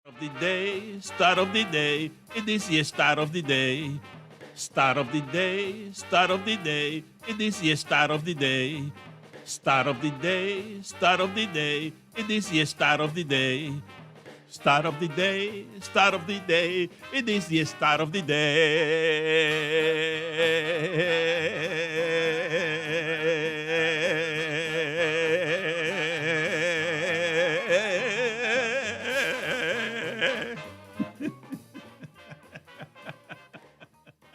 Of the day, start of the day, it is the start of the day. Start of the day, start of the day, it is the start of the day. Start of the day, start of the day, it is the start of the day. Start of the day, start of the day, it is the start of the day.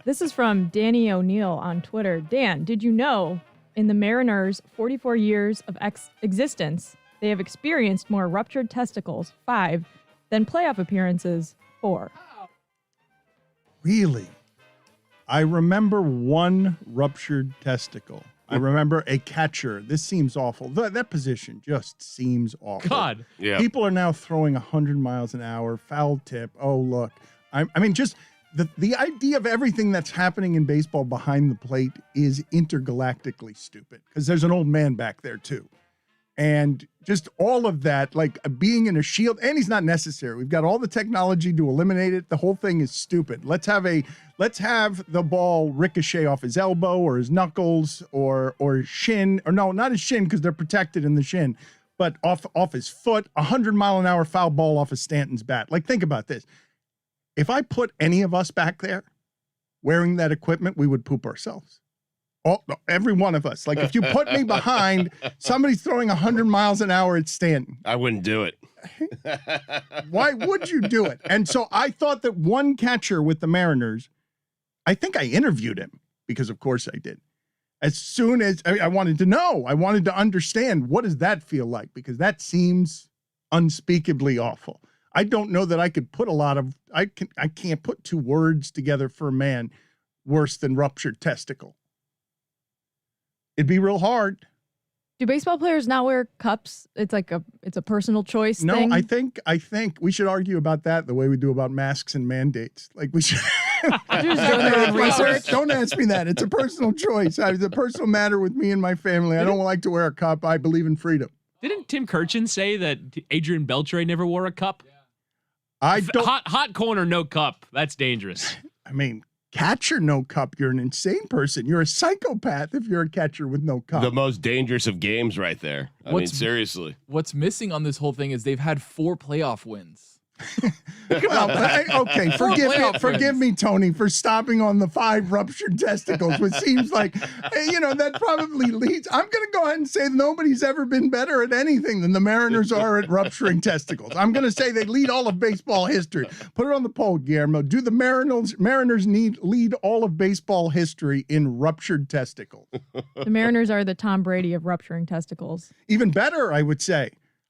This is from Danny O'Neill on Twitter. Dan, did you know in the Mariners' 44 years of existence, they have experienced more ruptured testicles, 5, than playoff appearances, 4? Really? I remember one ruptured testicle. I remember a catcher. This seems awful. That position just seems awful. God. Yeah. People are now throwing 100 miles an hour, foul tip. Oh, look. I mean, just the idea of everything that's happening in baseball behind the plate is intergalactically stupid because there's an old man back there, too. And just all of that, like being in a shield, and he's not necessary. We've got all the technology to eliminate it. The whole thing is stupid. Let's have the ball ricochet off his elbow or his knuckles or his shin, or no, not his shin because they're protected in the shin, but off his foot. 100-mile-an-hour foul ball off of Stanton's bat. Like, think about this. If I put any of us back there wearing that equipment, we would poop ourselves. Every one of us. Like, if you put me behind, somebody's throwing 100 miles an hour at Stanton. I wouldn't do it. Why would you do it? And so I thought that one catcher with the Mariners, I think I interviewed him because, of course, I did. As soon as I wanted to know, I wanted to understand, what does that feel like? Because that seems unspeakably awful. I don't know that I could put I can't put 2 words together for a man worse than ruptured testicle. It'd be real hard. Do baseball players not wear cups? It's a personal choice thing? No, I think we should argue about that the way we do about masks and mandates. Like, we should Just doing their own research. Don't ask me that. It's a personal choice. It's a personal matter with me and my family. I don't like to wear a cup. I believe in freedom. Didn't Tim Kirchin say that Adrian Beltre never wore a cup? I don't. Hot corner, no cup. That's dangerous. I mean, catcher, no cup. You're an insane person. You're a psychopath if you're a catcher with no cup. The most dangerous of games right there. I mean, seriously. What's missing on this whole thing is they've had 4 playoff wins. Well, okay, forgive me, Tony, for stopping on the 5 ruptured testicles, which seems like, that probably leads. I'm going to go ahead and say nobody's ever been better at anything than the Mariners are at rupturing testicles. I'm going to say they lead all of baseball history. Put it on the poll, Guillermo. Do the Mariners lead all of baseball history in ruptured testicles? The Mariners are the Tom Brady of rupturing testicles. Even better, I would say.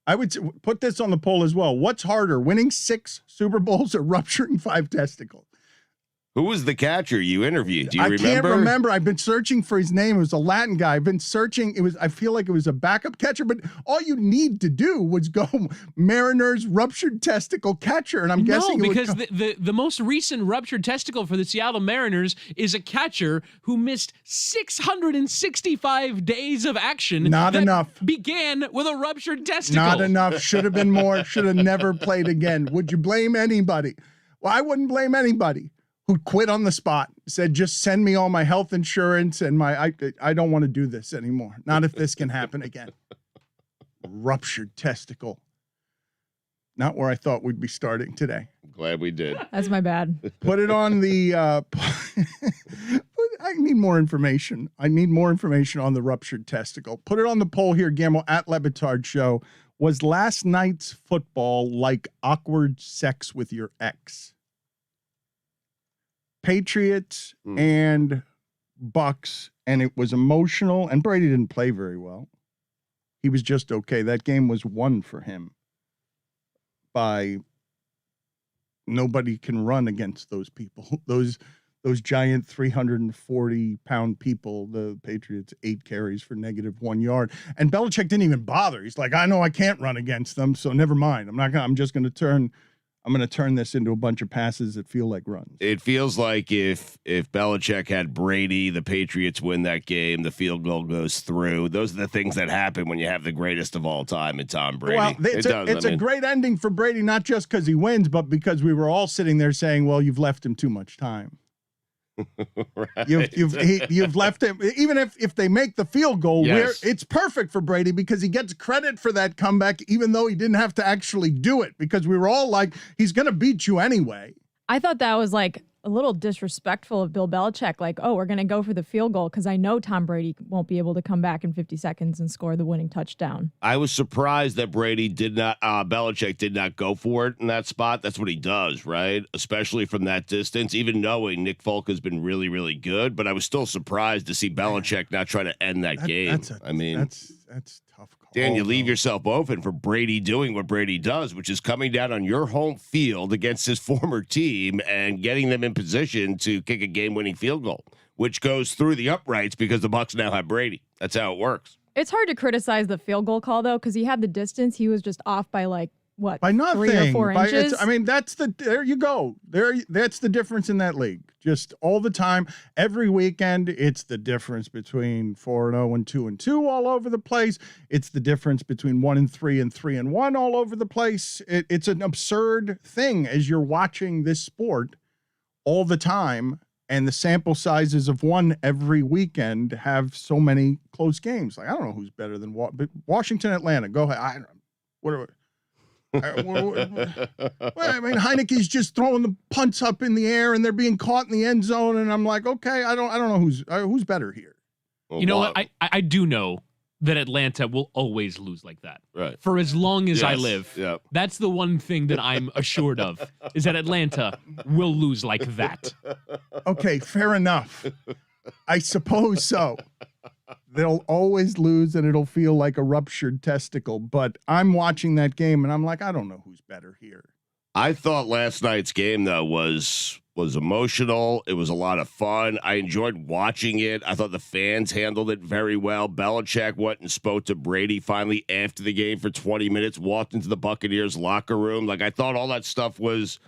I would put this on the poll as well. What's harder, winning 6 Super Bowls or rupturing 5 testicles? Who was the catcher you interviewed? Do you remember? I can't remember. I've been searching for his name. It was a Latin guy. I've been searching. I feel like it was a backup catcher, but all you need to do was go Mariners ruptured testicle catcher. And I'm guessing because the most recent ruptured testicle for the Seattle Mariners is a catcher who missed 665 days of action. Not enough. Began with a ruptured testicle. Not enough. Should have been more. Should have never played again. Would you blame anybody? Well, I wouldn't blame anybody who quit on the spot, said, just send me all my health insurance and I don't want to do this anymore. Not if this can happen again. Ruptured testicle. Not where I thought we'd be starting today. Glad we did. That's my bad. Put it on the, I need more information. I need more information on the ruptured testicle. Put it on the poll here, Guillermo, at Batard Show. Was last night's football like awkward sex with your ex? Patriots and Bucks, and it was emotional, and Brady didn't play very well. He was just okay. That game was won for him by nobody can run against those people. Those giant 340-pound people, the Patriots, 8 carries for -1 yard. And Belichick didn't even bother. He's like, I know I can't run against them, so never mind. I'm I'm going to turn this into a bunch of passes that feel like runs. It feels like if Belichick had Brady, the Patriots win that game, the field goal goes through. Those are the things that happen when you have the greatest of all time in Tom Brady. Well, it's a great ending for Brady, not just because he wins, but because we were all sitting there saying, well, you've left him too much time. Right. You've left him, even if they make the field goal, Yes. it's perfect for Brady because he gets credit for that comeback, even though he didn't have to actually do it, because we were all like, he's going to beat you anyway. I thought that was like a little disrespectful of Bill Belichick. Like, oh, we're going to go for the field goal because I know Tom Brady won't be able to come back in 50 seconds and score the winning touchdown. I was surprised that Belichick did not go for it in that spot. That's what he does, right? Especially from that distance, even knowing Nick Folk has been really, really good. But I was still surprised to see Belichick not try to end that game. That's tough call. Dan, you leave yourself open for Brady doing what Brady does, which is coming down on your home field against his former team and getting them in position to kick a game-winning field goal, which goes through the uprights because the Bucs now have Brady. That's how it works. It's hard to criticize the field goal call, though, because he had the distance. He was just off by like, what, By nothing. 3 or 4 inches? There you go. That's the difference in that league. Just all the time, every weekend, it's the difference between 4-0 and 2-2 all over the place. It's the difference between 1-3 and 3-1 all over the place. It's an absurd thing as you're watching this sport all the time, and the sample sizes of one every weekend have so many close games. Like, I don't know who's better than Washington, Atlanta. Go ahead. I don't know. Whatever. I mean, Heineke's just throwing the punts up in the air and they're being caught in the end zone, and I'm like, okay, I don't know who's better here. You know what? I do know that Atlanta will always lose like that. Right. For as long as I live. Yep. That's the one thing that I'm assured of, is that Atlanta will lose like that. Okay, fair enough. I suppose so. They'll always lose and it'll feel like a ruptured testicle, but I'm watching that game and I'm like, I don't know who's better here. I thought last night's game, though, was emotional. It was a lot of fun. I enjoyed watching it. I thought the fans handled it very well. Belichick went and spoke to Brady finally after the game for 20 minutes, walked into the Buccaneers locker room. Like, I thought all that stuff was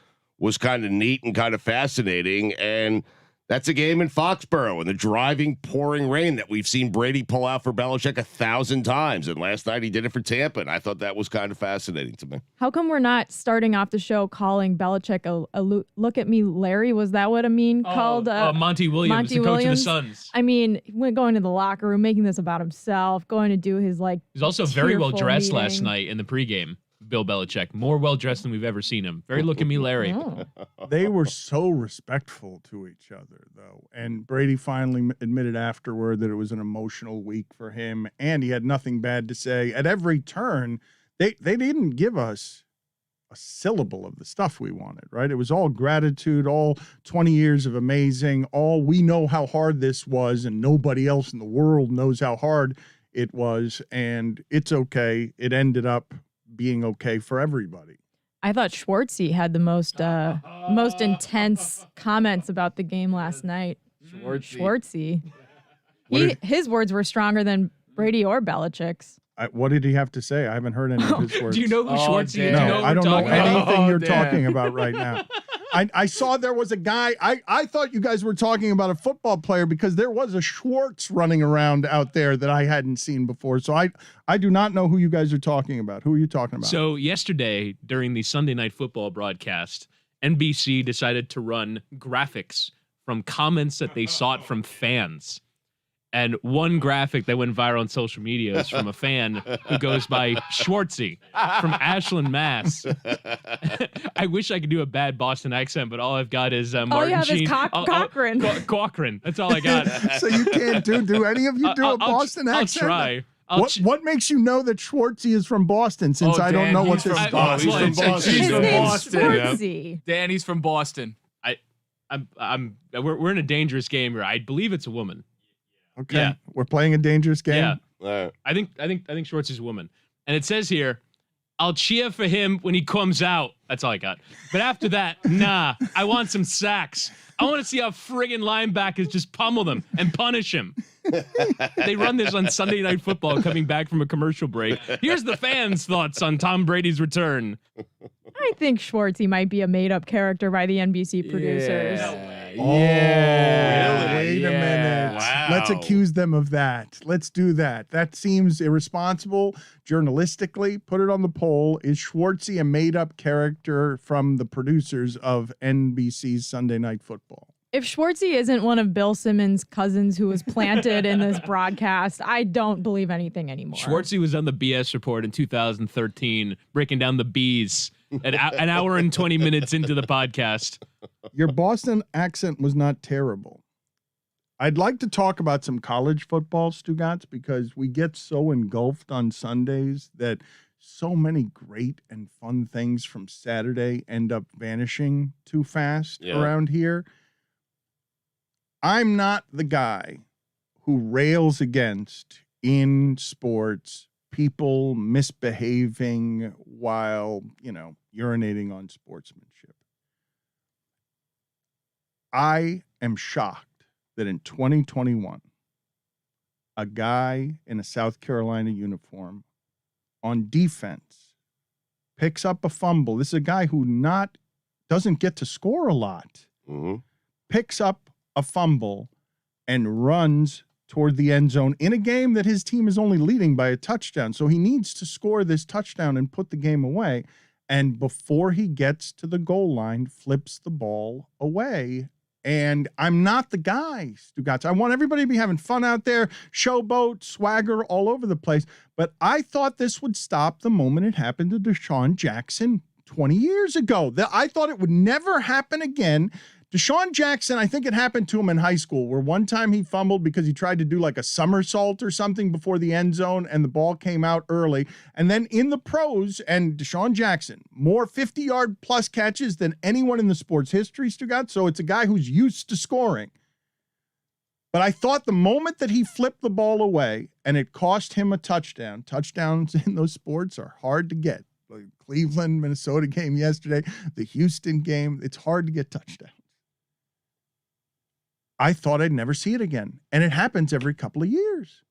kind of neat and kind of fascinating. And that's a game in Foxborough in the driving, pouring rain that we've seen Brady pull out for Belichick 1,000 times. And last night he did it for Tampa. And I thought that was kind of fascinating to me. How come we're not starting off the show calling Belichick a look at me, Larry? Was that what called? Monty Williams, the coach of the Suns. I mean, went going to the locker room, making this about himself, going to do his like. He was also very well dressed meeting last night in the pregame. Bill Belichick, more well dressed than we've ever seen him. Very look at me, Larry. Oh. They were so respectful to each other, though. And Brady finally admitted afterward that it was an emotional week for him, and he had nothing bad to say. At every turn, they didn't give us a syllable of the stuff we wanted, right? It was all gratitude, all 20 years of amazing, all we know how hard this was, and nobody else in the world knows how hard it was, and it's okay. It ended up being okay for everybody. I thought Schwartzy had the most intense comments about the game last night. Schwartzy. His words were stronger than Brady or Belichick's. What did he have to say? I haven't heard any of his words. Do you know who Schwartzy is? No, I don't know anything you're Dan. talking about right now. I saw there was a guy. I thought you guys were talking about a football player because there was a Schwartz running around out there that I hadn't seen before. So I do not know who you guys are talking about. Who are you talking about? So yesterday, during the Sunday Night Football broadcast, NBC decided to run graphics from comments that they sought from fans. And one graphic that went viral on social media is from a fan who goes by Schwartzy from Ashland, Mass. I wish I could do a bad Boston accent, but all I've got is Martin Sheen. Cochran. Cochran. That's all I got. So you can't do any of you do a Boston accent? I'll try. What makes you know that Schwartzy is from Boston? Since I don't know what this is. He's from Boston. His from name's Boston. Schwartzy. Danny's from Boston. We're in a dangerous game here. I believe it's a woman. Okay, Yeah. We're playing a dangerous game. Yeah. I think Schwartz is a woman. And it says here, I'll cheer for him when he comes out. That's all I got. But after that, nah, I want some sacks. I want to see how friggin' linebackers just pummel them and punish him. They run this on Sunday Night Football coming back from a commercial break. Here's the fans' thoughts on Tom Brady's return. I think Schwartzy might be a made-up character by the NBC producers. Wait a minute. Wow. Let's accuse them of that. Let's do that. That seems irresponsible journalistically. Put it on the poll. Is Schwartzy a made-up character from the producers of NBC's Sunday Night Football? If Schwartzy isn't one of Bill Simmons' cousins who was planted in this broadcast, I don't believe anything anymore. Schwartzy was on the BS report in 2013, breaking down the B's an hour and 20 minutes into the podcast. Your Boston accent was not terrible. I'd like to talk about some college football, Stugotz, because we get so engulfed on Sundays that so many great and fun things from Saturday end up vanishing too fast around here. I'm not the guy who rails against in sports people misbehaving while, urinating on sportsmanship. I am shocked that in 2021, a guy in a South Carolina uniform on defense picks up a fumble. This is a guy who doesn't get to score a lot. Picks up a fumble and runs toward the end zone in a game that his team is only leading by a touchdown. So he needs to score this touchdown and put the game away. And before he gets to the goal line, flips the ball away. And I'm not the guy, Stugotz. I want everybody to be having fun out there, showboat, swagger all over the place. But I thought this would stop the moment it happened to Deshaun Jackson 20 years ago. I thought it would never happen again. Deshaun Jackson, I think it happened to him in high school, where one time he fumbled because he tried to do like a somersault or something before the end zone, and the ball came out early. And then in the pros, and Deshaun Jackson, more 50-yard plus catches than anyone in the sports history, Stugotz. So it's a guy who's used to scoring. But I thought the moment that he flipped the ball away and it cost him a touchdown, touchdowns in those sports are hard to get. Like Cleveland, Minnesota game yesterday, the Houston game, it's hard to get touchdowns. I thought I'd never see it again. And it happens every couple of years.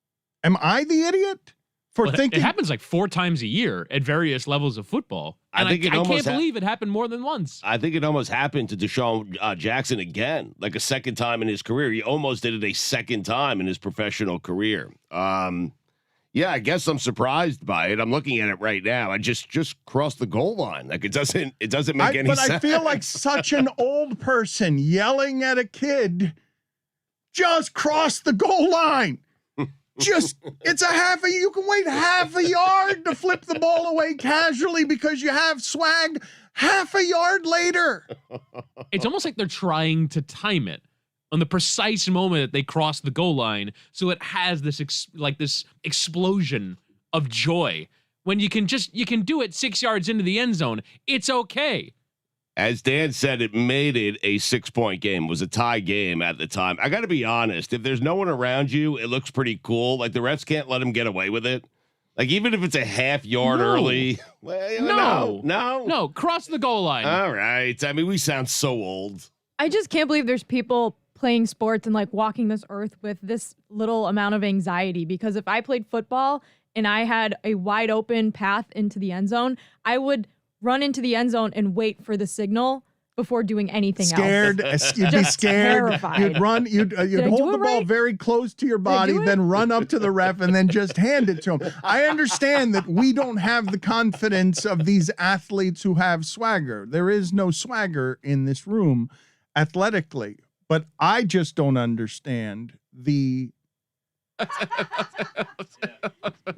Am I the idiot for thinking? It happens like 4 times a year at various levels of football. And I can't believe it happened more than once. I think it almost happened to Deshaun Jackson again, like a second time in his career. He almost did it a second time in his professional career. Yeah, I guess I'm surprised by it. I'm looking at it right now. I just crossed the goal line. Like it doesn't make any sense. But I feel like such an old person yelling at a kid. Just cross the goal line. It's you can wait half a yard to flip the ball away casually because you have swag half a yard later. It's almost like they're trying to time it on the precise moment that they cross the goal line, so it has this this explosion of joy. When you can do it 6 yards into the end zone, it's okay. As Dan said, it made it a 6-point game. It was a tie game at the time. I got to be honest. If there's no one around you, it looks pretty cool. Like the refs can't let him get away with it. Like even if it's a half yard early. Well, no, cross the goal line. All right. I mean, we sound so old. I just can't believe there's people playing sports and like walking this earth with this little amount of anxiety, because if I played football and I had a wide open path into the end zone, I would run into the end zone and wait for the signal before doing anything else. You'd be scared. Terrified. You'd run. You'd hold the ball very close to your body, then run up to the ref and then just hand it to him. I understand that we don't have the confidence of these athletes who have swagger. There is no swagger in this room athletically, but I just don't understand the.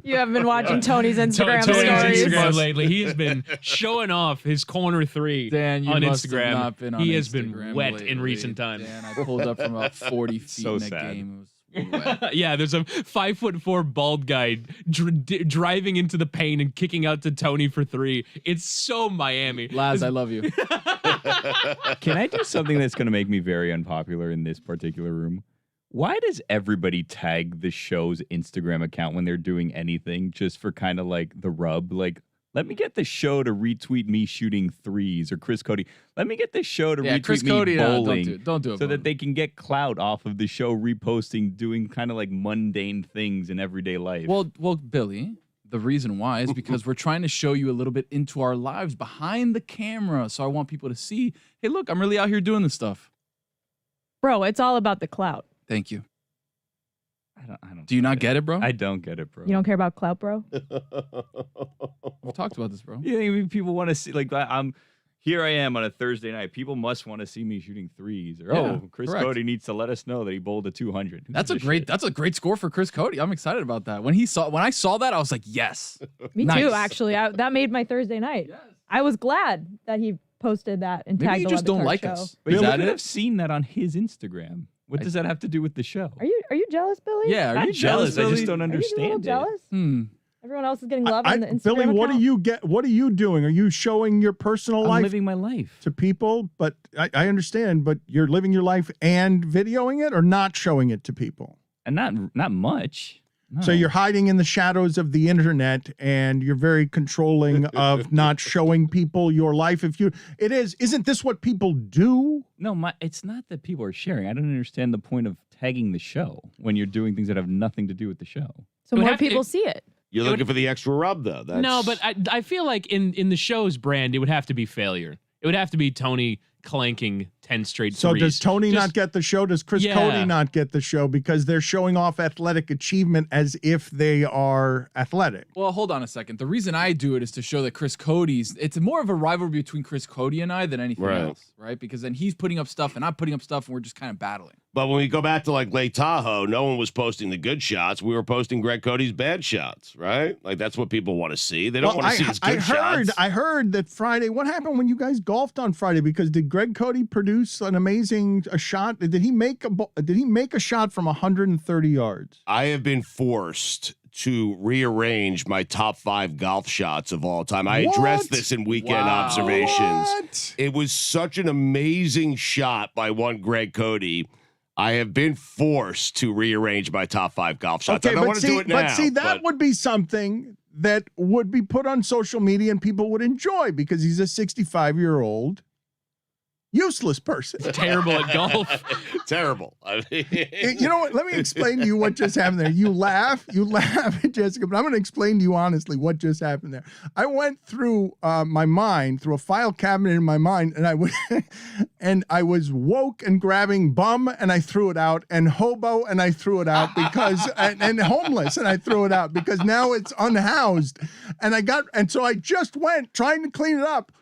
You haven't been watching Tony's Instagram Tony's stories. Instagram lately. He has been showing off his corner 3 Dan, you on must Instagram. Have not been on He has Instagram been wet lately. in recent times. Dan, I pulled up from about 40 feet So in that sad. game. It was wet. Yeah, there's a 5'4" bald guy driving into the paint and kicking out to Tony for 3. It's so Miami. Laz, I love you. Can I do something that's going to make me very unpopular in this particular room? Why does everybody tag the show's Instagram account when they're doing anything just for kind of like the rub? Like, let me get the show to retweet me shooting threes, or Chris Cody. Let me get the show to retweet Chris me Cody, bowling. don't do it. So that they can get clout off of the show reposting, doing kind of like mundane things in everyday life. Well, Billy, The reason why is because we're trying to show you a little bit into our lives behind the camera. So I want people to see, hey, look, I'm really out here doing this stuff. Bro, it's all about the clout. Thank you. I don't. Do you not get it, bro? I don't get it, bro. You don't care about clout, bro? We talked about this, bro. Yeah, I mean, people want to see I'm. Here I am on a Thursday night. People must want to see me shooting threes. Or Yeah, Chris correct. Cody needs to let us know that he bowled a 200. Who That's gives a great. shit? That's a great score for Chris Cody. I'm excited about that. When I saw that, I was like, yes. Me Nice. too, actually. That made my Thursday night. Yes. I was glad that he posted that and Maybe tagged you the just don't Batard like show. us. But Is you that could it? have seen that on his Instagram. What does that have to do with the show? Are you jealous, Billy? Yeah. Are Not you jealous. I Billy? just don't Are you a little understand it. jealous? Everyone else is getting love on the Instagram Billy, what do account? you get? What are you doing? Are you showing your personal I'm life living my life. to people? But I understand, but you're living your life and videoing it or not showing it to people? And not much. No. So you're hiding in the shadows of the internet and you're very controlling of not showing people your life. Isn't this what people do? No, it's not that people are sharing. I don't understand the point of tagging the show when you're doing things that have nothing to do with the show. So It would more have to- people see it. You're looking for the extra rub, though. No, but I feel like in the show's brand, it would have to be failure. It would have to be Tony clanking 10 straight So threes. does Tony Just- not get the show? Does Chris Yeah. Cody not get the show because they're showing off athletic achievement as if they are athletic? Well, hold on a second. The reason I do it is to show that it's more of a rivalry between Chris Cody and I than anything Right. else, right? Because then he's putting up stuff and I'm putting up stuff and we're just kind of battling. But when we go back to like Lake Tahoe, no one was posting the good shots. We were posting Greg Cody's bad shots, right? Like that's what people want to see. They don't want to see his good shots. I heard that Friday. What happened when you guys golfed on Friday? Because did Greg Cody produce an amazing shot? Did he make a shot from 130 yards? I have been forced to rearrange my top 5 golf shots of all time. I What? addressed this in weekend Wow. observations. What? It was such an amazing shot by one Greg Cody. I have been forced to rearrange my top 5 golf shots. I don't want to do it now. But see, that would be something that would be put on social media and people would enjoy because he's a 65-year-old useless person. terrible at golf. Terrible. I mean, You know what? Let me explain to you what just happened there. You laugh at Jessica, but I'm going to explain to you honestly what just happened there. I went through my mind, through a file cabinet in my mind, and I was woke and grabbing bum, and I threw it out, and hobo, and I threw it out because, and homeless, and I threw it out because now it's unhoused, and so I just went trying to clean it up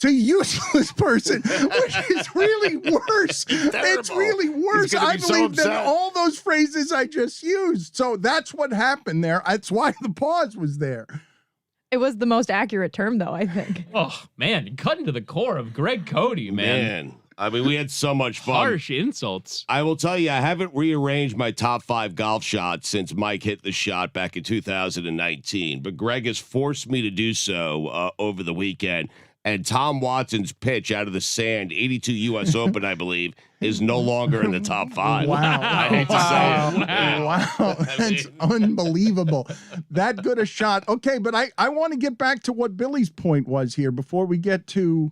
to useless person, which is really worse. It's really worse, gonna I be so believe, than upset. all those phrases I just used. So that's what happened there. That's why the pause was there. It was the most accurate term, though, I think. Oh, man, cutting to the core of Greg Cody, man. I mean, we had so much fun. Harsh insults. I will tell you, I haven't rearranged my top 5 golf shots since Mike hit the shot back in 2019. But Greg has forced me to do so over the weekend. And Tom Watson's pitch out of the sand, 82 U.S. Open, I believe, is no longer in the top 5. Wow. I hate to say it. Wow. That's unbelievable. That good a shot. Okay, but I want to get back to what Billy's point was here before we get to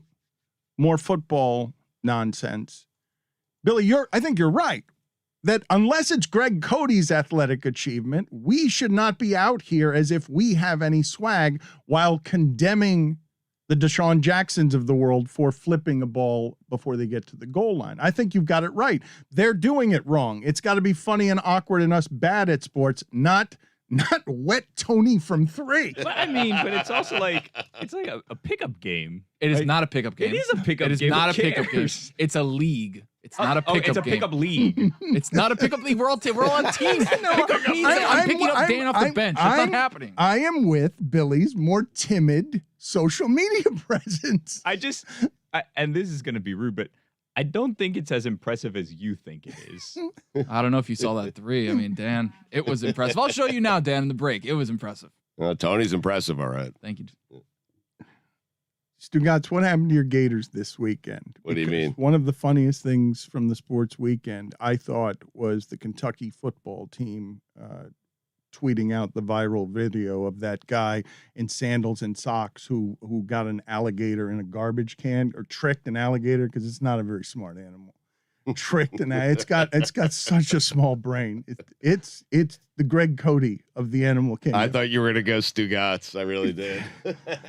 more football nonsense. Billy, I think you're right. That unless it's Greg Cody's athletic achievement, we should not be out here as if we have any swag while condemning the Deshaun Jacksons of the world for flipping a ball before they get to the goal line. I think you've got it right. They're doing it wrong. It's got to be funny and awkward and us bad at sports, not wet Tony from 3. But I mean, but it's also like a pickup game. It is Like, not a pickup game. It is a pickup game. It is Who not a pickup game. cares? It's a league. It's not a pickup It's a game. pickup league. It's not a pickup league. We're all on teams. Pickup means that I'm picking up Dan off the bench. That's not happening. I am with Billy's more timid social media presence. And this is going to be rude, but I don't think it's as impressive as you think it is. I don't know if you saw that 3. I mean, Dan, it was impressive. I'll show you now, Dan, in the break. It was impressive. Tony's impressive, all right. Thank you. Stugotz, what happened to your Gators this weekend? What do you mean? One of the funniest things from the sports weekend, I thought, was the Kentucky football team tweeting out the viral video of that guy in sandals and socks who got an alligator in a garbage can or tricked an alligator because it's not a very smart animal. tricked in that. It's got such a small brain. It's the Greg Cody of the animal kingdom. I thought you were going to go Stugotz. I really did.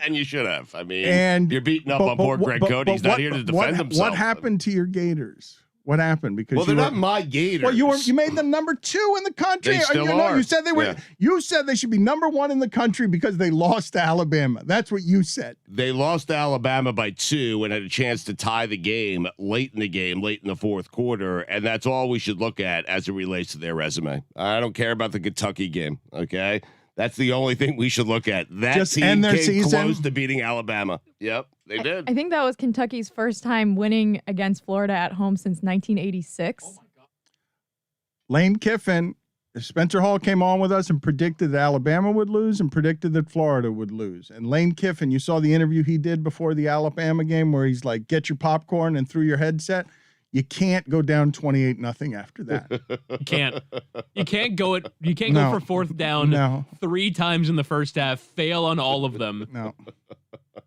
And you should have. I mean, And you're beating up on poor Greg Cody. He's not here to defend himself. What happened to your Gators? What happened? Because Well, they're not my Gators. Well, you made them number 2 in the country. They still No, are. you said they were. Yeah. You said they should be number 1 in the country because they lost to Alabama. That's what you said. They lost to Alabama by 2 and had a chance to tie the game, late in the fourth quarter, and that's all we should look at as it relates to their resume. I don't care about the Kentucky game, okay? That's the only thing we should look at. That Just team end their came season. close to beating Alabama. Yep, they did. I think that was Kentucky's first time winning against Florida at home since 1986. Lane Kiffin, Spencer Hall came on with us and predicted that Alabama would lose and predicted that Florida would lose. And Lane Kiffin, you saw the interview he did before the Alabama game where he's like, get your popcorn and through your headset. You can't go down 28-0 after that. You can't. You can't go No. for fourth down No. 3 times in the first half, fail on all of them, No.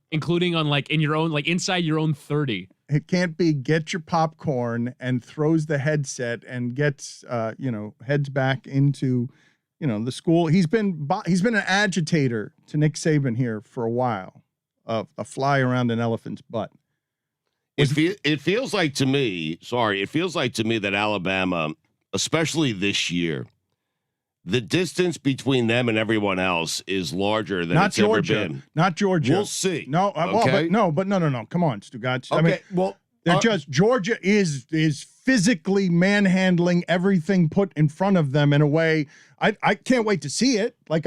including on in your own inside your own 30. It can't be get your popcorn and throws the headset and gets heads back into the school. He's been an agitator to Nick Saban here for a while, a fly around an elephant's butt. It feels like to me that Alabama, especially this year, the distance between them and everyone else is larger than it's ever been. Not Georgia. We'll see. No, Okay? no. Come on, Stugotz. Okay, I mean, well, they're just Georgia is physically manhandling everything put in front of them in a way. I can't wait to see it. Like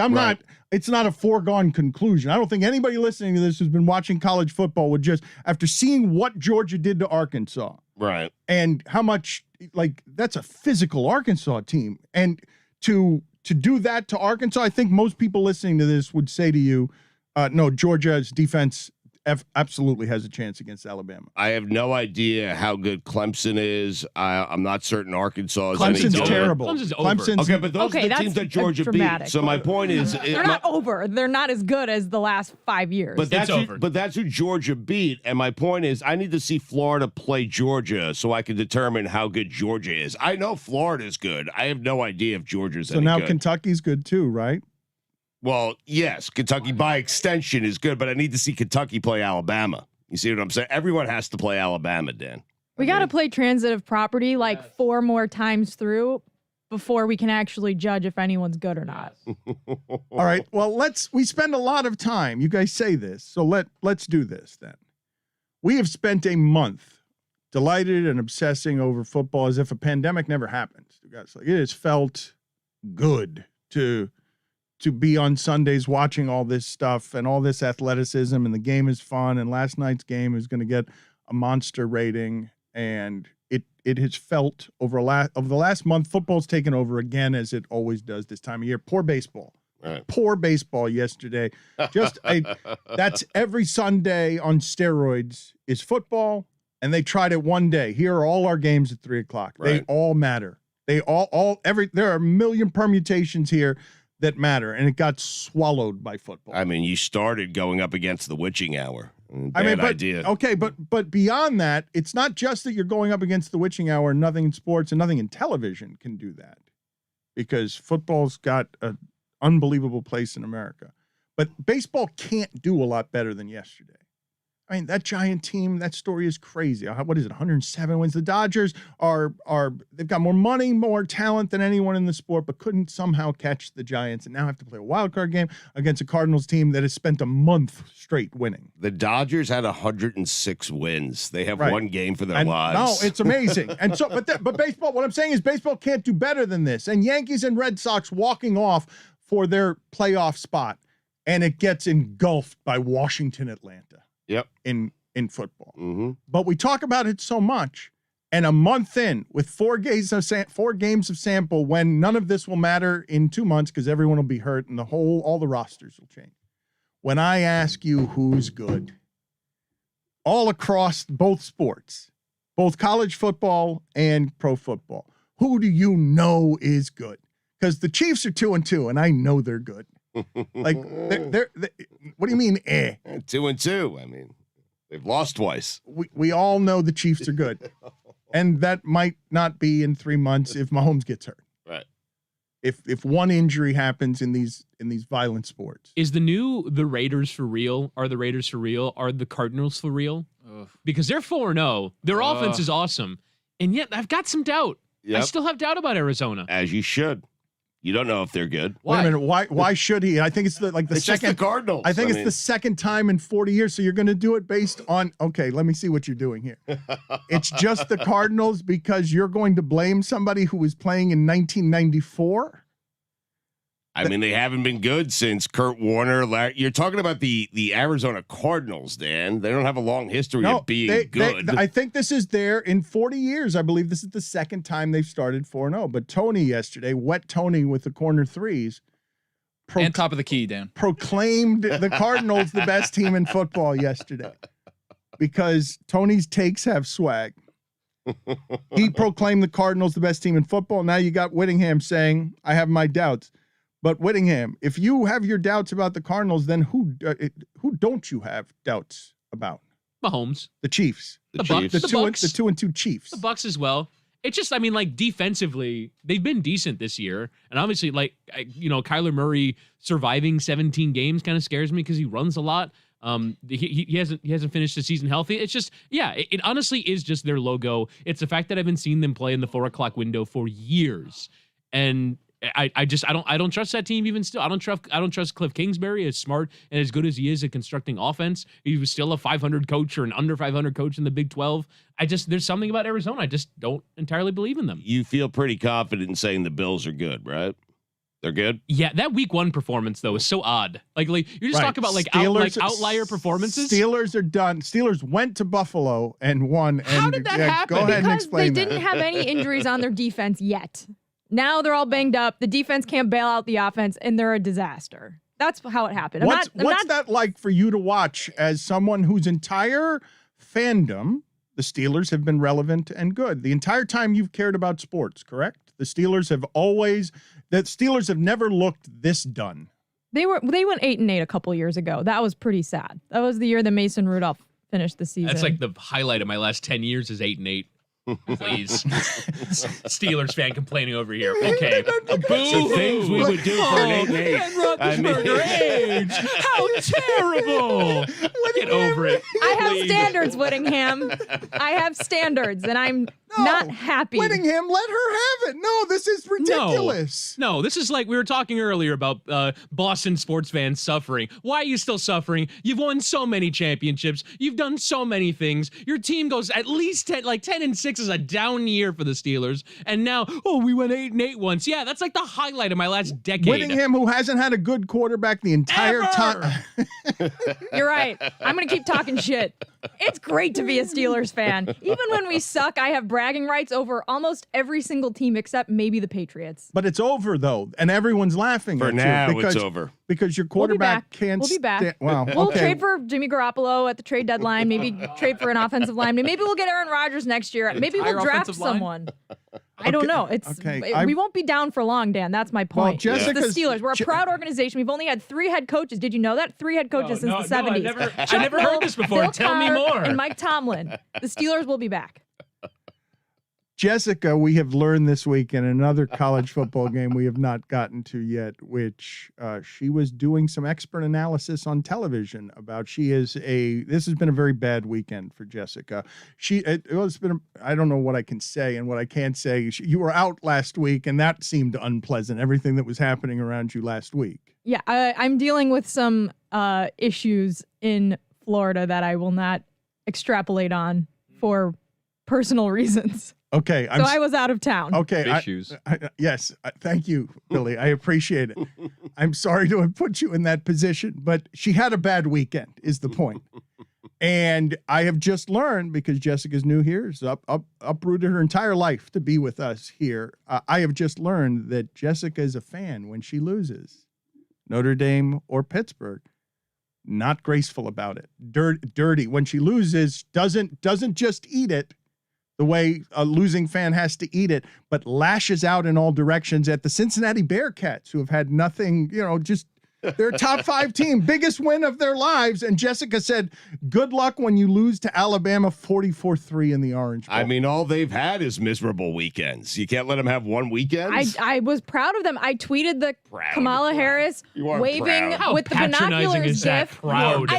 it's not a foregone conclusion. I don't think anybody listening to this who's been watching college football would just, after seeing what Georgia did to Arkansas, right, and how much that's a physical Arkansas team, and to do that to Arkansas, I think most people listening to this would say to you, no, Georgia's defense absolutely has a chance against Alabama. I have no idea how good Clemson is. I'm not certain Arkansas is. Clemson's any terrible. Clemson's over. Okay, but those Okay, are the teams that's that Georgia dramatic. beat. So my point is, They're not over. They're not as good as the last 5 years. but that's over. but that's who Georgia beat. And my point is, I need to see Florida play Georgia so I can determine how good Georgia is. I know Florida's good. I have no idea if Georgia's So any now good. Kentucky's good too, right? Well, yes, Kentucky by extension is good, but I need to see Kentucky play Alabama. You see what I'm saying? Everyone has to play Alabama, Dan. We got to play transitive property 4 more times through before we can actually judge if anyone's good or not. All right. Well, we spend a lot of time. You guys say this, so let's do this then. We have spent a month delighted and obsessing over football as if a pandemic never happened. Guys, it has felt good to be on Sundays watching all this stuff and all this athleticism, and the game is fun, and last night's game is going to get a monster rating, and it has felt over the last month, football's taken over again, as it always does this time of year. Poor baseball. Right. Poor baseball yesterday. That's every Sunday on steroids is football, and they tried it one day. Here are all our games at 3:00. Right. They all matter. There are a million permutations here that matter, and it got swallowed by football. I mean, you started going up against the witching hour. Bad idea. Okay, but beyond that, it's not just that you're going up against the witching hour. Nothing in sports and nothing in television can do that, because football's got an unbelievable place in America. But baseball can't do a lot better than yesterday. I mean, that Giant team, that story is crazy. What is it, 107 wins? The Dodgers they've got more money, more talent than anyone in the sport, but couldn't somehow catch the Giants, and now have to play a wild card game against a Cardinals team that has spent a month straight winning. The Dodgers had 106 wins. They have Right. one game for their And lives. no, it's amazing. And so, but baseball, what I'm saying is baseball can't do better than this. And Yankees and Red Sox walking off for their playoff spot, and it gets engulfed by Washington, Atlanta. Yep. In football. Mm-hmm. But we talk about it so much, and a month in with 4 games of sample, when none of this will matter in 2 months because everyone will be hurt and all the rosters will change. When I ask you who's good, all across both sports, both college football and pro football, who do you know is good? Because the Chiefs are 2-2, and I know they're good. Like they're what do you mean? 2-2. I mean, they've lost twice. We all know the Chiefs are good. And that might not be in 3 months if Mahomes gets hurt. Right. If one injury happens in these violent sports. Is the Raiders for real? Are the Raiders for real? Are the Cardinals for real? Ugh. Because they're 4-0. Their offense is awesome. And yet I've got some doubt. Yep. I still have doubt about Arizona. As you should. You don't know if they're good. Wait a minute. Why should he? I think it's the It's second. just the Cardinals. I think it's the second time in 40 years. So you're going to do it based on, okay, let me see what you're doing here. It's just the Cardinals because you're going to blame somebody who was playing in 1994? I mean, they haven't been good since Kurt Warner. You're talking about the Arizona Cardinals, Dan. They don't have a long history of being good. I think this is in 40 years. I believe this is the second time they've started 4-0. But Tony yesterday, wet Tony with the corner threes. And top of the key, Dan. Proclaimed the Cardinals the best team in football yesterday because Tony's takes have swag. He proclaimed the Cardinals the best team in football. Now you got Whittingham saying, I have my doubts. But Whittingham, if you have your doubts about the Cardinals, then who don't you have doubts about? Mahomes. The Chiefs. The Bucks. The 2-2 Chiefs. The Bucks as well. It's just, I mean, like defensively, they've been decent this year. And obviously, like, Kyler Murray surviving 17 games kind of scares me because he runs a lot. He hasn't finished the season healthy. It's just, it honestly is just their logo. It's the fact that I've been seeing them play in the 4:00 window for years. And I don't trust that team even still. I don't trust Cliff Kingsbury, as smart and as good as he is at constructing offense. He was still a 500 coach or an under 500 coach in the Big 12. There's something about Arizona. I just don't entirely believe in them. You feel pretty confident in saying the Bills are good, right? They're good. Yeah, that week 1 performance though is so odd. Like you're just talking about outlier performances. Steelers are done. Steelers went to Buffalo and won. How did that happen? Go ahead and Because explain they didn't have any injuries on their defense yet. Now they're all banged up. The defense can't bail out the offense, and they're a disaster. That's how it happened. What's that like for you to watch as someone whose entire fandom, the Steelers have been relevant and good the entire time you've cared about sports, correct? The Steelers have never looked this done. They went 8-8 a couple years ago. That was pretty sad. That was the year that Mason Rudolph finished the season. That's like the highlight of my last 10 years is 8-8. Please. Steelers fan complaining over here. Okay. Boo. Things we would do for an 8-8. Age. How terrible. Get over it. I have standards, Whittingham. I have standards, and I'm not happy. Whittingham, let her have it. No, this is ridiculous. No, this is like we were talking earlier about Boston sports fans suffering. Why are you still suffering? You've won so many championships. You've done so many things. Your team goes at least 10-6 is a down year for the Steelers. And now, we went 8-8 once. Yeah, that's like the highlight of my last decade. Whittingham, who hasn't had a good quarterback the entire time. You're right. I'm going to keep talking shit. It's great to be a Steelers fan. Even when we suck, I have bragging rights over almost every single team except maybe the Patriots. But it's over, though, and everyone's laughing for at now, you. It's over. Because your quarterback can't We'll be back. Wow. We'll okay. trade for Jimmy Garoppolo at the trade deadline. Maybe trade for an offensive lineman. Maybe we'll get Aaron Rodgers next year. Maybe we'll draft someone. I don't know. We won't be down for long, Dan. That's my point. Well, it's the Steelers. We're a proud organization. We've only had 3 head coaches. Did you know that? 3 head coaches since the 70s. I never heard this before. Bill Tell me Connor more. And Mike Tomlin. The Steelers will be back. Jessica, we have learned this week in another college football game we have not gotten to yet, which she was doing some expert analysis on television about. This has been a very bad weekend for Jessica. I don't know what I can say and what I can't say. You were out last week, and that seemed unpleasant, everything that was happening around you last week. Yeah, I'm dealing with some issues in Florida that I will not extrapolate on for personal reasons. Okay. I was out of town. Okay. Issues. Yes. Thank you, Billy. I appreciate it. I'm sorry to have put you in that position, but she had a bad weekend is the point. And I have just learned, because Jessica's new here, she's uprooted her entire life to be with us here. I have just learned that Jessica is a fan when she loses. Notre Dame or Pittsburgh. Not graceful about it. Dirty. When she loses, doesn't just eat it the way a losing fan has to eat it, but lashes out in all directions at the Cincinnati Bearcats, who have had nothing, just They're a top 5 team, biggest win of their lives. And Jessica said, good luck when you lose to Alabama 44-3 in the Orange Bowl. I mean, all they've had is miserable weekends. You can't let them have one weekend. I was proud of them. I tweeted the Kamala Harris You are waving proud. How with the patronizing binoculars is that? gif. Proud.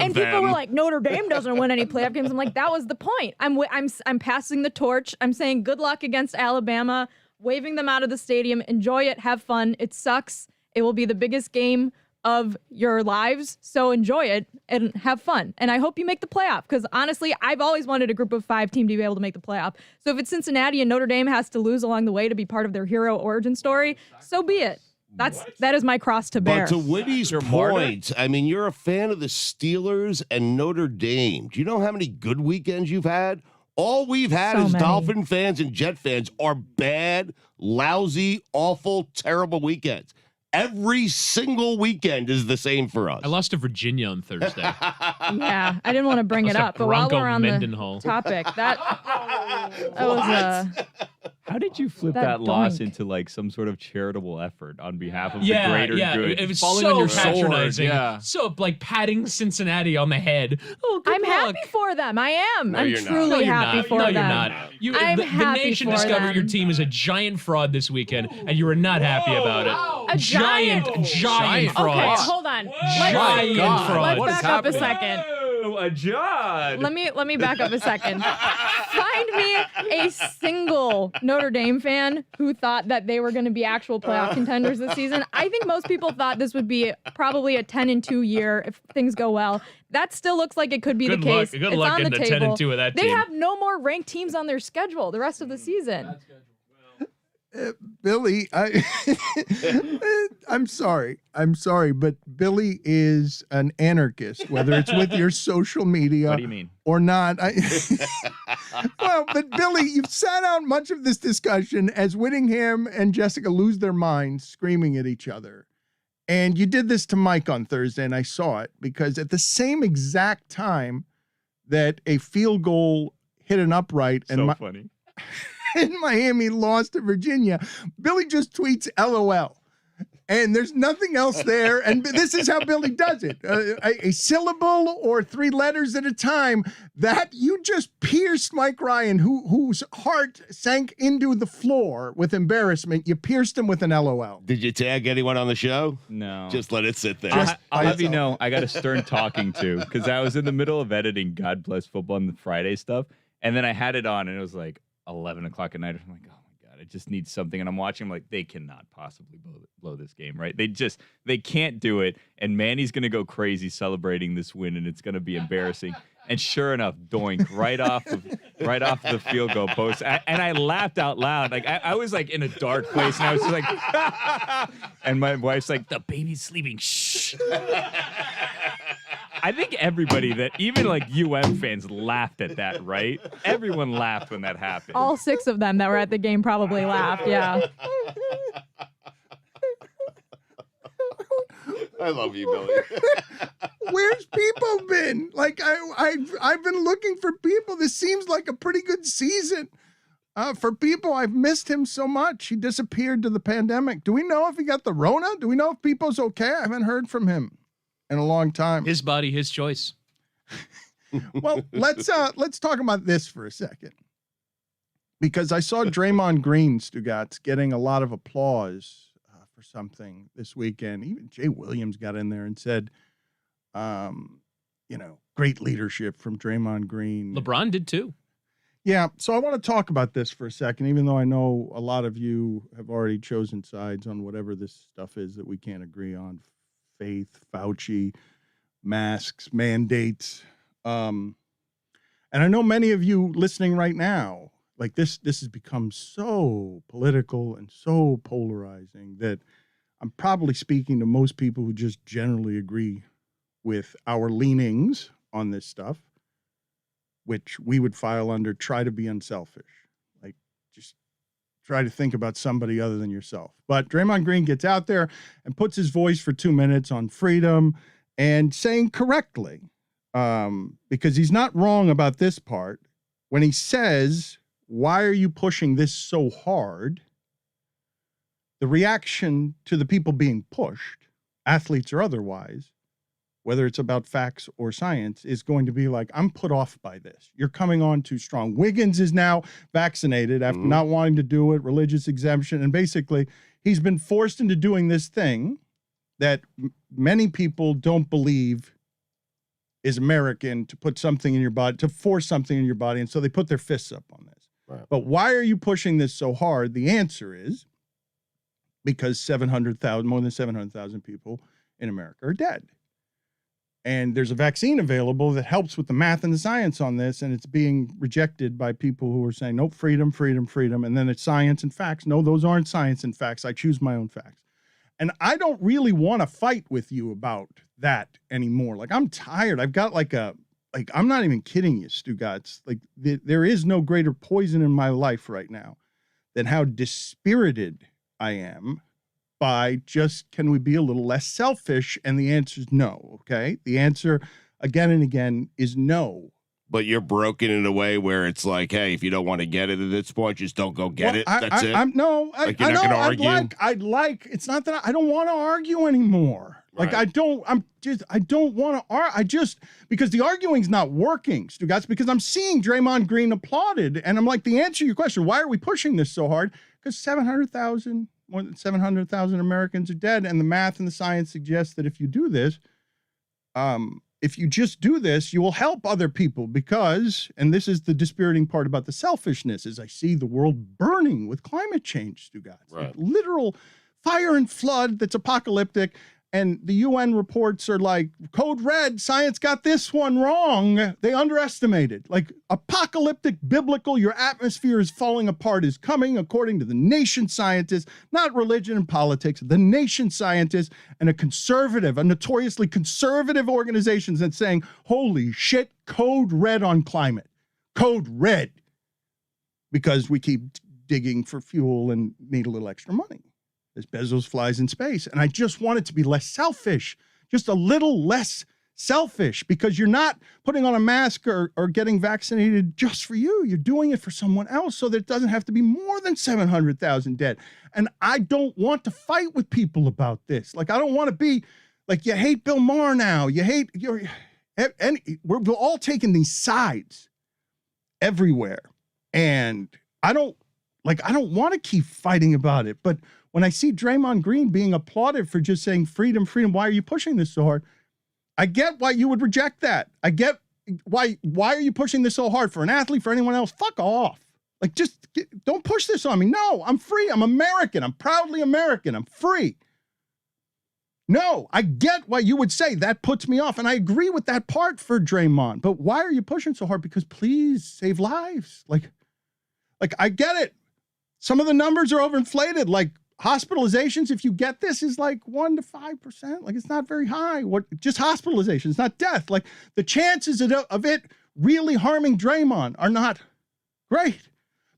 And people were like, Notre Dame doesn't win any playoff games. I'm like, that was the point. I'm passing the torch. I'm saying good luck against Alabama, waving them out of the stadium. Enjoy it. Have fun. It sucks. It will be the biggest game of your lives. So enjoy it and have fun. And I hope you make the playoff because honestly, I've always wanted a group of 5 team to be able to make the playoff. So if it's Cincinnati and Notre Dame has to lose along the way to be part of their hero origin story, so be it. That is my cross to bear. But to Whitty's point, I mean, you're a fan of the Steelers and Notre Dame. Do you know how many good weekends you've had? All we've had So as many. Dolphin fans and Jet fans are bad, lousy, awful, terrible weekends. Every single weekend is the same for us. I lost to Virginia on Thursday. Yeah, I didn't want to bring it Lost up, to but while Bronco we're on the Mendenhall. topic, that was How did you flip That that loss doink. into like some sort of charitable effort on behalf of the Yeah, greater yeah. good? It was Falling so on your sword, patronizing. yeah. So like patting Cincinnati on the head. Oh, good I'm luck. happy for them. I am. No, I'm you're not. truly No, you're happy not. for no, them. you're not. You, I'm the happy nation for discovered them. your team is a giant fraud this weekend, and you were not happy about it. A giant- giant Okay, frauds. hold on. Giant God. fraud. Let's What is back up a happening? second. Oh, a John. Let me back up a second. Find me a single Notre Dame fan who thought that they were going to be actual playoff contenders this season. I think most people thought this would be probably a 10-2 year if things go well. That still looks like it could be Good the case. luck- good it's luck on the getting a table. 10-2 with that They team. have no more ranked teams on their schedule the rest of the season. Billy, I'm sorry, but Billy is an anarchist, whether it's with your social media What do you mean? or not. Well, but Billy, you've sat out much of this discussion as Whittingham and Jessica lose their minds screaming at each other. And you did this to Mike on Thursday, and I saw it because at the same exact time that a field goal hit an upright and So funny. and Miami lost to Virginia, Billy just tweets LOL. And there's nothing else there. And this is how Billy does it. A syllable or 3 letters at a time. That you just pierced Mike Ryan, whose heart sank into the floor with embarrassment. You pierced him with an LOL. Did you tag anyone on the show? No. Just let it sit there. I'll have you know, I got a stern talking to because I was in the middle of editing God Bless Football and the Friday stuff. And then I had it on and it was like 11 o'clock at night. I'm like, oh my God, I just need something. And I'm watching, I'm like, they cannot possibly blow this game, right? They can't do it. And Manny's going to go crazy celebrating this win and it's going to be embarrassing. And sure enough, doink right off of the field goal post. And I laughed out loud. Like I was like in a dark place and I was just like, and my wife's like, the baby's sleeping. Shh. I think everybody that even like UM fans laughed at that, right? Everyone laughed when that happened. All 6 of them that were at the game probably laughed. Yeah. I love you, Billy. Where's people been? Like I've been looking for people. This seems like a pretty good season. For people, I've missed him so much. He disappeared to the pandemic. Do we know if he got the Rona? Do we know if People's okay? I haven't heard from him in a long time. His body, his choice. Well, let's talk about this for a second. Because I saw Draymond Green, Stugotz, getting a lot of applause for something this weekend. Even Jay Williams got in there and said, great leadership from Draymond Green. LeBron did too. Yeah, so I want to talk about this for a second, even though I know a lot of you have already chosen sides on whatever this stuff is that we can't agree on. Faith, Fauci, masks, mandates. And I know many of you listening right now, like this has become so political and so polarizing that I'm probably speaking to most people who just generally agree with our leanings on this stuff, which we would file under try to be unselfish. Like, just try to think about somebody other than yourself. But Draymond Green gets out there and puts his voice for 2 minutes on freedom and saying correctly, because he's not wrong about this part, when he says, why are you pushing this so hard? The reaction to the people being pushed athletes or otherwise, whether it's about facts or science, is going to be like, I'm put off by this. You're coming on too strong. Wiggins is now vaccinated after not wanting to do it, religious exemption. And basically, he's been forced into doing this thing that many people don't believe is American, to put something in your body, to force something in your body. And so they put their fists up on this. Right. But why are you pushing this so hard? The answer is because more than 700,000 people in America are dead. And there's a vaccine available that helps with the math and the science on this, and it's being rejected by people who are saying, nope, freedom, freedom, freedom. And then it's science and facts. No, those aren't science and facts. I choose my own facts. And I don't really want to fight with you about that anymore. Like, I'm tired. I've got I'm not even kidding you, Stugotz. Like, there is no greater poison in my life right now than how dispirited I am by just, can we be a little less selfish? And the answer is no, okay? The answer, again and again, is no. But you're broken in a way where it's like, hey, if you don't want to get it at this point, just don't go get it. That's it. You're not going to argue. It's not that I don't want to argue anymore. Like, right. I don't want to argue. Because the arguing's not working, Stugotz, because I'm seeing Draymond Green applauded. And I'm like, the answer to your question, why are we pushing this so hard? Because more than 700,000 Americans are dead. And the math and the science suggests that if you do this, if you just do this, you will help other people because, and this is the dispiriting part about the selfishness, is I see the world burning with climate change, Stugotz. Right. Like literal fire and flood that's apocalyptic. And the UN reports are like, code red, science got this one wrong. They underestimated. Like, apocalyptic, biblical, your atmosphere is falling apart is coming, according to the nation scientists, not religion and politics, the nation scientists, and a notoriously conservative organizations that's saying, holy shit, code red on climate. Code red. Because we keep digging for fuel and need a little extra money as Bezos flies in space. And I just want it to be less selfish, just a little less selfish, because you're not putting on a mask or getting vaccinated just for you. You're doing it for someone else so that it doesn't have to be more than 700,000 dead. And I don't want to fight with people about this. Like, I don't want to be like, you hate Bill Maher now. We're all taking these sides everywhere. And I don't want to keep fighting about it. But when I see Draymond Green being applauded for just saying freedom, freedom, why are you pushing this so hard? I get why you would reject that. I get why are you pushing this so hard for an athlete, for anyone else? Fuck off. Like, don't push this on me. No, I'm free. I'm American. I'm proudly American. I'm free. No, I get why you would say that puts me off. And I agree with that part for Draymond. But why are you pushing so hard? Because please save lives. Like I get it. Some of the numbers are overinflated. Like, hospitalizations, if you get this, is like 1% to 5%. Like, it's not very high. Just hospitalizations, not death. Like, the chances of it really harming Draymond are not great.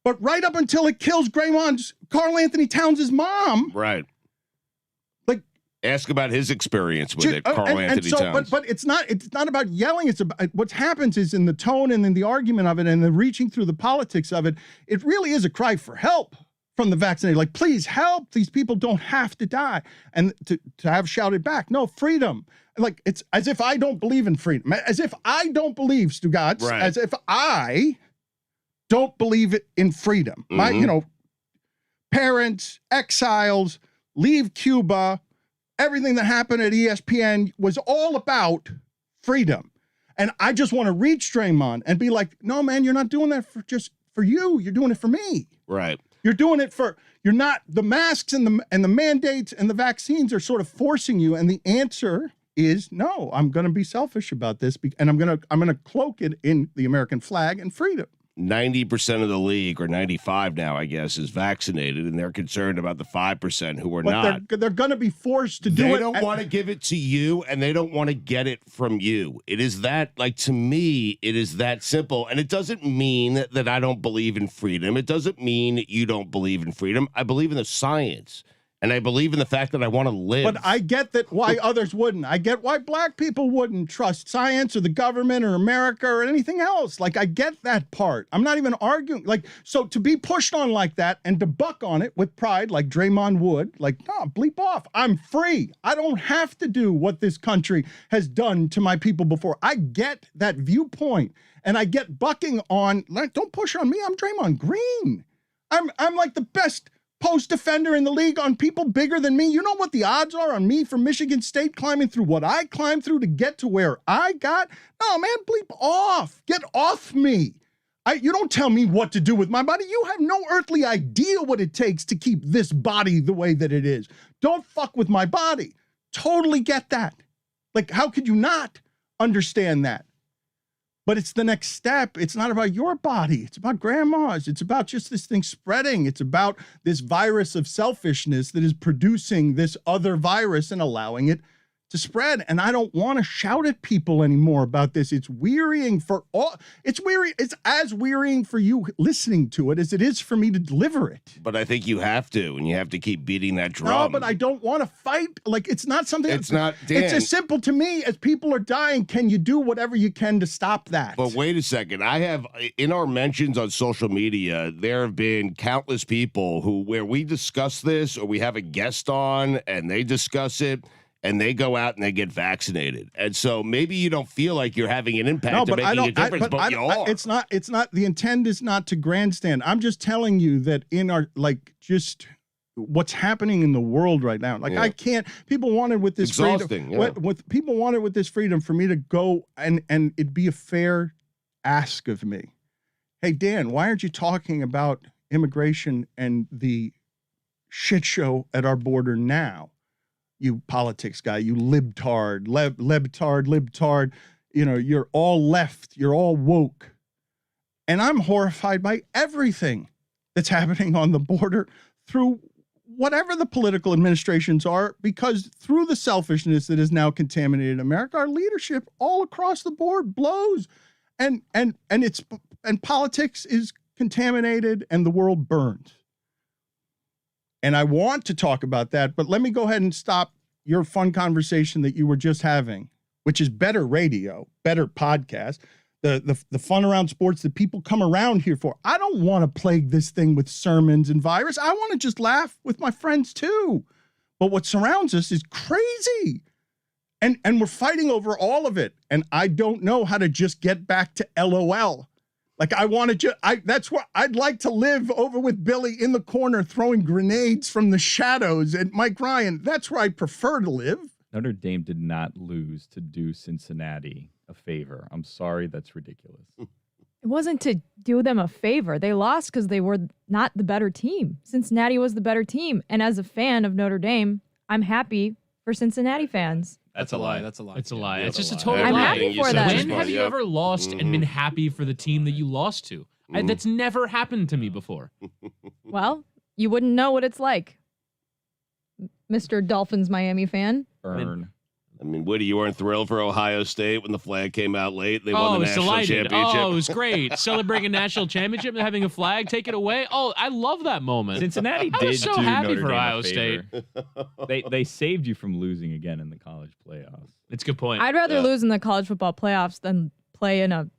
But right up until it kills Karl Anthony Towns' mom. Right. Like, ask about his experience with it, Karl Anthony Towns. But it's not about yelling. It's about what happens is in the tone and in the argument of it and the reaching through the politics of it. It really is a cry for help from the vaccinated. Like, please help. These people don't have to die. And to have shouted back, no, freedom. Like, it's as if I don't believe in freedom. As if I don't believe, Stugotz, right. As if I don't believe in freedom. My, parents, exiles, leave Cuba, everything that happened at ESPN was all about freedom. And I just want to reach Draymond and be like, no, man, you're not doing that for you. You're doing it for me. Right. You're doing it you're not, the masks and the mandates and the vaccines are sort of forcing you. And the answer is no, I'm going to be selfish about this. And I'm going to cloak it in the American flag and freedom. 90% of the league, or 95 now, I guess, is vaccinated, and they're concerned about the 5% who are not. They're going to be forced to do it. They don't want to give it to you, and they don't want to get it from you. It is that, like, to me, it is that simple. And it doesn't mean that I don't believe in freedom. It doesn't mean that you don't believe in freedom. I believe in the science. And I believe in the fact that I want to live. But I get that why others wouldn't. I get why black people wouldn't trust science or the government or America or anything else. Like, I get that part. I'm not even arguing. Like, so to be pushed on like that and to buck on it with pride, like Draymond would, like, no, bleep off. I'm free. I don't have to do what this country has done to my people before. I get that viewpoint. And I get bucking on, like, don't push on me. I'm Draymond Green. I'm like the best post defender in the league on people bigger than me. You know what the odds are on me from Michigan State climbing through what I climbed through to get to where I got? No, man, bleep off. Get off me. You don't tell me what to do with my body. You have no earthly idea what it takes to keep this body the way that it is. Don't fuck with my body. Totally get that. Like, how could you not understand that? But it's the next step. It's not about your body. It's about grandma's. It's about just this thing spreading. It's about this virus of selfishness that is producing this other virus and allowing it to spread. And I don't want to shout at people anymore about this. It's wearying for all. It's weary. It's as wearying for you listening to it as it is for me to deliver it. But I think you have to, and you have to keep beating that drum. No, but I don't want to fight. Like, it's not something. It's not, Dan. It's as simple to me as people are dying. Can you do whatever you can to stop that? But wait a second. I have, in our mentions on social media, there have been countless people where we discuss this or we have a guest on and they discuss it, and they go out and they get vaccinated. And so maybe you don't feel like you're having an impact or making a difference, but you are. It's not, the intent is not to grandstand. I'm just telling you that in our, like, just what's happening in the world right now. Like, I can't, people wanted with this freedom, people wanted with this freedom for me to go and it'd be a fair ask of me. Hey, Dan, why aren't you talking about immigration and the shit show at our border now? You politics guy, you libtard, you know, you're all left, you're all woke. And I'm horrified by everything that's happening on the border through whatever the political administrations are, because through the selfishness that has now contaminated America, our leadership all across the board blows. And politics is contaminated and the world burns. And I want to talk about that, but let me go ahead and stop your fun conversation that you were just having, which is better radio, better podcast, the fun around sports that people come around here for. I don't want to plague this thing with sermons and virus. I want to just laugh with my friends too. But what surrounds us is crazy. And we're fighting over all of it. And I don't know how to just get back to LOL. Like, I want to that's where I'd like to live, over with Billy in the corner throwing grenades from the shadows at Mike Ryan. That's where I prefer to live. Notre Dame did not lose to do Cincinnati a favor. I'm sorry, that's ridiculous. It wasn't to do them a favor. They lost because they were not the better team. Cincinnati was the better team. And as a fan of Notre Dame, I'm happy for Cincinnati fans. That's a lie. That's a lie. It's a lie. It's just a lie. total I'm lie. happy for them. When have you ever lost and been happy for the team that you lost to? That's never happened to me before. Well, you wouldn't know what it's like, Mr. Dolphins Miami fan. Burn. I mean, Woody, you weren't thrilled for Ohio State when the flag came out late. They won the national championship. Oh, it was great. Celebrating a national championship and having a flag take it away. Oh, I love that moment. Cincinnati I did was so do happy Notre for Dame Ohio a State. favor. They saved you from losing again in the college playoffs. It's a good point. I'd rather lose in the college football playoffs than play in a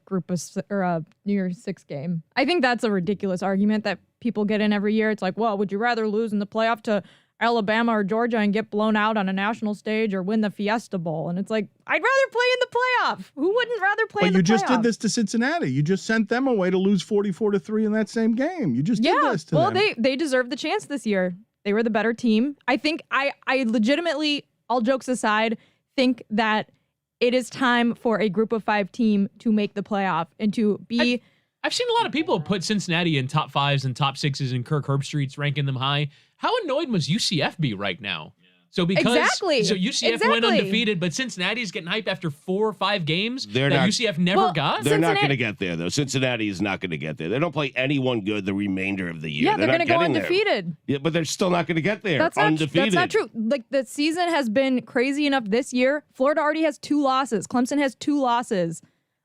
group of or a New Year's Six game. I think that's a ridiculous argument that people get in every year. It's like, well, would you rather lose in the playoff to Alabama or Georgia and get blown out on a national stage or win the Fiesta Bowl? And it's like, I'd rather play in the playoff. Who wouldn't rather play in the playoff? But you just did this to Cincinnati. You just sent them away to lose 44-3 in that same game. You just did this to them. Well, they deserved the chance this year. They were the better team. I think I legitimately, all jokes aside, think that it is time for a group of 5 team to make the playoff and to be... I've seen a lot of people put Cincinnati in top 5s and top 6s and Kirk Herbstreit's ranking them high. How annoyed must UCF be right now? So UCF went undefeated, but Cincinnati's getting hyped after 4 or 5 games UCF never got. They're not going to get there, though. Cincinnati is not going to get there. They don't play anyone good the remainder of the year. Yeah, they're going to go undefeated. Yeah, but they're still not going to get there. That's undefeated. That's not true. Like, the season has been crazy enough this year. Florida already has 2 losses. Clemson has 2 losses.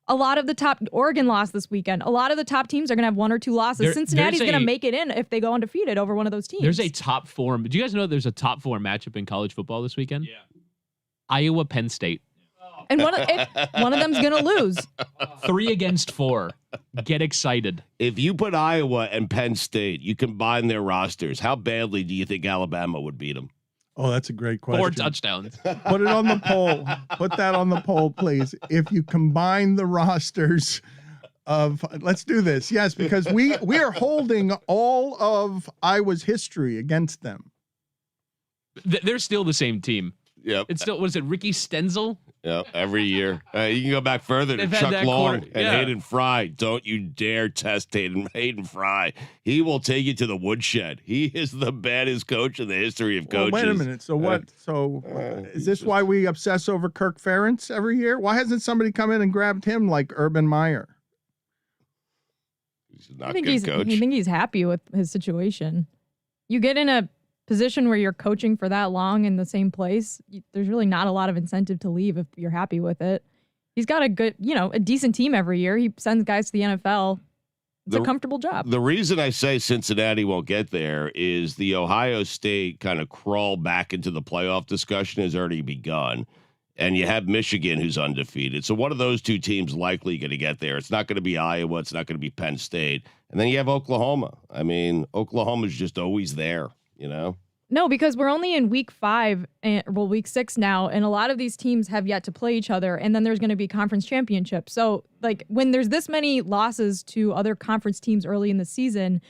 A lot of the top, Oregon lost this weekend. A lot of the top teams are going to have 1 or 2 losses. Cincinnati's going to make it in if they go undefeated over one of those teams. There's a top 4. Do you guys know there's a top 4 matchup in college football this weekend? Yeah. Iowa, Penn State. And one of them's going to lose. 3 against 4. Get excited. If you put Iowa and Penn State, you combine their rosters, how badly do you think Alabama would beat them? Oh, that's a great question. 4 touchdowns. Put it on the poll. Put that on the poll, please. If you combine the rosters of, let's do this. Yes, because we are holding all of Iowa's history against them. They're still the same team. Yep. It's still, was it Ricky Stenzel? Yep. Every year. You can go back further to They've had Chuck that Long quarter- and yeah. Hayden Fry. Don't you dare test Hayden Fry. He will take you to the woodshed. He is the baddest coach in the history of Well, coaches. wait a minute. So what? Is this why we obsess over Kirk Ferentz every year? Why hasn't somebody come in and grabbed him like Urban Meyer? He's not a good coach. I think he's happy with his situation. You get in a position where you're coaching for that long in the same place, there's really not a lot of incentive to leave if you're happy with it. He's got a good, a decent team every year. He sends guys to the NFL. It's a comfortable job. The reason I say Cincinnati won't get there is the Ohio State kind of crawl back into the playoff discussion has already begun. And you have Michigan, who's undefeated. So one of those 2 teams likely going to get there. It's not going to be Iowa. It's not going to be Penn State. And then you have Oklahoma. I mean, Oklahoma's just always there, No, because we're only in week 5, week 6 now, and a lot of these teams have yet to play each other, and then there's going to be conference championships. So, when there's this many losses to other conference teams early in the season,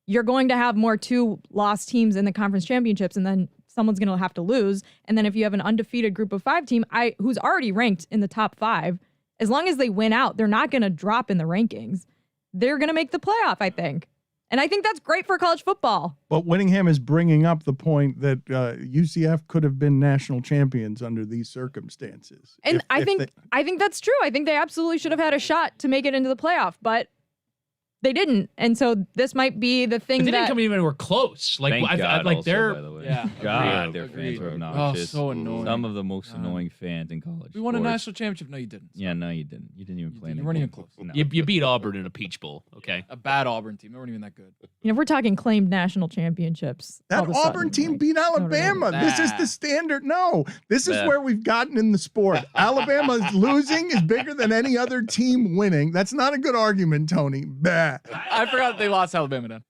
you're going to have more 2-loss teams in the conference championships, and then someone's going to have to lose. And then if you have an undefeated group of 5 team, who's already ranked in the top 5, as long as they win out, they're not going to drop in the rankings. They're going to make the playoff, I think. And I think that's great for college football. But Whittingham is bringing up the point that UCF could have been national champions under these circumstances. And I think that's true. I think they absolutely should have had a shot to make it into the playoff, but they didn't. And so this might be the thing But they that didn't come anywhere close. Like, Thank God also, they're by the way. Yeah. God, Agreed. their fans are Agreed. obnoxious. Oh, so annoying. Some of the most annoying fans in college. We won a sports. national championship. No, you didn't. Yeah, no, you didn't. You didn't even play. You any weren't even games. close. No. you beat Auburn in a Peach Bowl. Okay. A bad Auburn team. They weren't even that good. if we're talking claimed national championships. all That of a sudden, Auburn team like, beat Notre Alabama. Dame. This is Nah. the standard. No, this is Nah. where we've gotten in the sport. Alabama's losing is bigger than any other team winning. That's not a good argument, Tony. Bah. I forgot that they lost Alabama then.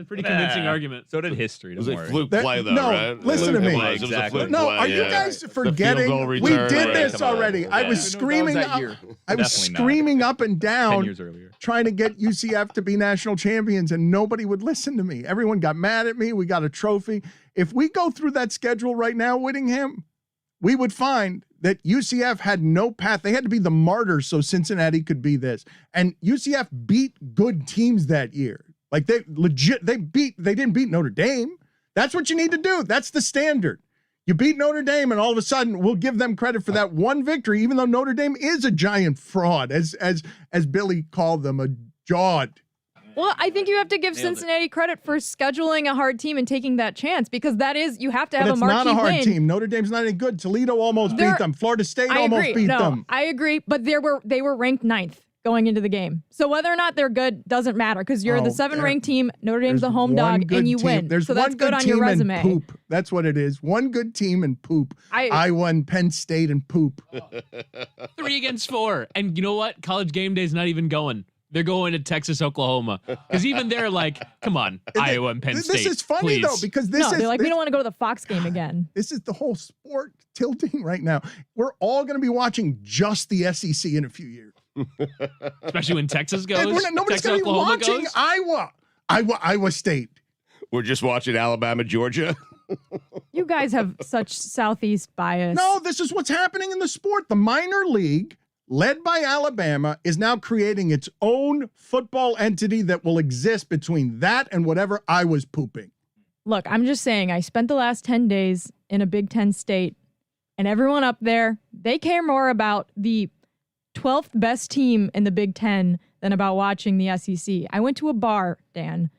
Pretty convincing argument. So did history. It was Don't a worry. fluke That- play, though, no, right? listen to It me. was. It was a Exactly. fluke No, play, are you yeah. guys The field forgetting? goal We return, did right? this Come on. already. I Yeah. was That was screaming. that year. I was Definitely not. screaming up and 10 down, years earlier. trying to get UCF to be national champions, and nobody would listen to me. Everyone got mad at me. We got a trophy. If we go through that schedule right now, Whittingham, we would find that UCF had no path. They had to be the martyrs so Cincinnati could be this. And UCF beat good teams that year. Like they didn't beat Notre Dame. That's what you need to do. That's the standard. You beat Notre Dame, and all of a sudden we'll give them credit for that one victory, even though Notre Dame is a giant fraud, as Billy called them, a jawed. Well, I think you have to give Cincinnati credit for scheduling a hard team and taking that chance, because you have to have But a it's marquee not a hard win. team. Notre Dame's not any good. Toledo almost beat them. Florida State I almost agree. beat No, them. I agree, but they were ranked 9th going into the game. So whether or not they're good doesn't matter, because you're the 7th-ranked team. Notre Dame's the There's home one dog, good and you team. win. There's so one that's good on team your and resume. poop. That's what it is. One good team and poop. Iowa and Penn State and poop. 3 against 4. And you know what? College game day's not even going. They're going to Texas, Oklahoma. Because even they're like, come on, Iowa and Penn State. This is funny, please. though, because this No, is they're like, this, we don't want to go to the Fox game again. this is the whole sport tilting right now. We're all going to be watching just the SEC in a few years. Especially when Texas goes. And nobody's Texas, going to be Oklahoma watching goes. Iowa State. We're just watching Alabama, Georgia. You guys have such Southeast bias. No, this is what's happening in the sport. The minor league, led by Alabama, is now creating its own football entity that will exist between that and whatever I was pooping. Look, I'm just saying, I spent the last 10 days in a Big Ten state, and everyone up there, they care more about the 12th best team in the Big Ten than about watching the SEC. I went to a bar, Dan,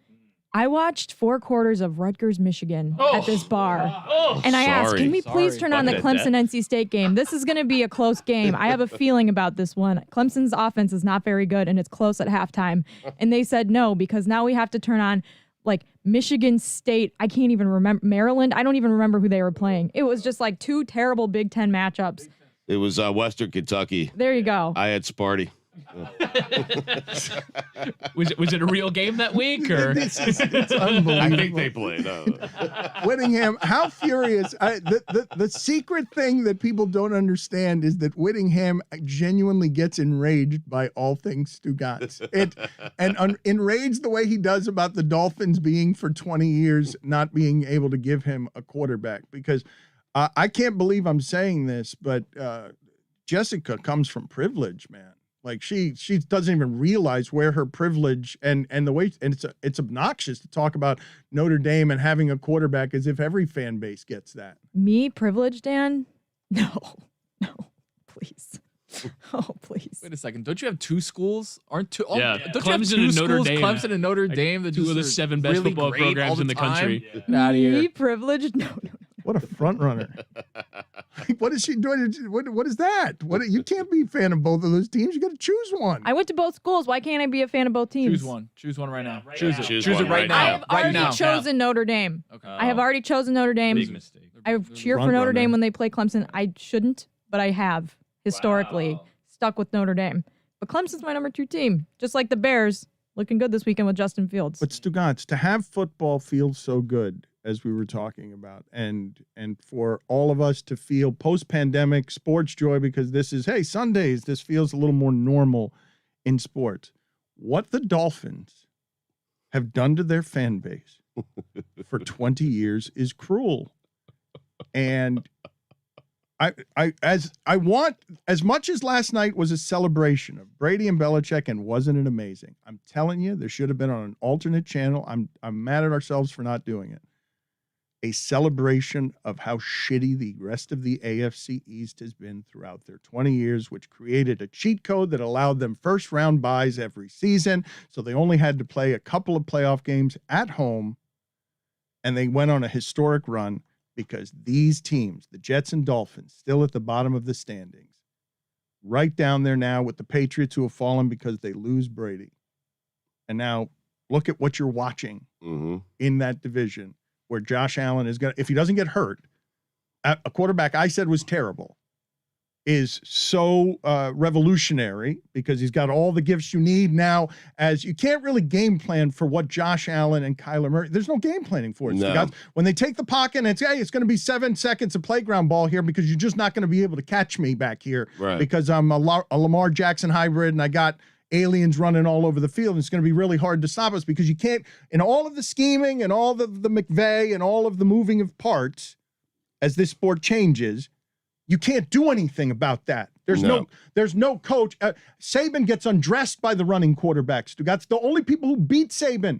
I watched 4 quarters of Rutgers, Michigan at this bar. Oh, And I asked, sorry. can we please turn on the Fucking at that. Clemson NC State game? This is going to be a close game. I have a feeling about this one. Clemson's offense is not very good, and it's close at halftime. And they said no, because now we have to turn on like Michigan State. I can't even remember. Maryland. I don't even remember who they were playing. It was just like 2 terrible Big Ten matchups. It was Western Kentucky. There you go. I had Sparty. Was it a real game that week or? It's unbelievable. I think they played. Whittingham, how furious. The secret thing that people don't understand is that Whittingham genuinely gets enraged by all things Stugotz. Enraged the way he does about the Dolphins being for 20 years not being able to give him a quarterback. Because I can't believe I'm saying this, but Jessica comes from privilege, man. Like she doesn't even realize where her privilege and the way, and it's obnoxious to talk about Notre Dame and having a quarterback as if every fan base gets that. Me privileged, Dan? No, please. Oh, please. Wait a second. Don't you have 2 schools? Aren't two? Yeah, Don't you have Clemson 2 and Notre schools? Dame. Clemson and Notre Like, Dame. That 2 of the just 7 are best really football great all programs in the time? country. Get out of Me here. privileged? No. What a front runner. What is she doing? What is that? You can't be a fan of both of those teams. You got to choose one. I went to both schools. Why can't I be a fan of both teams? Choose one. Choose one right now. Choose it. Choose Choose one it right right now. I have Right already now. chosen Notre Dame. Okay. I have already chosen Notre Dame. Big mistake. I cheer for Front Notre runner. Dame when they play Clemson. I shouldn't, but I have historically stuck with Notre Dame. But Clemson's my number 2 team, just like the Bears. Looking good this weekend with Justin Fields. But Stugotz, to have football feel so good, as we were talking about, and for all of us to feel post-pandemic sports joy, because this is, hey, Sundays, this feels a little more normal in sports. What the Dolphins have done to their fan base for 20 years is cruel. And I want, as much as last night was a celebration of Brady and Belichick, and wasn't it amazing? I'm telling you, there should have been on an alternate channel. I'm mad at ourselves for not doing it. A celebration of how shitty the rest of the AFC East has been throughout their 20 years, which created a cheat code that allowed them first round buys every season. So they only had to play a couple of playoff games at home, and they went on a historic run because these teams, the Jets and Dolphins, still at the bottom of the standings, right down there now with the Patriots, who have fallen because they lose Brady. And now look at what you're watching in that division, where Josh Allen is going to, if he doesn't get hurt, a quarterback I said was terrible, is so revolutionary because he's got all the gifts you need now. As you can't really game plan for what Josh Allen and Kyler Murray, there's no game planning for it. No. Guys, when they take the pocket and it's, hey, it's going to be 7 seconds of playground ball here because you're just not going to be able to catch me back here because I'm a Lamar Jackson hybrid and I got aliens running all over the field. And it's going to be really hard to stop us because you can't, in all of the scheming and all the McVay and all of the moving of parts, as this sport changes, you can't do anything about that. There's no coach. Saban gets undressed by the running quarterbacks. That's the only people who beat Saban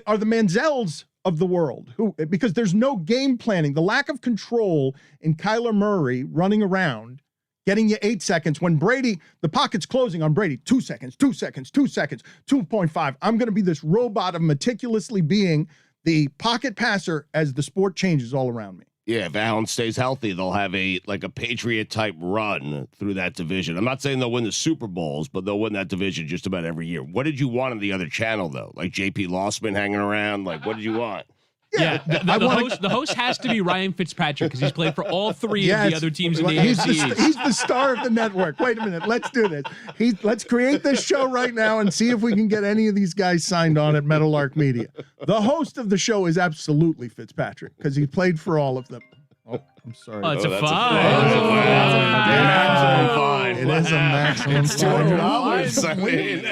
are the Manziels of the world, because there's no game planning. The lack of control in Kyler Murray running around, getting you 8 seconds when Brady, the pocket's closing on Brady, 2 seconds, 2 seconds, 2 seconds, 2.5. I'm going to be this robot of meticulously being the pocket passer as the sport changes all around me. Yeah, if Allen stays healthy, they'll have a Patriot type run through that division. I'm not saying they'll win the Super Bowls, but they'll win that division just about every year. What did you want on the other channel though? Like JP Lossman hanging around? Like, what did you want? Yeah, the host has to be Ryan Fitzpatrick because he's played for all 3 of the other teams in the AFC East. He's the star of the network. Wait a minute. Let's do this. Let's create this show right now and see if we can get any of these guys signed on at Meadowlark Media. The host of the show is absolutely Fitzpatrick because he played for all of them. Oh, I'm sorry. Oh, it's a that's fine. Maximum fine. It is a maximum It's fine. $200. I mean.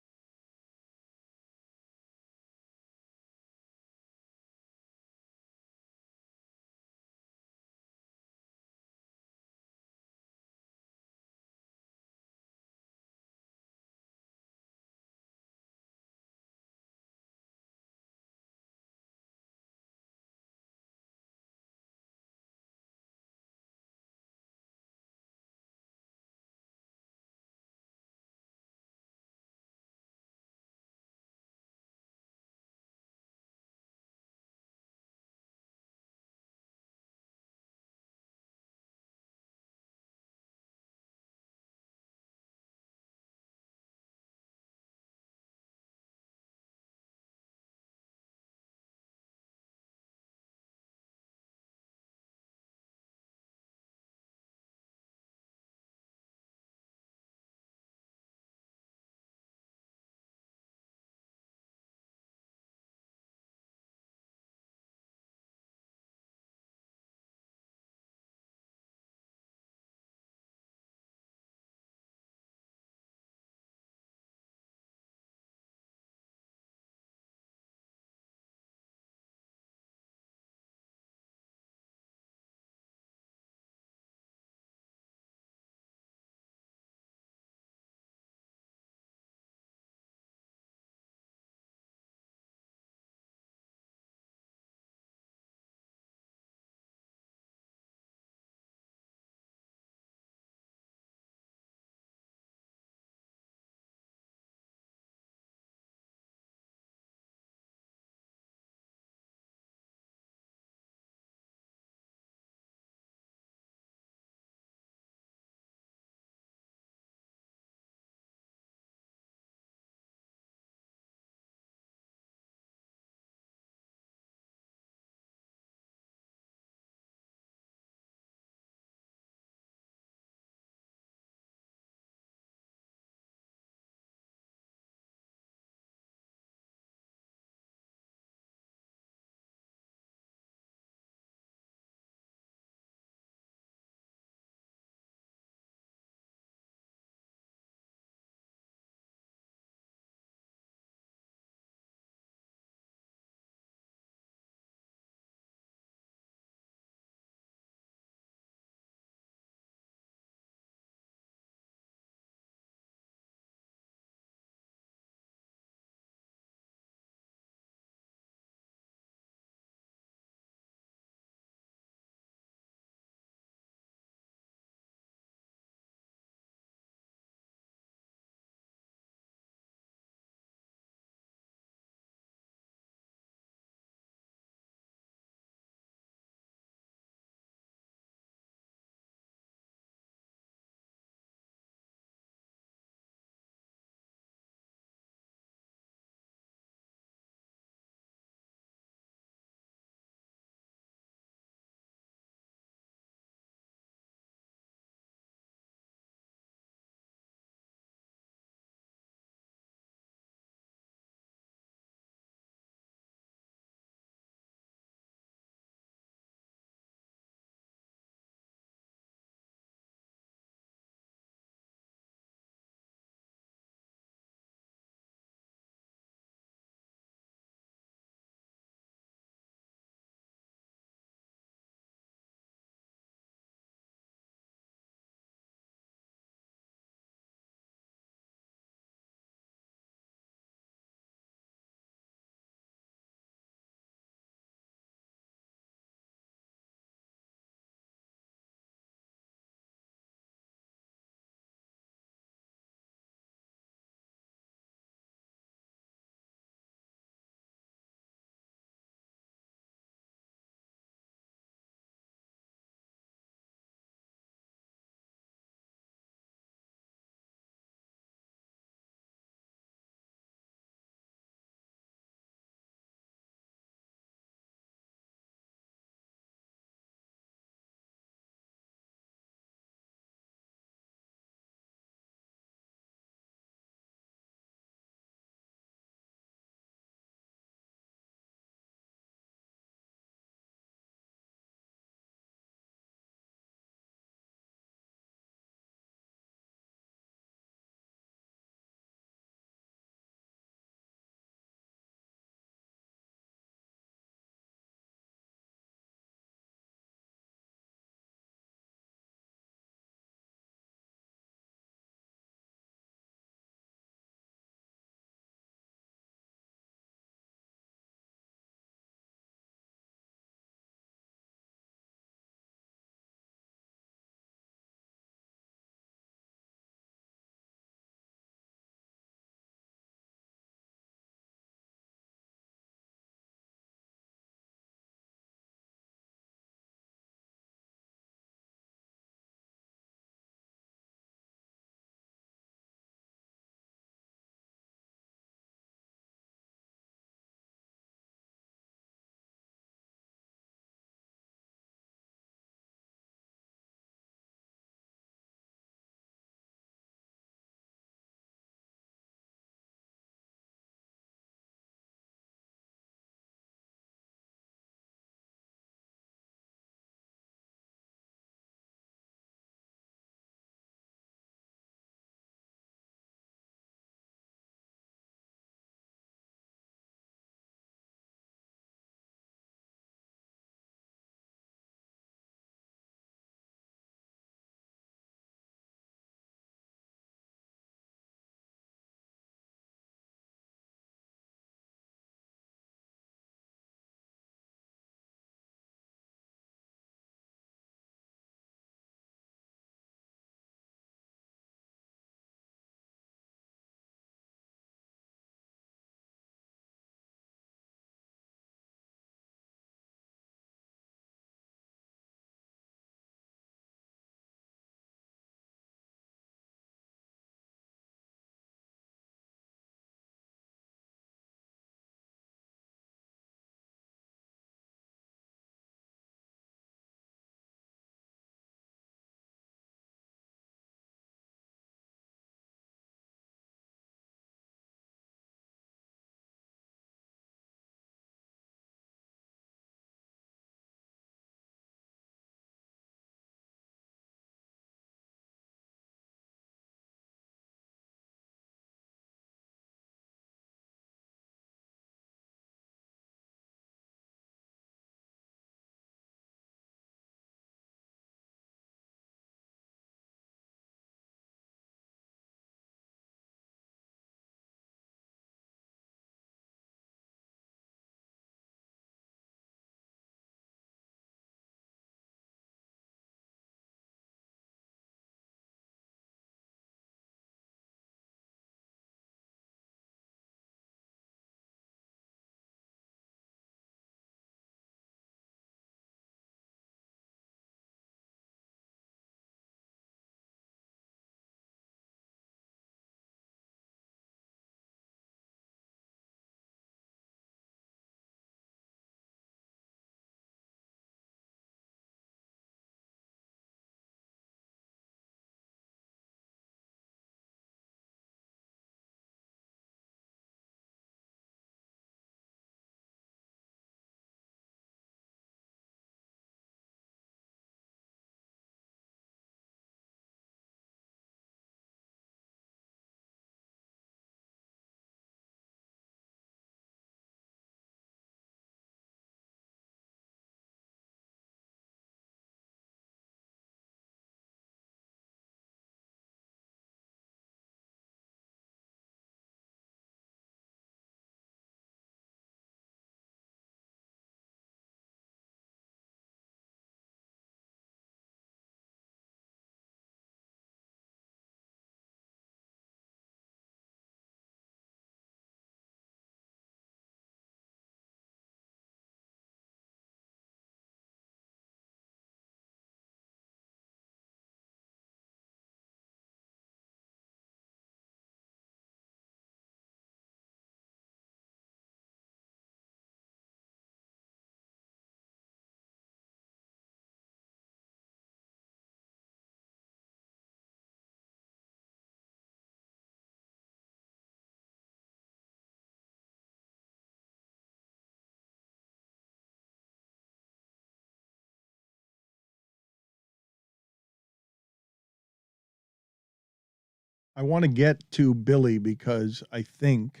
I want to get to Billy because I think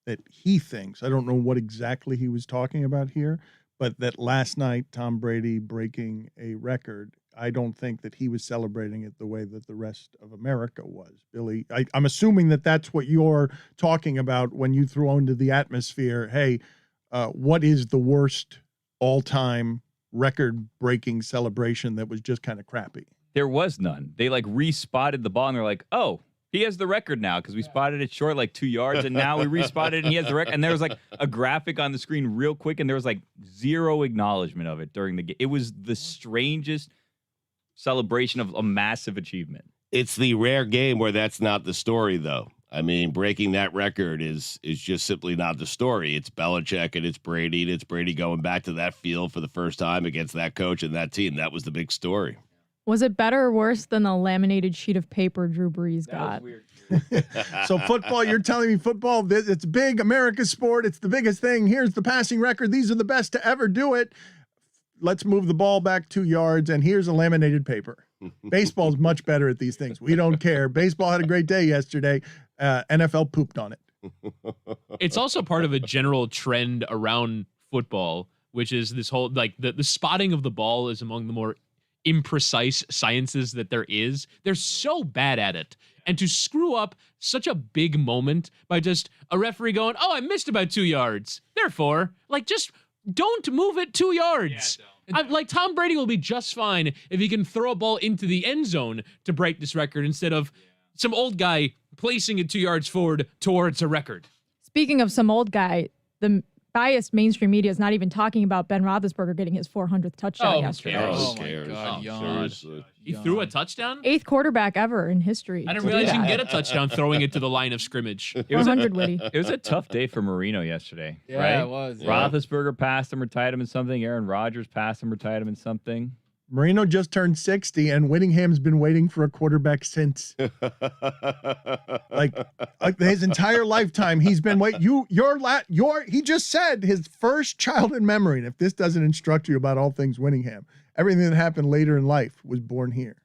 that he thinks, I don't know what exactly he was talking about here, but that last night, Tom Brady breaking a record, I don't think that he was celebrating it the way that the rest of America was. Billy, I'm assuming that that's what you're talking about when you throw into the atmosphere, hey, what is the worst all-time record-breaking celebration that was just kind of crappy? There was none. They like respotted the ball and they're like, oh, he has the record now because we spotted it short like 2 yards and now we respotted it and he has the record. And there was like a graphic on the screen real quick and there was like zero acknowledgement of it during the game. It was the strangest celebration of a massive achievement. It's the rare game where that's not the story, though. I mean, breaking that record is just simply not the story. It's Belichick and it's Brady, and it's Brady going back to that field for the first time against that coach and that team. That was the big story. Was it better or worse than the laminated sheet of paper Drew Brees got? So football, you're telling me football, it's big, America's sport. It's the biggest thing. Here's the passing record. These are the best to ever do it. Let's move the ball back 2 yards, and here's a laminated paper. Baseball's much better at these things. We don't care. Baseball had a great day yesterday. NFL pooped on it. It's also part of a general trend around football, which is this whole, like, the spotting of the ball is among the more imprecise sciences that there is. They're so bad at it. And to screw up such a big moment by just a referee going, oh, I missed about 2 yards. Therefore, like, just don't move it 2 yards. Like, Tom Brady will be just fine if he can throw a ball into the end zone to break this record instead of some old guy placing it 2 yards forward towards a record. Speaking of some old guy, the biased mainstream media is not even talking about Ben Roethlisberger getting his 400th touchdown yesterday. Who Oh, cares? my God, Oh, yawn. seriously. He threw a touchdown? 8th quarterback ever in history. I didn't to do realize you can that. get a touchdown throwing it to the line of scrimmage. It was 400 witty. It was a tough day for Marino yesterday. Yeah, right? it was. Roethlisberger passed him or tied him in something. Aaron Rodgers passed him or tied him in something. Marino just turned 60, and Whittingham's been waiting for a quarterback since like his entire lifetime. He's been waiting. He just said his first childhood memory. And if this doesn't instruct you about all things Whittingham, everything that happened later in life was born here.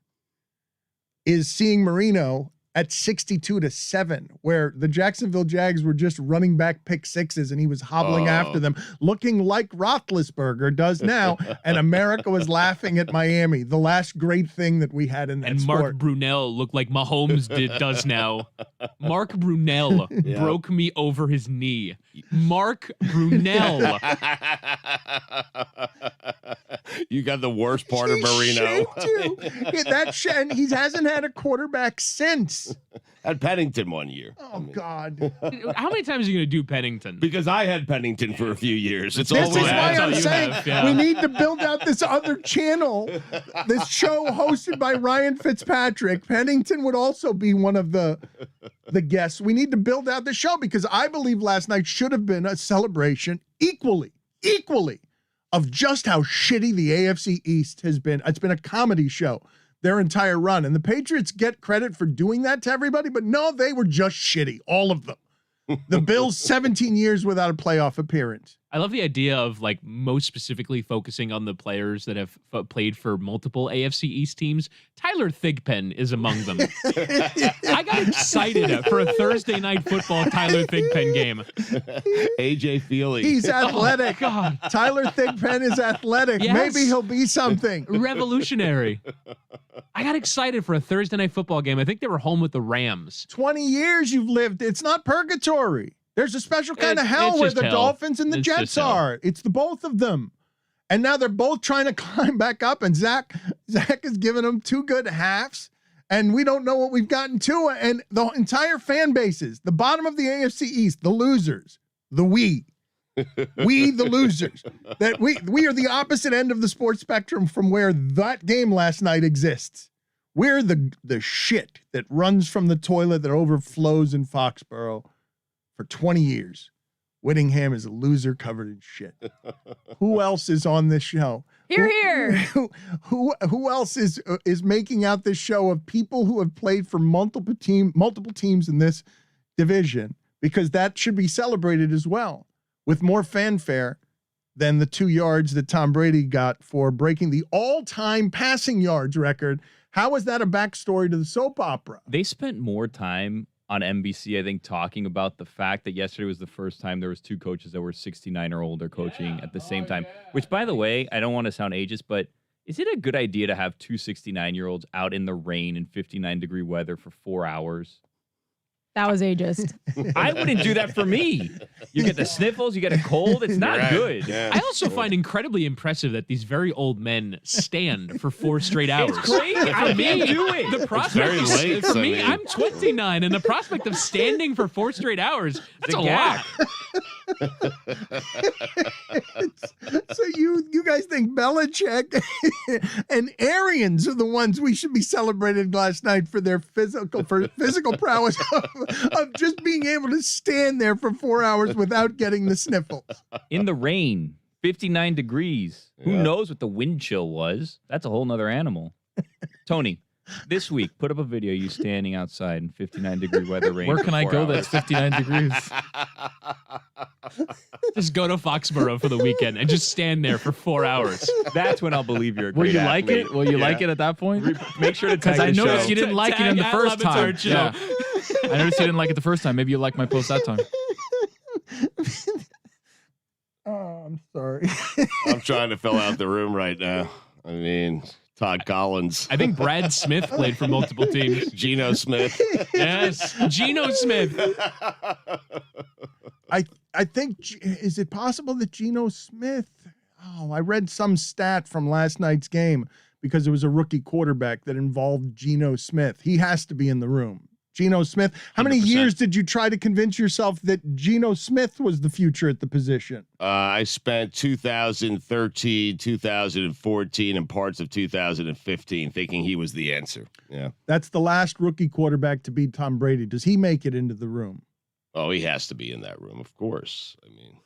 Is seeing Marino at 62-7, where the Jacksonville Jags were just running back pick sixes and he was hobbling after them, looking like Roethlisberger does now. And America was laughing at Miami, the last great thing that we had in that And sport. Mark Brunell looked like Mahomes does now. Mark Brunell broke me over his knee. Mark Brunell. You got the worst part of Marino. And he hasn't had a quarterback since. At Pennington one year. Oh, God. How many times are you going to do Pennington? Because I had Pennington for a few years. It's This all is we why had. That's all I'm you saying have, yeah. we need to build out this other channel, this show hosted by Ryan Fitzpatrick. Pennington would also be one of the guests. We need to build out the show because I believe last night should have been a celebration equally of just how shitty the AFC East has been. It's been a comedy show their entire run. And the Patriots get credit for doing that to everybody, but no, they were just shitty, all of them. The Bills, 17 years without a playoff appearance. I love the idea of, like, most specifically focusing on the players that have played for multiple AFC East teams. Tyler Thigpen is among them. I got excited for a Thursday night football Tyler Thigpen game. AJ Feely. He's athletic. God. Tyler Thigpen is athletic. Yes. Maybe he'll be something. Revolutionary. I got excited for a Thursday night football game. I think they were home with the Rams. 20 years you've lived. It's not purgatory. There's a special kind of It's hell where just the hell. Dolphins and the It's Jets just hell. are. It's the both of them. And now they're both trying to climb back up, and Zach is giving them two good halves, and we don't know what we've gotten to. And the entire fan bases, the bottom of the AFC East, the losers, we the losers, that we are the opposite end of the sports spectrum from where that game last night exists. We're the shit that runs from the toilet that overflows in Foxborough for 20 years. Whittingham is a loser covered in shit. Who else is on this show? Hear, hear. Who else is making out this show of people who have played for multiple teams in this division? Because that should be celebrated as well with more fanfare than the 2 yards that Tom Brady got for breaking the all-time passing yards record. How is that a backstory to the soap opera? They spent more time on NBC, I think, talking about the fact that yesterday was the first time there was 2 coaches that were 69 or older coaching at the same time. Which, by the way, I don't want to sound ageist, but is it a good idea to have 2 69-year-olds out in the rain in 59-degree weather for 4 hours? That was ageist. I wouldn't do that for me. You get the sniffles, you get a cold. It's not good. Yeah. I also find incredibly impressive that these very old men stand for 4 straight hours. It's crazy. I can't do it. The prospect very of, late, for I me, mean. I'm 29, and the prospect of standing for 4 straight hours, that's a gag. lot. So you guys think Belichick and Arians are the ones we should be celebrated last night for their physical prowess of just being able to stand there for 4 hours without getting the sniffles. In the rain, 59 degrees. Who Yeah. knows what the wind chill was? That's a whole nother animal. Tony, this week, put up a video of you standing outside in 59-degree weather rain. Where for can I 4 go hours. that's 59 degrees? Just go to Foxborough for the weekend and just stand there for 4 hours. That's when I'll believe you're a Will great you like athlete. it? Will you like it at that point? Make sure to tag Because I the noticed show. you didn't like it in the Tag first at time. Batard show. Yeah. I noticed you didn't like it the first time. Maybe you'll like my post that time. Oh, I'm sorry. I'm trying to fill out the room right now. I mean, Todd Collins, I think Brad Smith played for multiple teams. Geno Smith. Yes, Geno Smith. I think, is it possible that Geno Smith, I read some stat from last night's game because it was a rookie quarterback that involved Geno Smith. He has to be in the room. Geno Smith. How many 100%. years did you try to convince yourself that Geno Smith was the future at the position? I spent 2013, 2014, and parts of 2015 thinking he was the answer. Yeah. That's the last rookie quarterback to beat Tom Brady. Does he make it into the room? Oh, he has to be in that room, of course. I mean,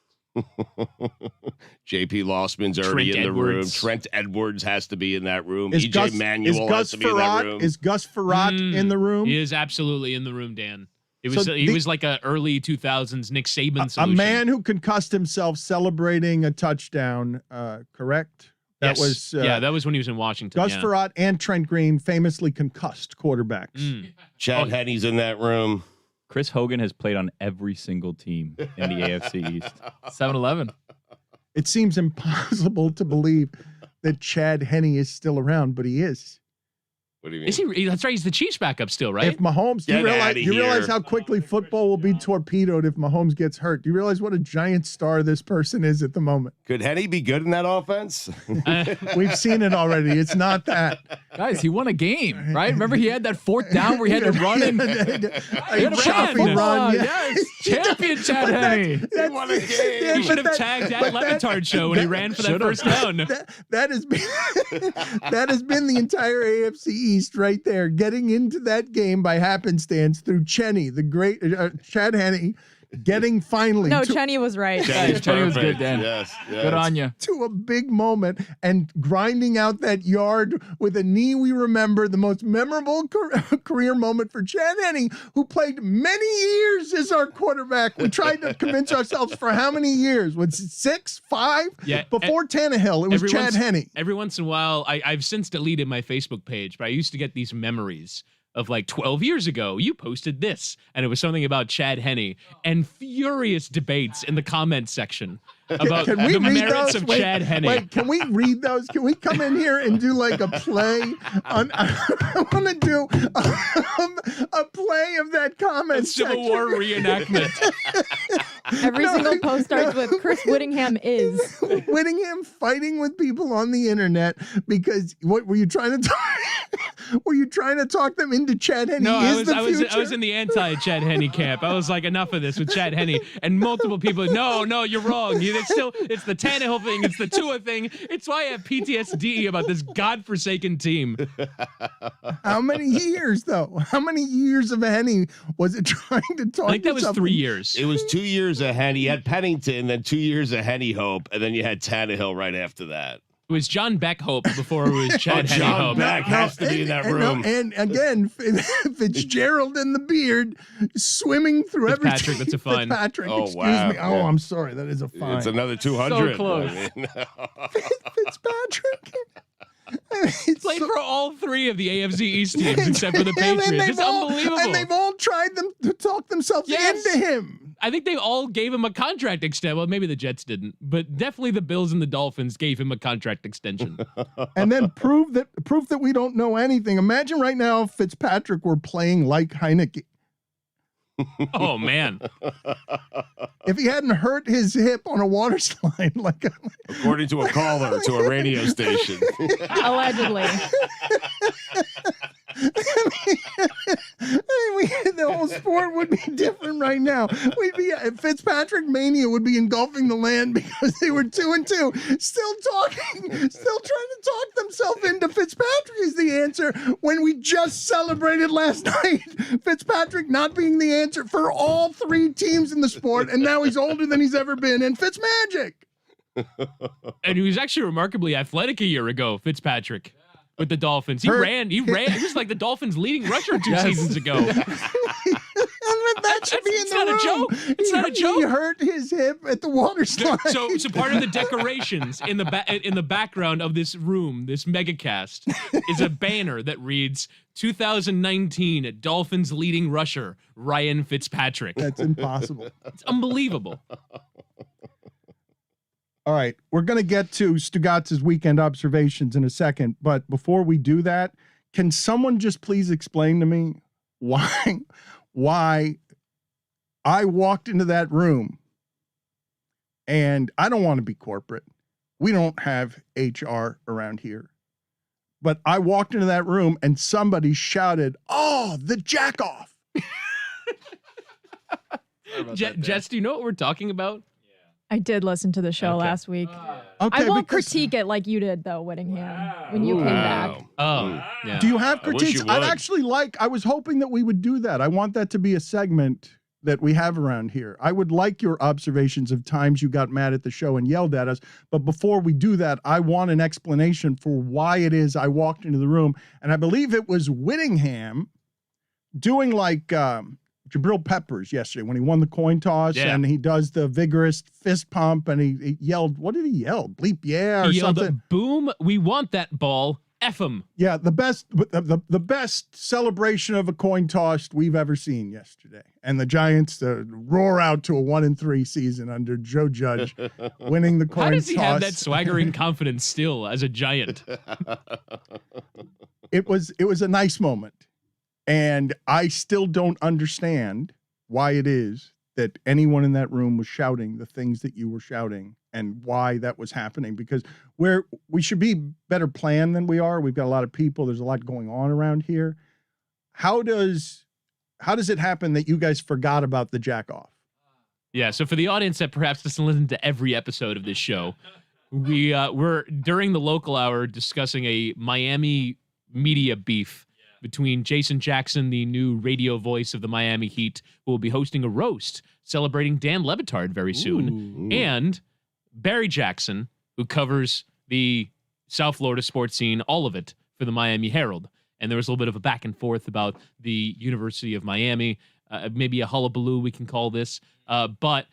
JP Lossman's already Trent in the room. Edwards. Trent Edwards has to be in that room. Is EJ Gus, Manuel is has Gus to be in that Frerotte, room. is Gus Frerotte in the room? He is absolutely in the room, Dan. He So was like a early 2000s Nick Saban A solution. man who concussed himself celebrating a touchdown, correct? That Yes. was that was when he was in Washington. Gus yeah. Frerotte and Trent Green, famously concussed quarterbacks. Mm. Chad Oh. Henney's in that room. Chris Hogan has played on every single team in the AFC East. 7-Eleven. It seems impossible to believe that Chad Henne is still around, but he is. What do you mean? Is he? That's right. He's the Chiefs backup still, right? If Mahomes, do you Get realize, outta do you realize here. how quickly football will be torpedoed if Mahomes gets hurt? Do you realize what a giant star this person is at the moment? Could Henney be good in that offense? We've seen it already. It's not that. Guys, he won a game, right? Remember he had that 4th down where he had to run in. a ran. choppy run. Yeah. Yes, champion Chad Henne. He won a game. Yeah, He should but have tagged at but that- Levitard show when he ran for that Should've. first down. That has been that has been the entire AFC East right there, getting into that game by happenstance through Cheney, the great Chad Henne, getting finally No, to, Cheney was right. Cheney's Cheney was good, perfect. Dan. Yes. Good on you. to a big moment and grinding out that yard with a knee we remember, the most memorable career moment for Chad Henne, who played many years as our quarterback. We tried to convince ourselves for how many years? Was it 6, 5? Yeah, Before Tannehill, it was Chad Henne. Every once in a while, I've since deleted my Facebook page, but I used to get these memories of like 12 years ago, you posted this, and it was something about Chad Henne, and furious debates in the comments section about Can we the read merits those? of Chad Henne. Wait, can we read those? Can we come in here and do like a play? I want to do a play of that comment Civil section. War reenactment. Every single post starts with Chris Whittingham is. Whittingham fighting with people on the internet because what were you trying to talk? Were you trying to talk them into Chad Henne? No, is the I future? was in the anti-Chad Henne camp. I was like, enough of this with Chad Henne, and multiple people. No, you're wrong. It's the Tannehill thing. It's the Tua thing. It's why I have PTSD about this godforsaken team. How many years though? How many years of Henne was it trying to talk? I think that was yourself 3 into? years. It was 2 years of Henney. You had Pennington, then 2 years of Henney Hope, and then you had Tannehill right after that. It was John Beck Hope before it was Chad Henne John Hope. Beck has to be in that room. And again, Fitzgerald and the beard swimming through Fitzpatrick, everything. that's a fine. Fitzpatrick, Oh, excuse wow. me. Oh, Yeah. I'm sorry. That is a fine. It's another 200. So close. I mean, Fitzpatrick. He's played for all three of the AFC East teams except for the And then Patriots. they've It's all- unbelievable. And they've all tried to talk themselves Yes. into him. I think they all gave him a contract extension. Well, maybe the Jets didn't, but definitely the Bills and the Dolphins gave him a contract extension. And then proof that we don't know anything. Imagine right now if Fitzpatrick were playing like Heineke. Oh, man. If he hadn't hurt his hip on a water slide, according to a caller to a radio station. Allegedly. The whole sport would be different right now. Fitzpatrick mania would be engulfing the land because they were 2-2, still trying to talk themselves into Fitzpatrick is the answer when we just celebrated last night Fitzpatrick not being the answer for all three teams in the sport, and now he's older than he's ever been, and Fitzmagic. And he was actually remarkably athletic a year ago, Fitzpatrick, with the Dolphins. He Hurt. ran. He was like the Dolphins' leading rusher two seasons ago. That should be in It's the not a room. joke. It's not a joke. He hurt his hip at the water slide. So part of the decorations in the background of this room, this megacast, is a banner that reads 2019 Dolphins leading rusher Ryan Fitzpatrick. That's impossible. It's unbelievable. All right, we're going to get to Stugotz's weekend observations in a second, but before we do that, can someone just please explain to me why I walked into that room, and I don't want to be corporate. We don't have HR around here. But I walked into that room and somebody shouted, "Oh, the jack off." Jess, do you know what we're talking about? I did listen to the show last week. Okay, I won't because- critique it like you did, though, Whittingham, when you came back. Oh, yeah. Do you have I wish critiques? you I'd would. actually I was hoping that we would do that. I want that to be a segment that we have around here. I would like your observations of times you got mad at the show and yelled at us. But before we do that, I want an explanation for why it is I walked into the room. And I believe it was Whittingham doing like Jabril Peppers yesterday when he won the coin toss, Yeah. and he does the vigorous fist pump, and he yelled, what did he yell? Bleep yeah or He yelled, something. "Boom, we want that ball. F 'em." Yeah, the best celebration of a coin toss we've ever seen yesterday. And the Giants roar out to a 1-3 season under Joe Judge, winning the coin toss. How does he have that swaggering confidence still as a Giant? It was a nice moment. And I still don't understand why it is that anyone in that room was shouting the things that you were shouting and why that was happening, because we should be better planned than we are. We've got a lot of people. There's a lot going on around here. How does it happen that you guys forgot about the jack off? Yeah, so for the audience that perhaps doesn't listen to every episode of this show, we're during the local hour discussing a Miami media beef between Jason Jackson, the new radio voice of the Miami Heat, who will be hosting a roast celebrating Dan Le Batard very soon, and Barry Jackson, who covers the South Florida sports scene, all of it, for the Miami Herald. And there was a little bit of a back and forth about the University of Miami, maybe a hullabaloo we can call this. But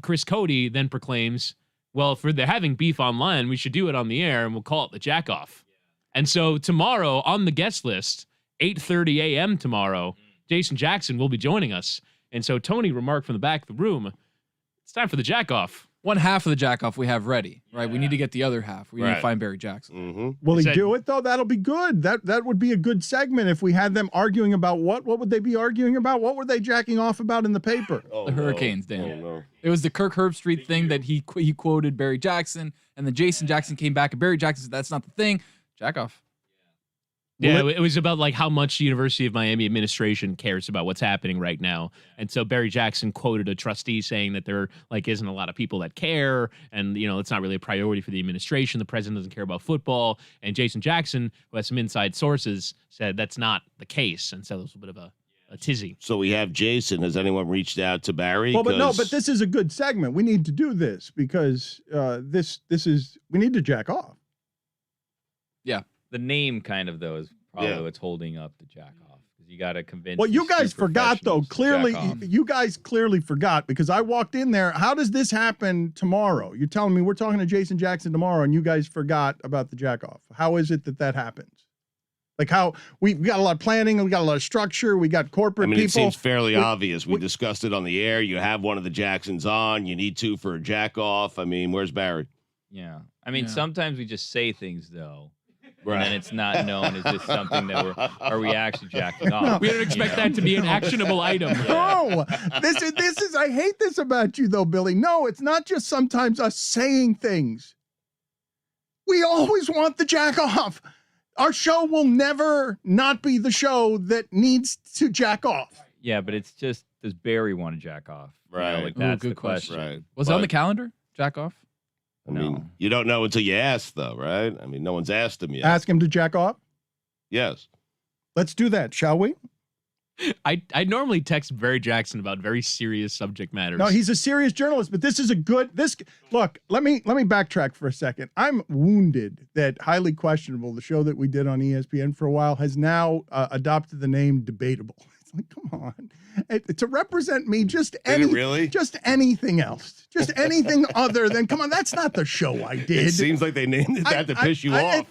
Chris Cody then proclaims, well, if they're having beef online, we should do it on the air, and we'll call it the jack off. And so tomorrow on the guest list, 8:30 a.m. tomorrow, Jason Jackson will be joining us. And so Tony remarked from the back of the room, it's time for the jack off. One half of the jack off we have ready, right? We need to get the other half. We need to find Barry Jackson. Mm-hmm. Will he Said- do it though? That'll be good. That would be a good segment if we had them arguing about what would they be arguing about? What were they jacking off about in the paper? The Hurricanes, Dan. Oh, no. It was the Kirk Herbstreit thing that he quoted Barry Jackson, and then Jason Jackson came back, and Barry Jackson said, that's not the thing. Jack off. Yeah, it was about like how much the University of Miami administration cares about what's happening right now. And so Barry Jackson quoted a trustee saying that there like isn't a lot of people that care, and it's not really a priority for the administration. The president doesn't care about football. And Jason Jackson, who has some inside sources, said that's not the case. And so there was a bit of a tizzy. So we have Jason. Has anyone reached out to Barry? Well, but 'Cause- this is a good segment. We need to do this because we need to jack off. Yeah. The name kind of, though, is probably Yeah. what's holding up the jack off. Because you got to convince Well, you these guys super forgot, though. professionals to Clearly, jack off. you guys clearly forgot because I walked in there. How does this happen tomorrow? You're telling me we're talking to Jason Jackson tomorrow, and you guys forgot about the jack off. How is it that happens? Like how we got a lot of planning, we got a lot of structure, we got corporate I mean, it people. seems fairly obvious. We discussed it on the air. You have one of the Jacksons on. You need two for a jack off. I mean, where's Barry? Yeah. I mean, Yeah. sometimes we just say things, though. Right. And then it's not known as just something that are we actually jacking off? We don't expect that to be an actionable item. No, this is. I hate this about you, though, Billy. No, it's not just sometimes us saying things. We always want the jack off. Our show will never not be the show that needs to jack off. Yeah, but it's just, does Barry want to jack off? You know, Right. like Ooh, that's good the question. Right. Was it on the calendar? Jack off? I mean, No. you don't know until you ask, though, right? I mean, no one's asked him yet. Ask him to jack off. Yes. Let's do that, shall we? I normally text Barry Jackson about very serious subject matters. No, he's a serious journalist, but this is a good. Look. Let me backtrack for a second. I'm wounded that Highly Questionable, the show that we did on ESPN for a while, has now adopted the name Debatable. It's like, come on, to represent me, just Did it really? just anything else, just anything other than. Come on, that's not the show I did. It seems like they named it that to piss you off. I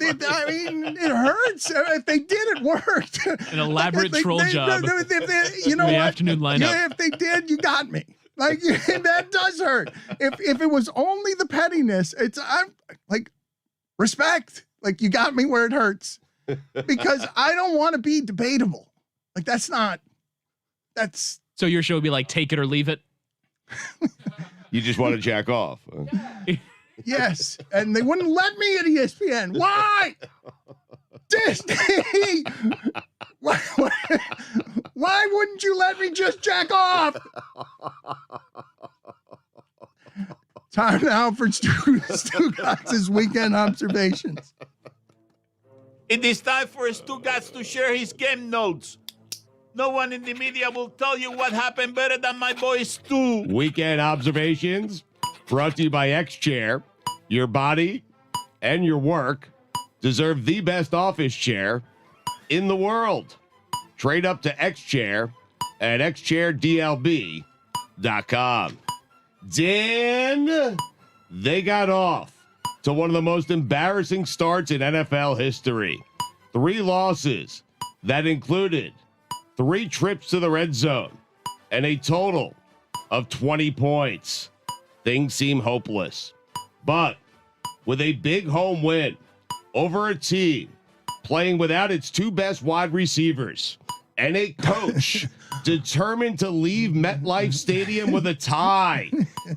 mean, it hurts. If they did, it worked. An elaborate troll job. You know The what? afternoon lineup. Yeah, if they did, you got me. Like that does hurt. If it was only the pettiness, I'm like respect. Like you got me where it hurts because I don't want to be debatable. Like that's. So your show would be like, take it or leave it? You just want to jack off. Yes, and they wouldn't let me at ESPN. Why? Disney. Why wouldn't you let me just jack off? Time now for Stugotz's weekend observations. It is time for Stugotz to share his game notes. No one in the media will tell you what happened better than my boy Stu. Weekend observations brought to you by X-Chair. Your body and your work deserve the best office chair in the world. Trade up to X-Chair at xchairdlb.com. Dan, they got off to one of the most embarrassing starts in NFL history. 3 losses that included 3 trips to the red zone and a total of 20 points. Things seem hopeless. But with a big home win over a team playing without its 2 best wide receivers and a coach determined to leave MetLife Stadium with a tie,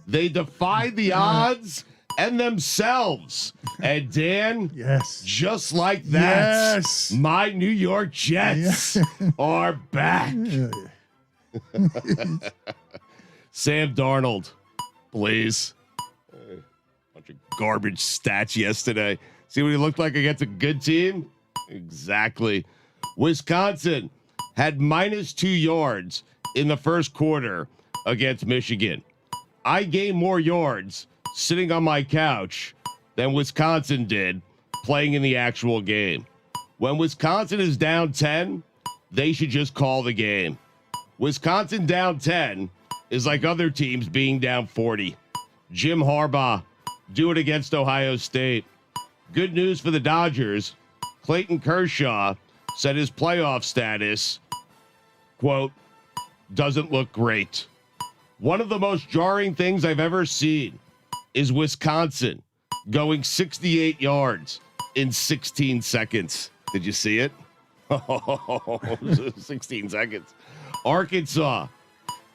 they defied the odds and themselves. And Dan, Yes. just like that, Yes. my New York Jets are back. Sam Darnold, please. Bunch of garbage stats yesterday. See what he looked like against a good team? Exactly. Wisconsin had -2 yards in the first quarter against Michigan. I gained more yards sitting on my couch than Wisconsin did playing in the actual game. When Wisconsin is down 10, they should just call the game. Wisconsin down 10 is like other teams being down 40. Jim Harbaugh, do it against Ohio State. Good news for the Dodgers. Clayton Kershaw said his playoff status, quote, doesn't look great. One of the most jarring things I've ever seen is Wisconsin going 68 yards in 16 seconds. Did you see it? 16 seconds. Arkansas,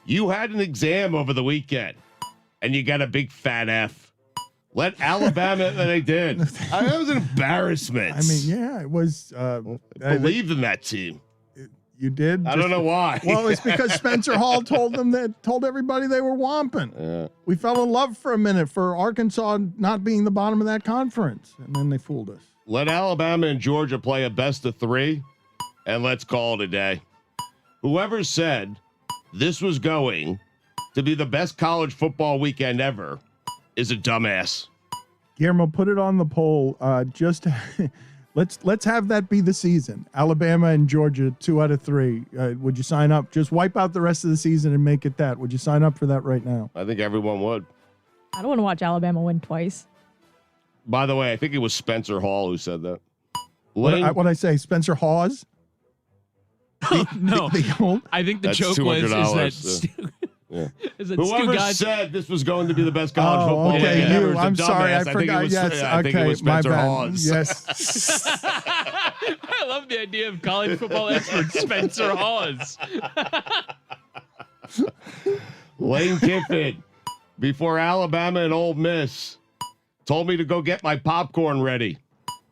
you had an exam over the weekend and you got a big fat F. Let Alabama, they did. That was an embarrassment. I mean, yeah, it was. Believe in that team. You did. I don't know why. Well, it's because Spencer Hall told everybody they were womping. We fell in love for a minute for Arkansas not being the bottom of that conference, and then they fooled us. Let Alabama and Georgia play a best of 3, and let's call it a day. Whoever said this was going to be the best college football weekend ever is a dumbass. Guillermo, put it on the poll. Let's have that be the season. Alabama and Georgia, 2 out of 3. Would you sign up? Just wipe out the rest of the season and make it that. Would you sign up for that right now? I think everyone would. I don't want to watch Alabama win twice. By the way, I think it was Spencer Hall who said that. What I say, Spencer Hawes? No, The old, I think the That's joke was $200, is that Whoever Stugotz said this was going to be the best college football okay, game ever you. is a I'm sorry, I dumbass. forgot. Yes, I think it okay, was my Spencer bad. Hawes. Yes. I love the idea of college football expert Spencer Hawes. Lane Kiffin, before Alabama and Ole Miss, told me to go get my popcorn ready.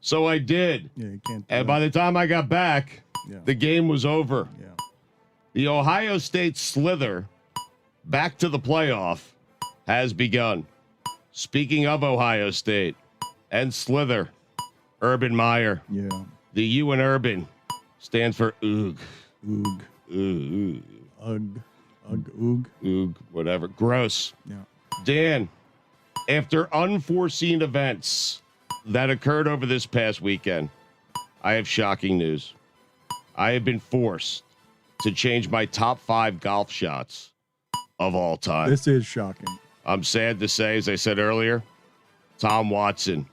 So I did. Yeah, you can't do And by the time I got back, Yeah. the game was over. Yeah. The Ohio State slither back to the playoff has begun. Speaking of Ohio State and slither, Urban Meyer, Yeah. the U in Urban stands for oog. Oog. Oog. Ugh. Ugh. Oog. Oog. Whatever. Gross. Yeah. Dan, after unforeseen events that occurred over this past weekend, I have shocking news. I have been forced to change my top 5 golf shots of all time. This is shocking. I'm sad to say, as I said earlier, Tom Watson,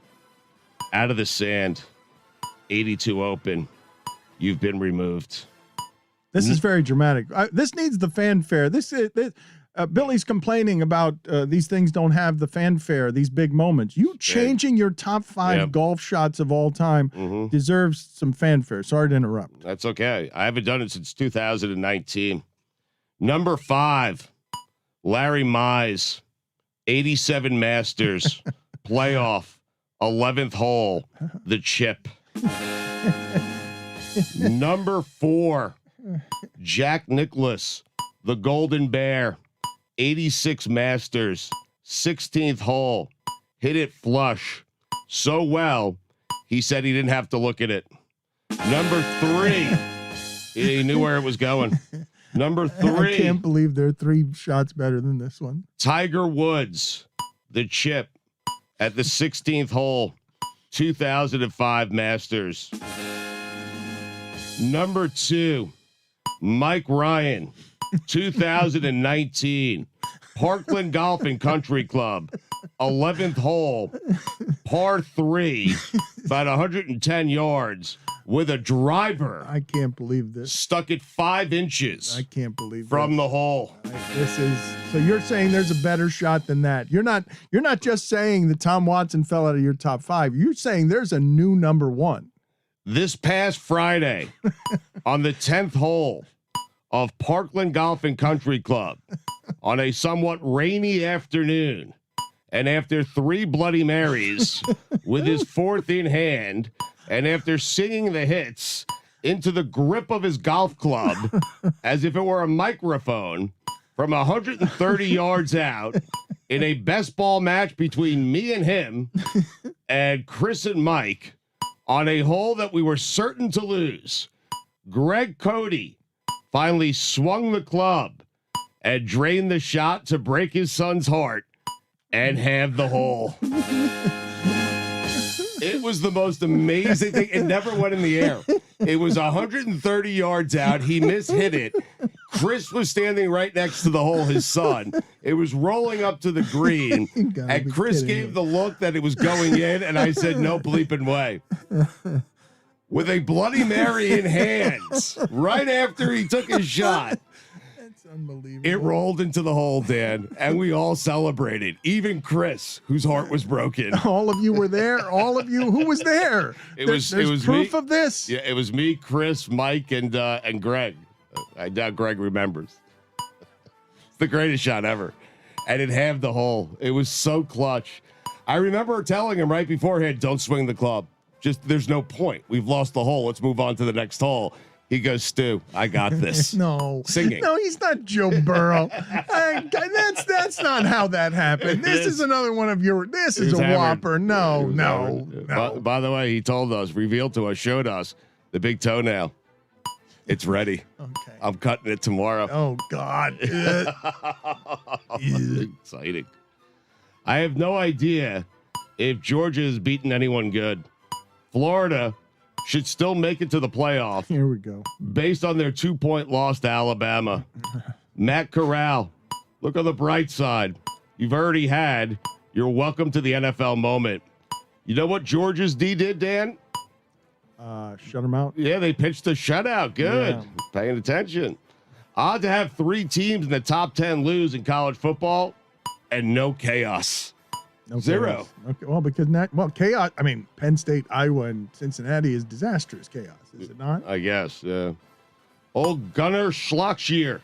out of the sand, 82 open. You've been removed. This is very dramatic. This needs the fanfare. Billy's complaining about these things don't have the fanfare, these big moments. You changing your top 5 golf shots of all time deserves some fanfare. Sorry to interrupt. That's okay. I haven't done it since 2019. Number 5, Larry Mize, 87 Masters, playoff, 11th hole, the chip. Number 4, Jack Nicklaus, the Golden Bear, 86 Masters, 16th hole, hit it flush so well, he said he didn't have to look at it. Number 3, he knew where it was going. Number 3, I can't believe there are 3 shots better than this one. Tiger Woods, the chip at the 16th hole, 2005 Masters. Number 2, Mike Ryan, 2019, Parkland Golf and Country Club, 11th hole, par 3, about 110 yards, with a driver I can't believe this. stuck at 5 inches I can't believe from this. the hole. This is so you're saying there's a better shot than that. You're not just saying that Tom Watson fell out of your top 5. You're saying there's a new number 1. This past Friday, on the 10th hole of Parkland Golf and Country Club, on a somewhat rainy afternoon, and after 3 Bloody Marys with his 4th in hand, and after singing the hits into the grip of his golf club as if it were a microphone from 130 yards out in a best ball match between me and him and Chris and Mike on a hole that we were certain to lose, Greg Cody finally swung the club and drained the shot to break his son's heart and have the hole. It was the most amazing thing. It never went in the air. It was 130 yards out. He mishit it. Chris was standing right next to the hole, his son. It was rolling up to the green. And Chris gave the look that it was going in. And I said, no bleeping way. With a Bloody Mary in hands, right after he took his shot. Unbelievable. It rolled into the hole, Dan, and we all celebrated. Even Chris, whose heart was broken. All of you were there. All of you. Who was there? There's proof me. of this. Yeah, it was me, Chris, Mike, and Greg. I doubt Greg remembers. It's the greatest shot ever, and it halved the hole. It was so clutch. I remember telling him right beforehand, "Don't swing the club. Just there's no point. We've lost the hole. Let's move on to the next hole." He goes, "Stu, I got this." No, Singing. No, he's not Joe Burrow. That's not how that happened. This is another one of your. This is a hammered. whopper. No. By the way, he told us, revealed to us, showed us the big toenail. It's ready. Okay. I'm cutting it tomorrow. Oh God. Exciting. I have no idea if Georgia has beaten anyone good. Florida should still make it to the playoff Here we go. based on their 2-point loss to Alabama. Matt Corral, look on the bright side. You've already had your welcome to the NFL moment. You know what Georgia's D did, Dan? Shut them out. Yeah, they pitched a shutout. Good. Yeah. Paying attention. Odd to have 3 teams in the top 10 lose in college football and no chaos. No 0. chaos. Okay, well, because chaos. I mean, Penn State, Iowa, and Cincinnati is disastrous chaos, is it not? I guess, yeah. Old Gunnar Schlockshear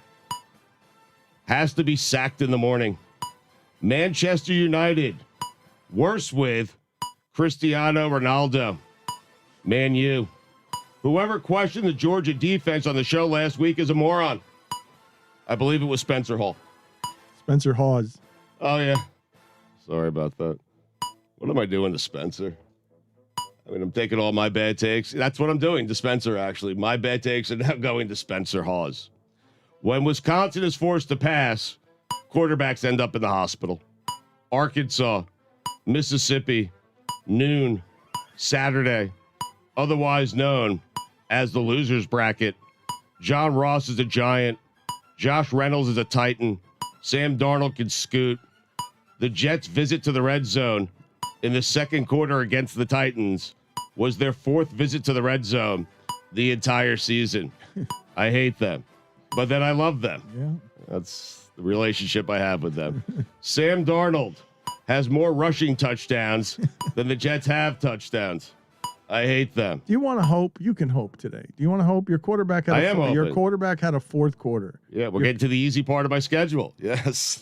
has to be sacked in the morning. Manchester United, worse with Cristiano Ronaldo. Man U. Whoever questioned the Georgia defense on the show last week is a moron. I believe it was Spencer Hall. Spencer Hawes. Oh, yeah. Sorry about that. What am I doing to Spencer? I mean, I'm taking all my bad takes. That's what I'm doing to Spencer, actually. My bad takes are now going to Spencer Hawes. When Wisconsin is forced to pass, quarterbacks end up in the hospital. Arkansas, Mississippi, noon, Saturday, otherwise known as the losers bracket. John Ross is a giant. Josh Reynolds is a titan. Sam Darnold can scoot. The Jets' visit to the red zone in the second quarter against the Titans was their 4th visit to the red zone the entire season. I hate them, but then I love them. Yeah. That's the relationship I have with them. Sam Darnold has more rushing touchdowns than the Jets have touchdowns. I hate them. Do you want to hope? You can hope today. Do you want to hope your quarterback had your hoping. quarterback had a 4th quarter? Yeah, we're getting to the easy part of my schedule. Yes.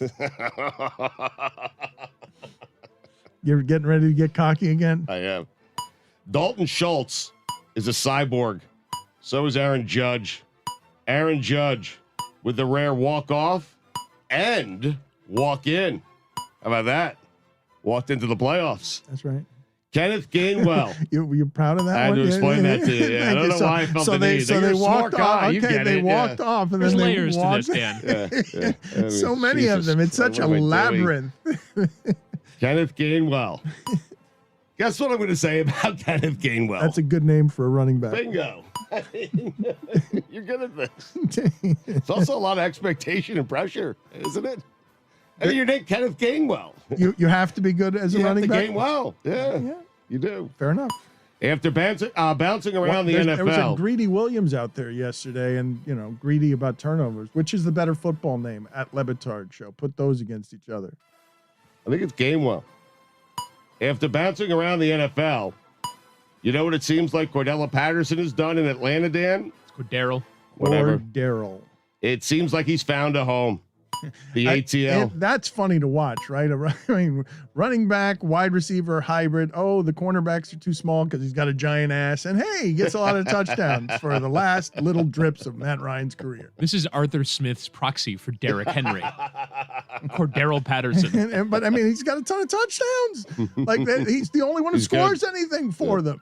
You're getting ready to get cocky again? I am. Dalton Schultz is a cyborg. So is Aaron Judge. Aaron Judge with the rare walk-off and walk-in. How about that? Walked into the playoffs. That's right. Kenneth Gainwell. You're proud of that I had one? to explain that to you. Yeah, I don't know why I felt the need. So You're they a smart walked guy. off. You Okay, get they it. walked off, and There's then they layers to walked. this, Dan. Yeah. I mean, So many of them. It's such a what am I doing? labyrinth. Kenneth Gainwell. Guess what I'm going to say about Kenneth Gainwell? That's a good name for a running back. Bingo. You're good at this. It's also a lot of expectation and pressure, isn't it? And your name, Kenneth Gainwell. You have to be good as a You have running to back. gain well. Yeah, Yeah, you do. fair enough. After bouncing around the NFL. There was a Greedy Williams out there yesterday, and greedy about turnovers. Which is the better football name at Batard show? Put those against each other. I think it's Gainwell. After bouncing around the NFL, you know what it seems like Cordella Patterson has done in Atlanta, Dan? Cordero. Whatever. Or Daryl. It seems like he's found a home. The ATL. That's funny to watch, right? I mean, running back, wide receiver, hybrid. Oh, the cornerbacks are too small because he's got a giant ass. And hey, he gets a lot of touchdowns for the last little drips of Matt Ryan's career. This is Arthur Smith's proxy for Derrick Henry. Cordero Patterson. But I mean, he's got a ton of touchdowns. Like he's the only one who He's scores good. anything for them.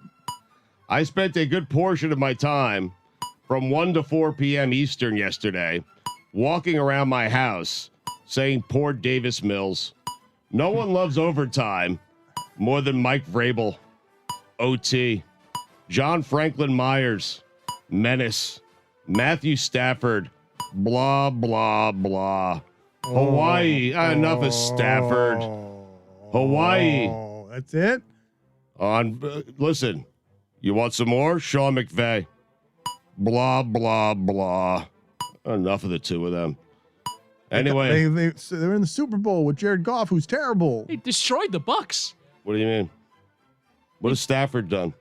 I spent a good portion of my time from 1 to 4 p.m. Eastern yesterday walking around my house saying, poor Davis Mills. No one loves overtime more than Mike Vrabel. OT. John Franklin Myers. Menace. Matthew Stafford. Blah, blah, blah. Hawaii. Enough of Stafford. Hawaii. Oh, that's it? Listen, you want some more? Sean McVay. Blah, blah, blah. Enough of the two of them. Anyway, They're in the Super Bowl with Jared Goff, who's terrible. They destroyed the Bucks. what do you mean? What has Stafford done?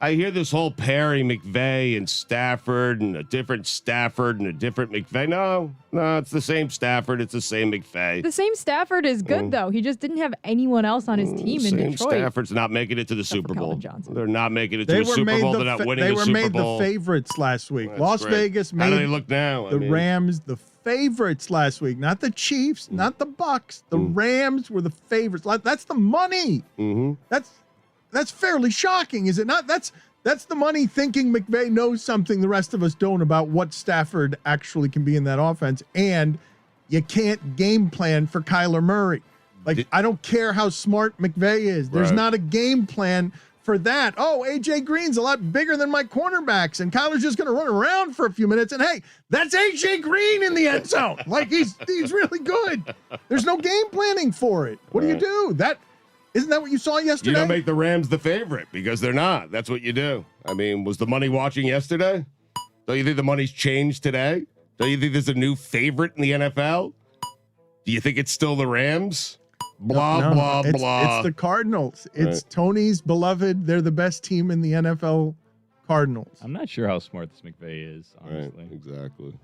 I hear this whole pairing McVay and Stafford and a different Stafford and a different McVay. No, it's the same Stafford. It's the same McVay. The same Stafford is good, though. He just didn't have anyone else on his team in Same Detroit. Stafford's not making it to the Super for Bowl. Calvin Johnson. They're not making it to the Super Bowl. They're not winning They the were Super made Bowl. the favorites last week. That's Las great. Vegas How do they made look now? the Rams the favorites last week. Not the Chiefs, not the Bucks. The Rams were the favorites. That's the money. Mm-hmm. That's fairly shocking, is it not? That's the money thinking McVay knows something the rest of us don't about what Stafford actually can be in that offense. And you can't game plan for Kyler Murray. Like, I don't care how smart McVay is. There's Right. not a game plan for that. Oh, AJ Green's a lot bigger than my cornerbacks, and Kyler's just going to run around for a few minutes. And hey, that's AJ Green in the end zone. Like he's really good. There's no game planning for it. What do you do? Isn't that what you saw yesterday? You don't make the Rams the favorite because they're not. That's what you do. I mean, was the money watching yesterday? Don't you think the money's changed today? Don't you think there's a new favorite in the NFL? Do you think it's still the Rams? Blah, blah, blah. It's the Cardinals. It's Right. Tony's beloved. They're the best team in the NFL, Cardinals. I'm not sure how smart this McVay is, Right, honestly. exactly.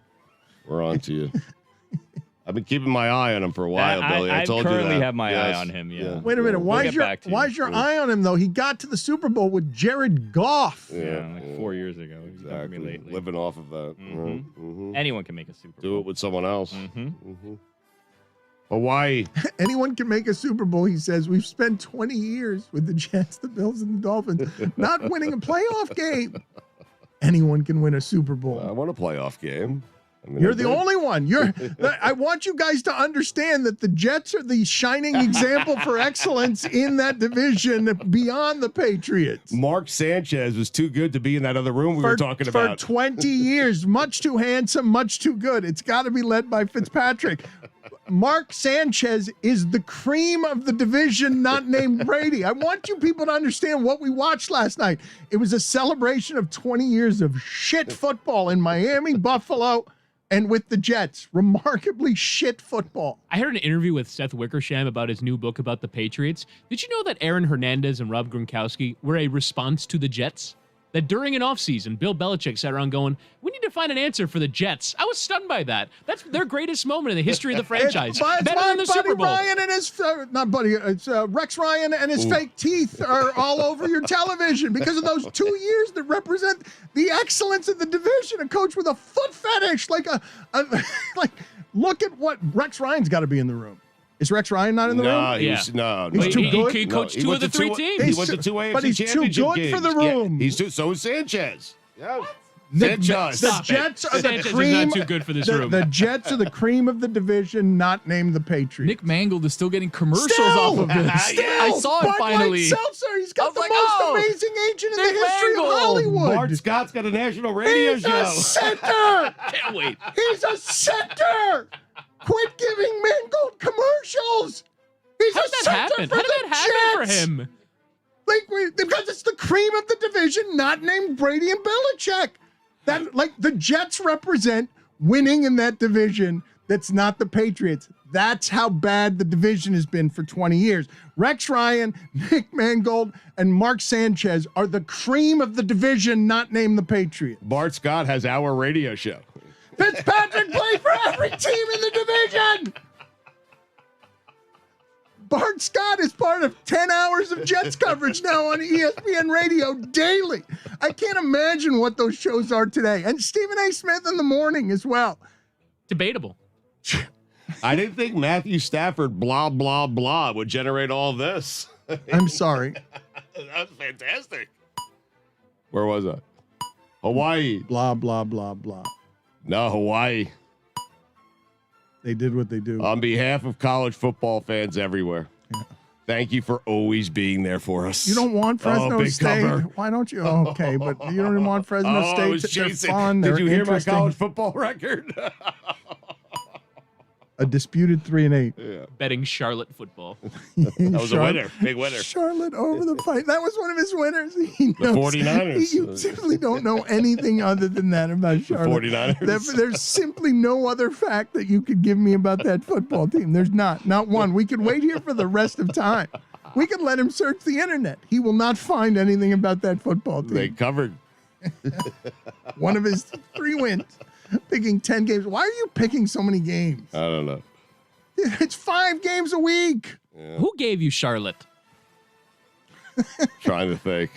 We're on to you. I've been keeping my eye on him for a while, Billy. I told you that. currently have my eye Yes. on him, yeah. Wait a minute. We'll Why's get your back to you. eye on him though? He got to the Super Bowl with Jared Goff. Yeah, like 4 years ago. He's done for me Exactly. lately. Living off of that. Mhm. Mhm. Anyone can make a Super Do Bowl. it with someone else. Mhm. Hawaii. Anyone can make a Super Bowl, he says. We've spent 20 years with the Jets, the Bills, and the Dolphins not winning a playoff game. Anyone can win a Super Bowl. I want a playoff game. I mean, You're I the did. only one. I want you guys to understand that the Jets are the shining example for excellence in that division beyond the Patriots. Mark Sanchez was too good to be in that other room we were talking For about. 20 years, much too handsome, much too good. It's got to be led by Fitzpatrick. Mark Sanchez is the cream of the division, not named Brady. I want you people to understand what we watched last night. It was a celebration of 20 years of shit football in Miami, Buffalo, and with the Jets. Remarkably shit football. I heard an interview with Seth Wickersham about his new book about the Patriots. Did you know that Aaron Hernandez and Rob Gronkowski were a response to the Jets? That during an offseason, Bill Belichick sat around going, we need to find an answer for the Jets. I was stunned by that. That's their greatest moment in the history of the franchise. Better than the Super Bowl. Ryan and his, not Buddy, it's Rex Ryan and his fake teeth are all over your television because of those 2 years that represent the excellence of the division. A coach with a foot fetish, like look at what Rex Ryan's got to be in the room. Is Rex Ryan not in the room? No, Yeah. no. He's too good? He coached two of the three teams. He went to two AFC But he's too championship good for games. the room. Yeah, so is Sanchez. Yeah. The Sanchez. Jets are the Sanchez is cream. not too good for this the, room. the Jets are the cream of the division, not named the Patriots. Nick Mangold is still getting commercials Still! off of this. Still, I saw it Bud finally. Light Seltzer, he's I got was the like, most oh, amazing agent in the Nick history Mangold. of Hollywood. Bart Scott's got a national radio He's show. a center. Can't wait. He's a center. Quit giving Mangold commercials. He's How a did that center happen? for How did the that happen Jets. for him? Because it's the cream of the division, not named Brady and Belichick. That the Jets represent winning in that division. That's not the Patriots. That's how bad the division has been for 20 years. Rex Ryan, Nick Mangold, and Mark Sanchez are the cream of the division, not named the Patriots. Bart Scott has our radio show. Fitzpatrick played for every team in the division. Bart Scott is part of 10 hours of Jets coverage now on ESPN Radio daily. I can't imagine what those shows are today. And Stephen A. Smith in the morning as well. Debatable. I didn't think Matthew Stafford, blah, blah, blah, would generate all this. I'm sorry. That was fantastic. Where was I? Hawaii. Blah, blah, blah, blah. No, Hawaii. They did what they do. On behalf of college football fans everywhere, thank you for always being there for us. You don't want Fresno big State? cover. Why don't you? Oh, okay, but you don't even want Fresno I State. was They're chasing. fun. Did They're you hear my interesting. college football record? A disputed 3-8. Yeah. Betting Charlotte football. That was a winner. Big winner. Charlotte over the fight. That was one of his winners. He knows, 49ers. You simply don't know anything other than that about Charlotte. 49ers. There's simply no other fact that you could give me about that football team. There's not one. We could wait here for the rest of time. We could let him search the internet. He will not find anything about that football team. They covered. One of his 3 wins. Picking 10 games. Why are you picking so many games? I don't know. It's 5 games a week. Who gave you Charlotte? Trying to think.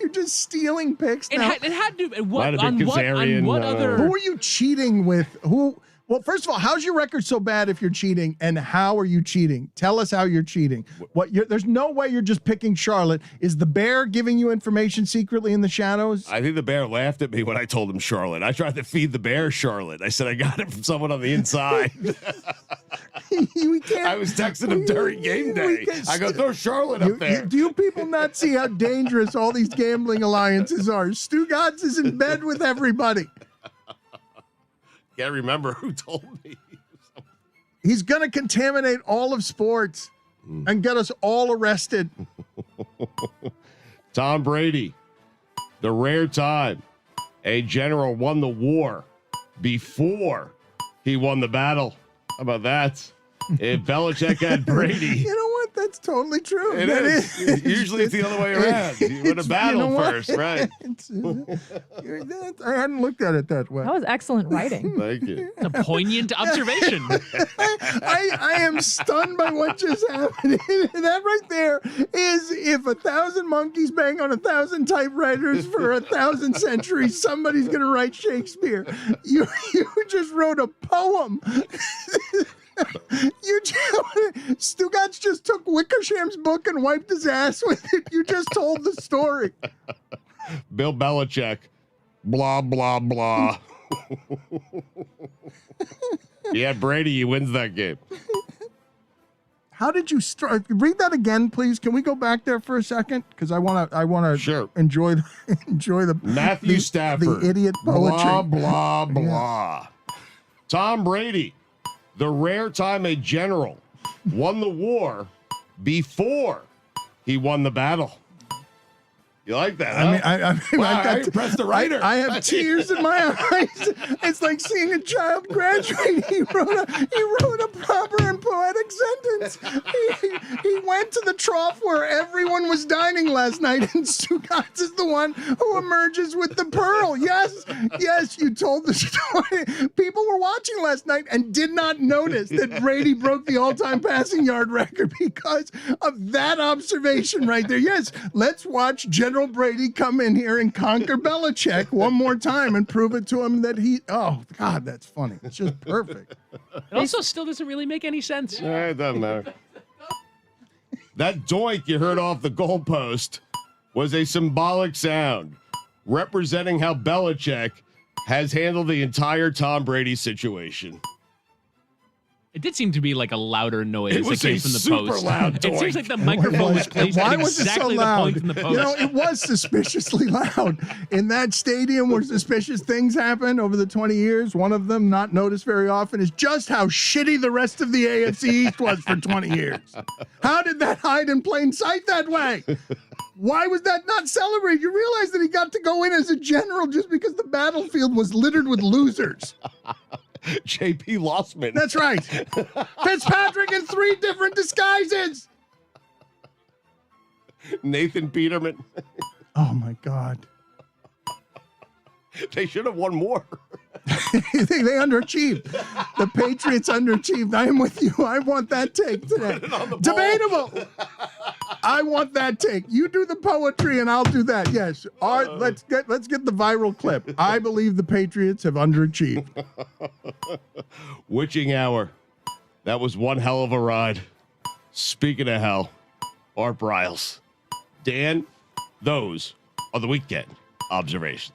You're just stealing picks now. It had to. Might What, have been on what Kazarian, other? Who are you cheating with? Well, first of all, how's your record so bad if you're cheating, and how are you cheating? Tell us how you're cheating. There's no way you're just picking Charlotte. Is the Bear giving you information secretly in the shadows? I think the Bear laughed at me when I told him Charlotte. I tried to feed the Bear Charlotte. I said I got it from someone on the inside. we can't. I was texting him during game day. I go, throw Charlotte up there. Do you people not see how dangerous all these gambling alliances are? Stugotz is in bed with everybody. Can't remember who told me. He's going to contaminate all of sports and get us all arrested. Tom Brady, the rare time a general won the war before he won the battle. How about that? If Belichick had Brady. You know what? That's totally true. It is. Usually it's the other way around. You win a battle first, right? I hadn't looked at it that way. That was excellent writing. Thank you. It's a poignant observation. I am stunned by what just happened. That right there is if 1,000 monkeys bang on 1,000 typewriters for 1,000 centuries, somebody's going to write Shakespeare. You just wrote a poem. Stugotz just took Wickersham's book and wiped his ass with it. You just told the story. Bill Belichick, blah, blah, blah. He had Brady, he wins that game. How did you start? Read that again, please. Can we go back there for a second? Because I want to Sure. enjoy the Matthew Stafford, the idiot poetry. blah, blah, blah. Tom Brady, the rare time a general won the war before he won the battle. You like that, huh? I mean, Wow, I got I impressed the writer. I have tears in my eyes. It's like seeing a child graduate. He wrote a proper and poetic sentence. He went to the trough where everyone was dining last night, and Stugotz is the one who emerges with the pearl. Yes, you told the story. People were watching last night and did not notice that Brady broke the all-time passing yard record because of that observation right there. Yes, let's watch General Brady come in here and conquer Belichick one more time and prove it to him that oh, God, that's funny. It's just perfect. It also still doesn't really make any sense. It doesn't matter. That doink you heard off the goalpost was a symbolic sound representing how Belichick has handled the entire Tom Brady situation. It did seem to be like a louder noise It was that came a from the super post. loud It seems doink. like the microphone was placed Why at was it so exactly the loud? point in the post. You know, it was suspiciously loud. In that stadium where suspicious things happen over the 20 years, one of them not noticed very often is just how shitty the rest of the AFC East was for 20 years. How did that hide in plain sight that way? Why was that not celebrated? You realize that he got to go in as a general just because the battlefield was littered with losers. J.P. Lossman. That's right. Fitzpatrick in 3 different disguises. Nathan Peterman. Oh, my God. They should have won more. They underachieved. The Patriots underachieved. I am with you. I want that take today. Debatable. I want that take. You do the poetry and I'll do that. Yes. All right, let's get the viral clip. I believe the Patriots have underachieved. Witching hour. That was one hell of a ride. Speaking of hell, Art Briles. Dan, those are the weekend observations.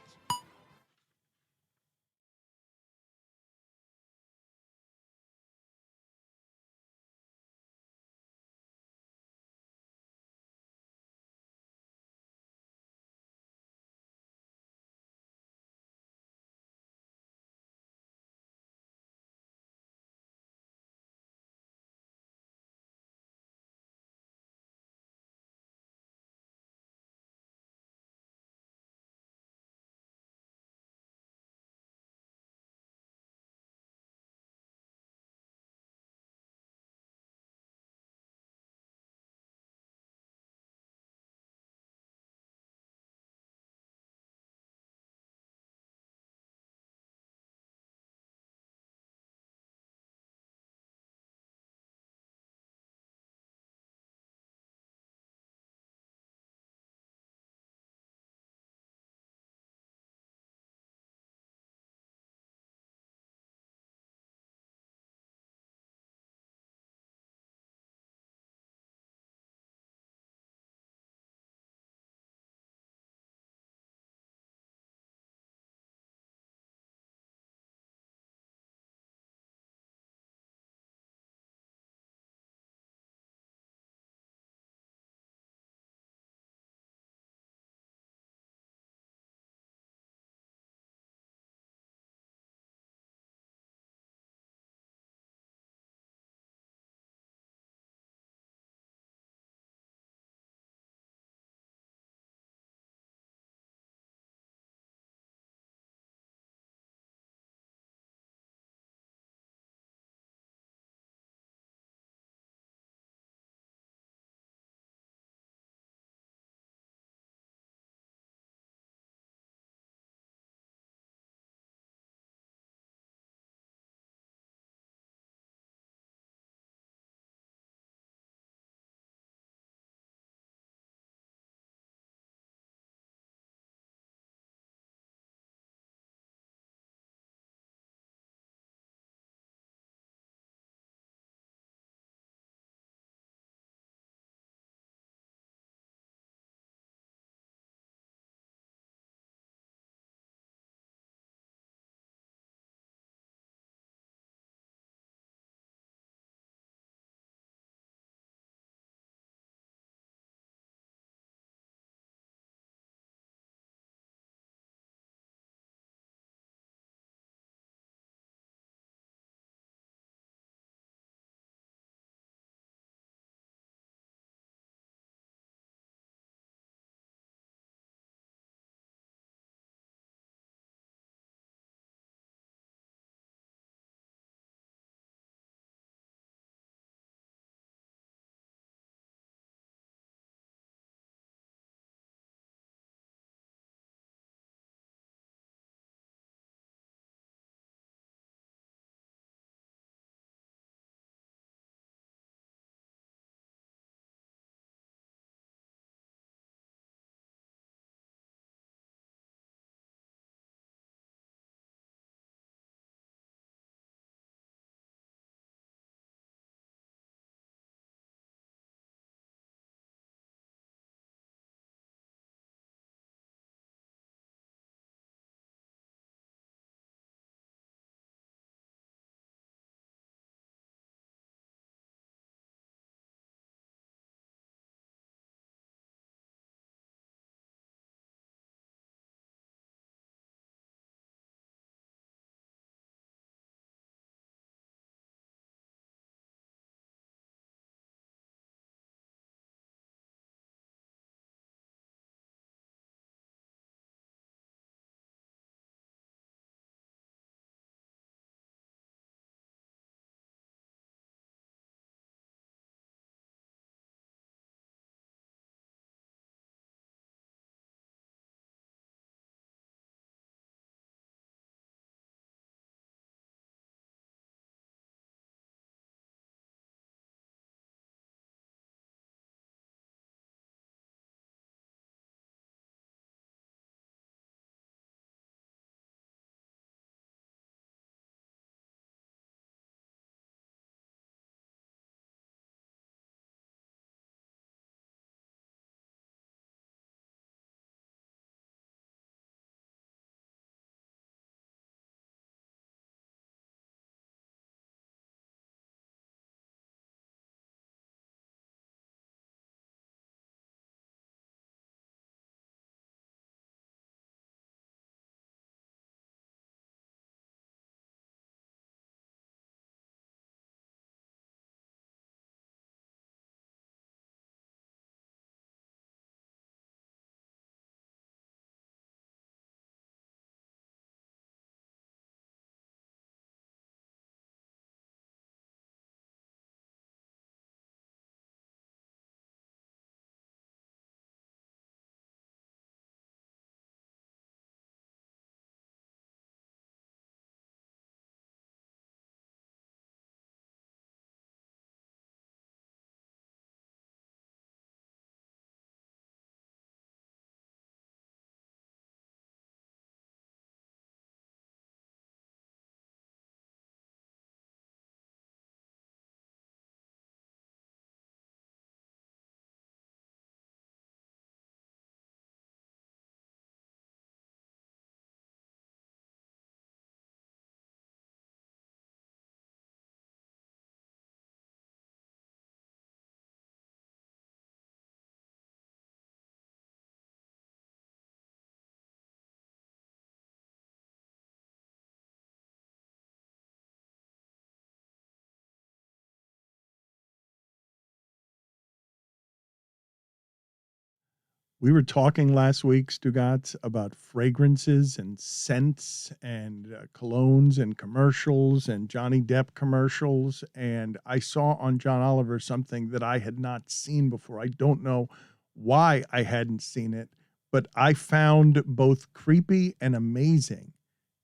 We were talking last week, Stugotz, about fragrances and scents and colognes and commercials and Johnny Depp commercials. And I saw on John Oliver something that I had not seen before. I don't know why I hadn't seen it, but I found both creepy and amazing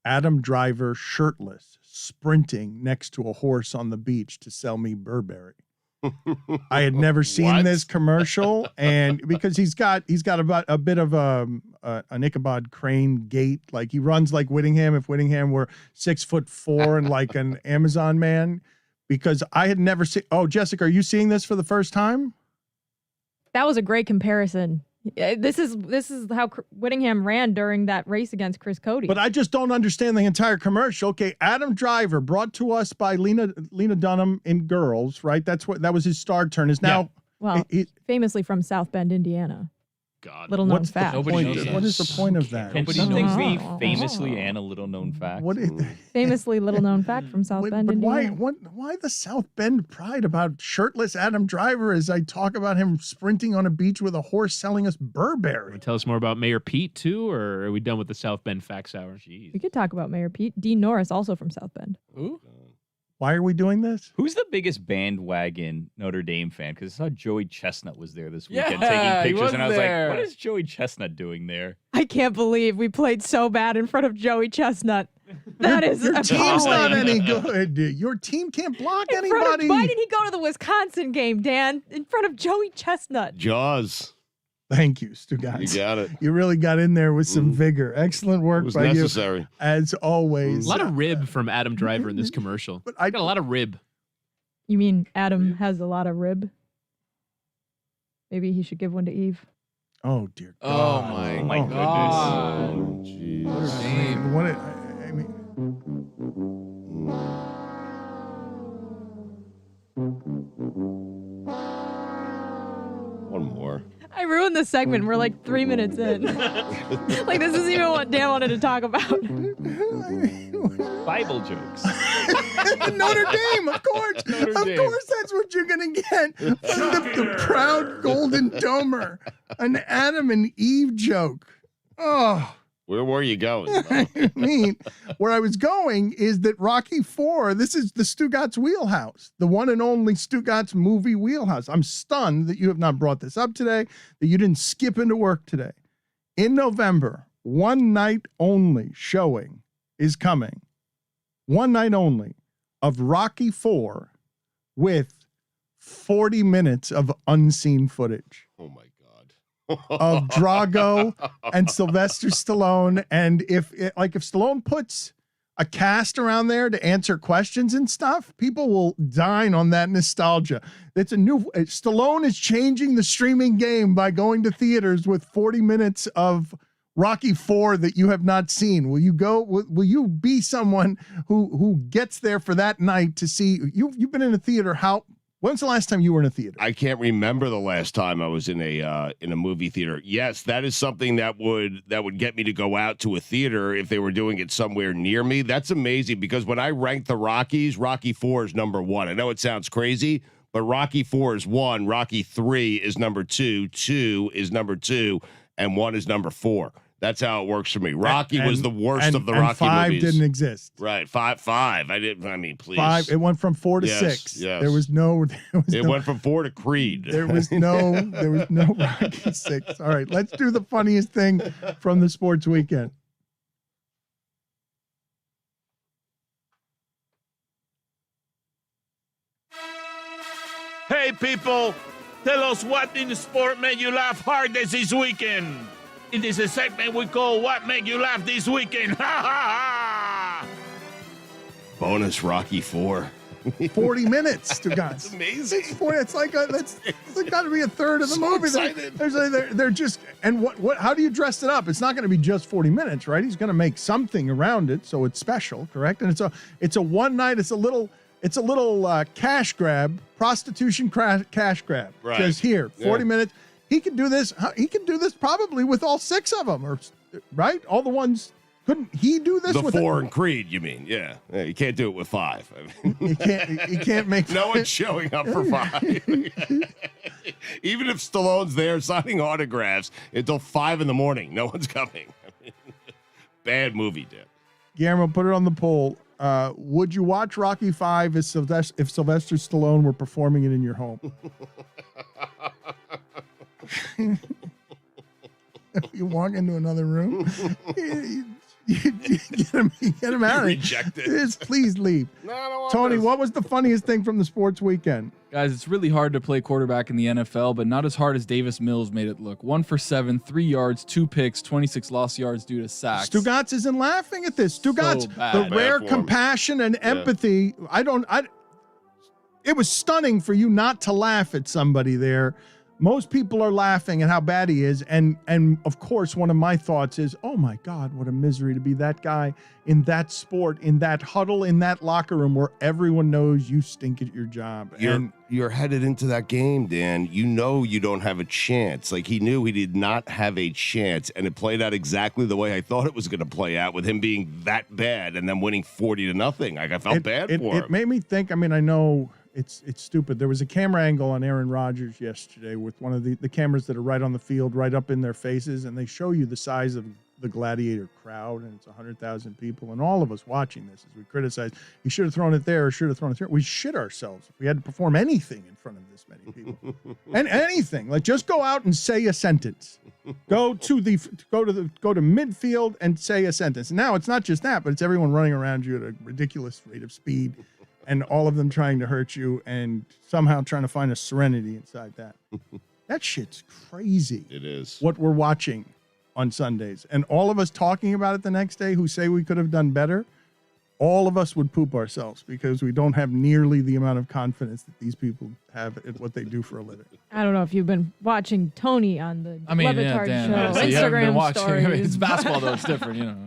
Adam Driver shirtless, sprinting next to a horse on the beach to sell me Burberry. I had never seen this commercial, and because he's got about a bit of an Ichabod Crane gait, like he runs like Whittingham. If Whittingham were 6'4" and like an Amazon man, because I had never seen. Oh, Jessica, are you seeing this for the first time? That was a great comparison. This is how Whittingham ran during that race against Chris Cody. But I just don't understand the entire commercial. Okay, Adam Driver, brought to us by Lena Dunham in Girls, right? That was his star turn. Is now famously from South Bend, Indiana. God, little known fact. Nobody knows that. What is the point of that? And something famously and a little known fact. Famously little known fact from South Bend, but Indiana. why the South Bend pride about shirtless Adam Driver as I talk about him sprinting on a beach with a horse selling us Burberry? Tell us more about Mayor Pete too, or are we done with the South Bend Facts Hour? Jeez. We could talk about Mayor Pete. Dean Norris, also from South Bend. Who? Why are we doing this? Who's the biggest bandwagon Notre Dame fan? Because I saw Joey Chestnut was there this weekend Yeah, taking he pictures, was and I was there. like, what is Joey Chestnut doing there? I can't believe we played so bad in front of Joey Chestnut. That is Your team's not appalling. any good. Your team can't block In front anybody. of, why did he go to the Wisconsin game, Dan? In front of Joey Chestnut. Jaws. Thank you, Stugotz. You got it. You really got in there with some vigor. Excellent work It was by necessary. you, as always. A lot of rib from Adam Driver in this commercial. But I got a lot of rib. You mean Adam has a lot of rib? Maybe he should give one to Eve. Oh dear Oh God. my, my goodness. God. Jeez. Shame. What I mean, One more. I ruined this segment. We're like 3 minutes in. Like, this isn't even what Dan wanted to talk about. Bible jokes. Notre Dame, of course. Notre Of Dame. course, that's what you're going to get. The proud golden domer. An Adam and Eve joke. Oh. Where were you going? I mean, where I was going is that Rocky IV, this is the Stugotz wheelhouse, the one and only Stugotz movie wheelhouse. I'm stunned that you have not brought this up today, that you didn't skip into work today. In November, one night only showing is coming. One night only of Rocky IV with 40 minutes of unseen footage Oh my God. of Drago and Sylvester Stallone. And if Stallone puts a cast around there to answer questions and stuff, people will dine on that nostalgia. It's a new Stallone is changing the streaming game by going to theaters with 40 minutes of Rocky IV that you have not seen. Will you go? Will you be someone who gets there for that night to see? You've been in a theater. When's the last time you were in a theater? I can't remember the last time I was in a movie theater. Yes, that is something that would get me to go out to a theater if they were doing it somewhere near me. That's amazing because when I rank the Rockies, Rocky IV is number one. I know it sounds crazy, but Rocky IV is one, Rocky III is number two, 2 is number 2, and 1 is number 4. That's how it works for me. Rocky was the worst of the Rocky 5 movies. didn't exist. Right, five. I mean, please. 5. It went from 4 to Yes, 6. yes. There was no. It went from 4 to Creed. There was no Rocky 6. All right, let's do the funniest thing from the sports weekend. Hey, people, tell us what in the sport made you laugh hardest this weekend. It is a segment we call What Made You Laugh This Weekend. Ha ha ha! Bonus Rocky 4. 40 minutes, Stugotz. Amazing. It's like it's got to be a third of the movie. excited. They're just and what? How do you dress it up? It's not going to be just 40 minutes, right? He's going to make something around it, so it's special, correct? And it's a one night. It's a little cash grab, prostitution cash grab. Right. Just here, 40 Yeah. minutes. He can do this. He can do this probably with all 6 of them, or right? All the ones. Couldn't he do this The with 4 and Creed, you mean? Yeah. You can't do it with 5. I mean, He can't make no one's showing up for 5. Even if Stallone's there signing autographs until 5 in the morning, no one's coming. I mean, bad movie, Dip. Guillermo, put it on the poll. Would you watch Rocky V if Sylvester Stallone were performing it in your home? You walk into another room, you get him out. Reject it. Just please leave. No, I don't want Tony, this. what was the funniest thing from the sports weekend? Guys, it's really hard to play quarterback in the NFL, but not as hard as Davis Mills made it look. 1 for 7, 3 yards, 2 picks, 26 lost yards due to sacks. Stugotz isn't laughing at this. Stugotz, bad. the Bad rare form. compassion and empathy. It was stunning for you not to laugh at somebody there. Most people are laughing at how bad he is. And of course, one of my thoughts is, oh my God, what a misery to be that guy in that sport, in that huddle, in that locker room where everyone knows you stink at your job. You're headed into that game, Dan. You know you don't have a chance. Like, he knew he did not have a chance, and it played out exactly the way I thought it was going to play out, with him being that bad and then winning 40-0. Like, I felt bad for him. It made me think, I mean, I know it's stupid. There was a camera angle on Aaron Rodgers yesterday with one of the cameras that are right on the field, right up in their faces, and they show you the size of the Gladiator crowd, and it's 100,000 people, and all of us watching this as we criticize, he should have thrown it there or should have thrown it there. We shit ourselves if we had to perform anything in front of this many people. And anything. Like, just go out and say a sentence. Go to midfield and say a sentence. And now it's not just that, but it's everyone running around you at a ridiculous rate of speed, and all of them trying to hurt you and somehow trying to find a serenity inside that. That shit's crazy. It is. What we're watching on Sundays. And all of us talking about it the next day who say we could have done better, all of us would poop ourselves because we don't have nearly the amount of confidence that these people have at what they do for a living. I don't know if you've been watching Tony on the Batard Dan, show, so you haven't been Instagram watching. stories. It's basketball, though. It's different, you know.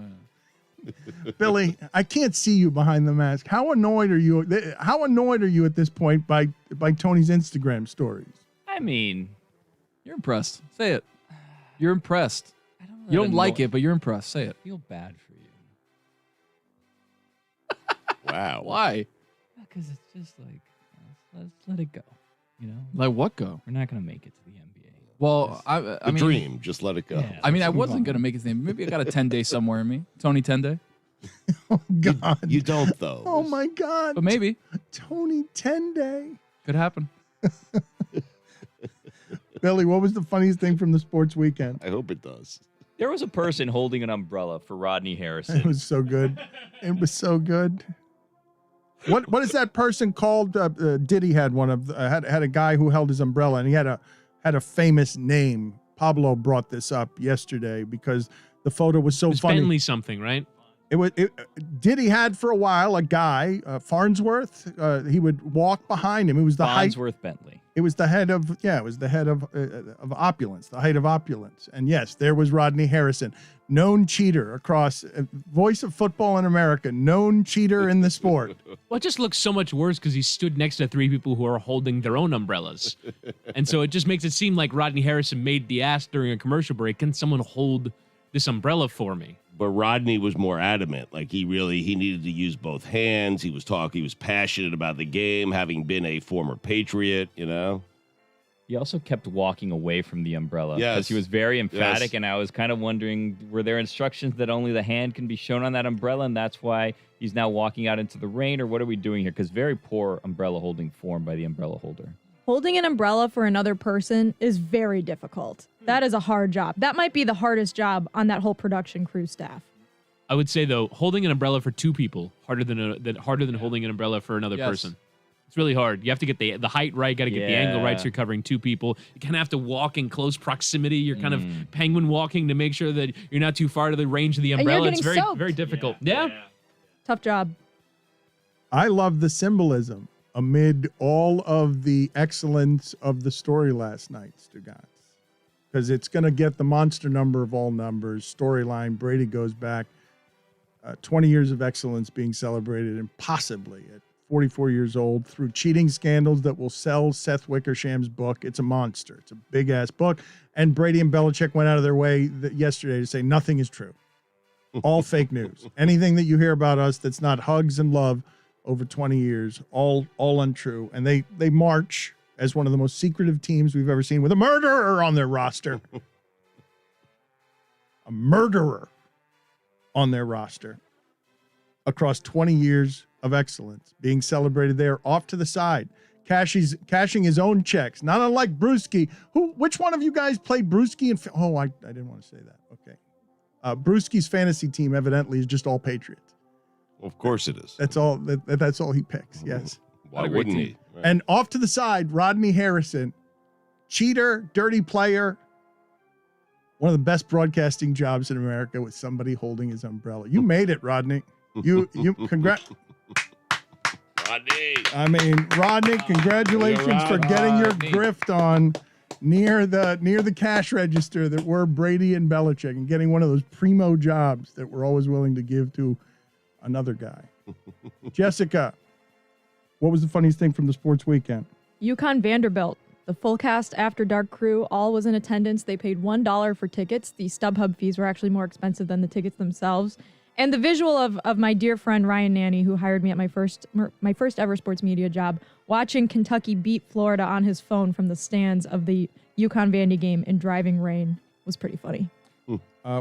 Billy, I can't see you behind the mask. How annoyed are you? How annoyed are you at this point by Tony's Instagram stories? I mean, You're impressed. Say it. You're impressed. I don't know You that don't like anno- it, but you're impressed. Say it. I feel bad for you. Wow. Why? Because it's just like, let's let it go. You know, Like what go? we're not going to make it to the NBA. Well, I The mean, dream. Just let it go. Yeah. I mean, I Let's move wasn't on. gonna make his name. Maybe I got a 10-day somewhere in me. Tony 10-day. Oh, God. You don't, though. Oh, my God. But maybe. Tony 10-day. Could happen. Billy, what was the funniest thing from the sports weekend? I hope it does. There was a person holding an umbrella for Rodney It Harrison. was so good. It was so good. What is that person called? Diddy had one of had a guy who held his umbrella, and he had a famous name. Pablo brought this up yesterday because the photo was so It was funny. Bentley something, right? Diddy had for a while a guy, Farnsworth. He would walk behind him. It was the height. Farnsworth Bentley. It was the head of opulence, the height of opulence. And yes, there was Rodney Harrison, known cheater across voice of football in America, known cheater in the sport. Well, it just looks so much worse because he stood next to 3 people who are holding their own umbrellas. And so it just makes it seem like Rodney Harrison made the ask during a commercial break, can someone hold this umbrella for me? But Rodney was more adamant. Like, he needed to use both hands. He was passionate about the game, having been a former Patriot, you know? He also kept walking away from the umbrella Yes. because he was very emphatic, Yes. and I was kind of wondering, were there instructions that only the hand can be shown on that umbrella, and that's why he's now walking out into the rain, or what are we doing here? Because very poor umbrella holding form by the umbrella holder. Holding an umbrella for another person is very difficult. That is a hard job. That might be the hardest job on that whole production crew staff. I would say, though, holding an umbrella for 2 people harder than holding an umbrella for another Yes. person. It's really hard. You have to get the height right, got to get the angle right, so you're covering 2 people. You kind of have to walk in close proximity. You're kind of penguin walking to make sure that you're not too far to the range of the you're umbrella. It's getting very, soaked. very difficult. Yeah. Tough job. I love the symbolism amid all of the excellence of the story last night, Stugotz, because it's going to get the monster number of all numbers. Storyline, Brady goes back 20 years of excellence being celebrated, and possibly at 44 years old through cheating scandals that will sell Seth Wickersham's book. It's a monster. It's a big-ass book. And Brady and Belichick went out of their way yesterday to say nothing is true. All fake news. Anything that you hear about us that's not hugs and love over 20 years, all untrue. And they march as one of the most secretive teams we've ever seen with a murderer on their roster. A murderer on their roster across 20 years of excellence being celebrated there off to the side. Cashing his own checks, not unlike Brewski. Which one of you guys played Brewski? I didn't want to say that. Okay. Brewski's fantasy team evidently is just all Patriots. Well, of course it is. That's all. That's all he picks. Yes. Why wouldn't he? Right. And off to the side, Rodney Harrison, cheater, dirty player. One of the best broadcasting jobs in America with somebody holding his umbrella. You made it, Rodney. You congrats. Rodney. I mean, Rodney, congratulations for getting your grift on near the cash register that were Brady and Belichick and getting one of those primo jobs that we're always willing to give to another guy. Jessica, what was the funniest thing from the sports weekend? UConn Vanderbilt. The full cast After Dark crew all was in attendance. They paid $1 for tickets. The StubHub fees were actually more expensive than the tickets themselves. And the visual of my dear friend Ryan Nanny, who hired me at my first ever sports media job, watching Kentucky beat Florida on his phone from the stands of the UConn Vandy game in driving rain was pretty funny.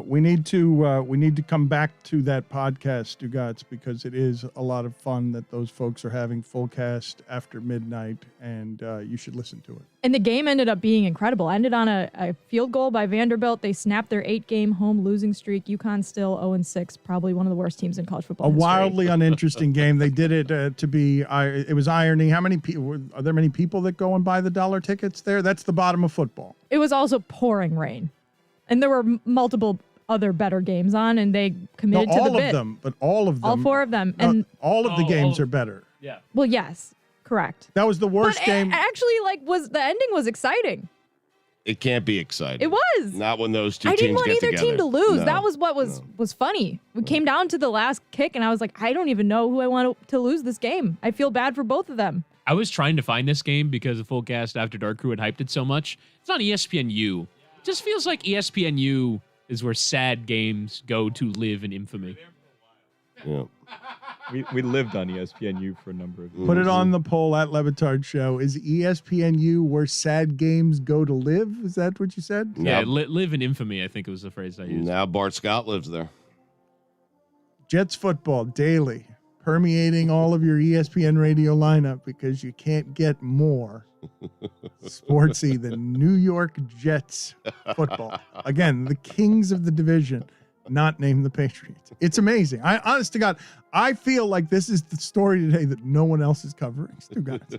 We need to come back to that podcast, Stugotz, because it is a lot of fun that those folks are having full cast after midnight, and you should listen to it. And the game ended up being incredible. Ended on a field goal by Vanderbilt. They snapped their 8-game home losing streak. UConn still 0-6, probably one of the worst teams in college football. A history. wildly uninteresting game. They did it to be. It was irony. How many people are there? Many people that go and buy the dollar tickets there? That's the bottom of football. It was also pouring rain. And there were multiple other better games on, and they committed to the bid. All of them. All four of them. No, And all of the games are better. Yeah. well, yes, correct. That was the worst But game. actually, the ending was exciting. It can't be exciting. It was. Not when those two I teams didn't want get either together. team to lose. No. That was what was funny. We came down to the last kick, and I was like, I don't even know who I want to lose this game. I feel bad for both of them. I was trying to find this game because the full cast After Dark crew had hyped it so much. It's on ESPNU. It just feels like ESPNU is where sad games go to live in infamy. Yeah. We lived on ESPNU for a number of years. Put it on the poll at Levitard Show. Is ESPNU where sad games go to live? Is that what you said? Yeah, Now, live in infamy, I think it was the phrase I used. now Bart Scott lives there. Jets football daily, permeating all of your ESPN radio lineup because you can't get more sportsy than New York Jets football. Again, the kings of the division, not named the Patriots. It's amazing. Honest to God, I feel like this is the story today that no one else is covering. Stugotz.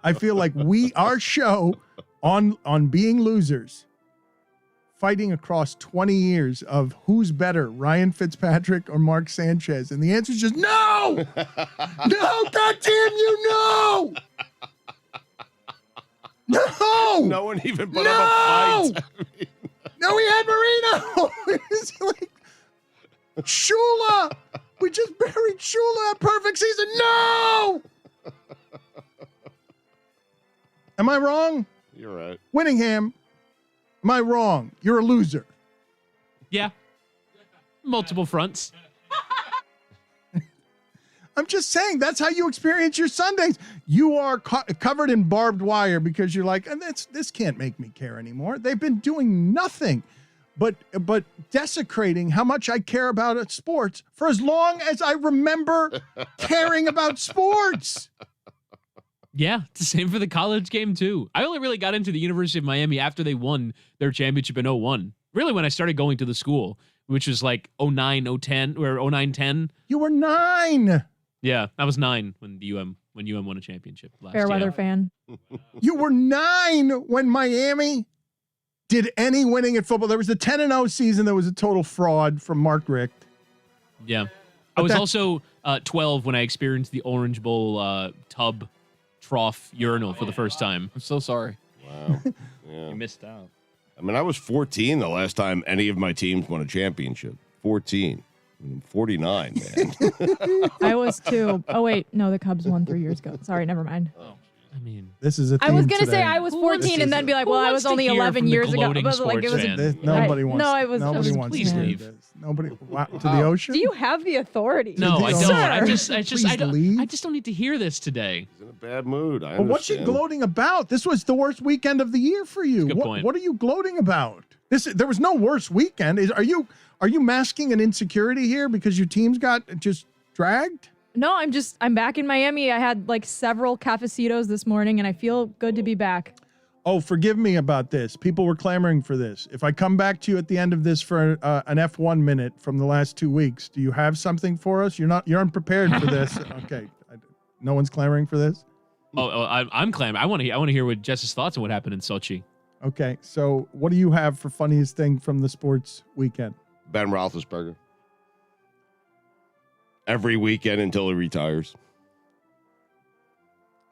I feel like our show on being losers, fighting across 20 years of who's better, Ryan Fitzpatrick or Mark Sanchez. And the answer is just no! No, goddamn you, no! No! No one even put up a fight. No, we had Marino. It's like Shula. We just buried Shula. A perfect season. No! Am I wrong? You're right. Winningham, am I wrong? You're a loser. Yeah. Multiple fronts. I'm just saying that's how you experience your Sundays. You are covered in barbed wire because you're like, and this can't make me care anymore. They've been doing nothing but desecrating how much I care about sports for as long as I remember caring about sports. Yeah, it's the same for the college game, too. I only really got into the University of Miami after they won their championship in 01. Really, when I started going to the school, which was like 09, 010, or 09, 10. You were 9. Yeah, I was 9 when UM won a championship last year. Fairweather fan. You were 9 when Miami did any winning at football. There was the 10-0 season that was a total fraud from Mark Richt. Yeah. I was also 12 when I experienced the Orange Bowl tub trough urinal for the first time. I'm so sorry. Wow. Yeah. You missed out. I mean, I was 14 the last time any of my teams won a championship. 14. I'm 49, man. I was too. Oh, wait. No, the Cubs won 3 years ago. Sorry, never mind. I mean, This is a theme I was gonna today. say I was 14 and then be like, Who well, I wants was to only hear 11 from the years ago. gloating But like, it was sports fan? Nobody right. wants. No, I was. Nobody wants please to hear leave. this. Nobody. Wow, to the ocean. Do you have the authority? No, I don't. Sir. I just leave. I just don't need to hear this today. He's in a bad mood. I But what's she understand. gloating about? This was the worst weekend of the year for you. That's a good point. What are you gloating about? There was no worse weekend. Are you masking an insecurity here because your teams got just dragged? No, I'm back in Miami. I had like several cafecitos this morning and I feel good to be back. Oh, forgive me about this. People were clamoring for this. If I come back to you at the end of this for an F1 minute from the last 2 weeks, do you have something for us? You're unprepared for this. Okay. No one's clamoring for this? I'm clamoring. I want to hear what Jess's thoughts on what happened in Sochi. Okay. So what do you have for funniest thing from the sports weekend? Ben Roethlisberger. Every weekend until he retires.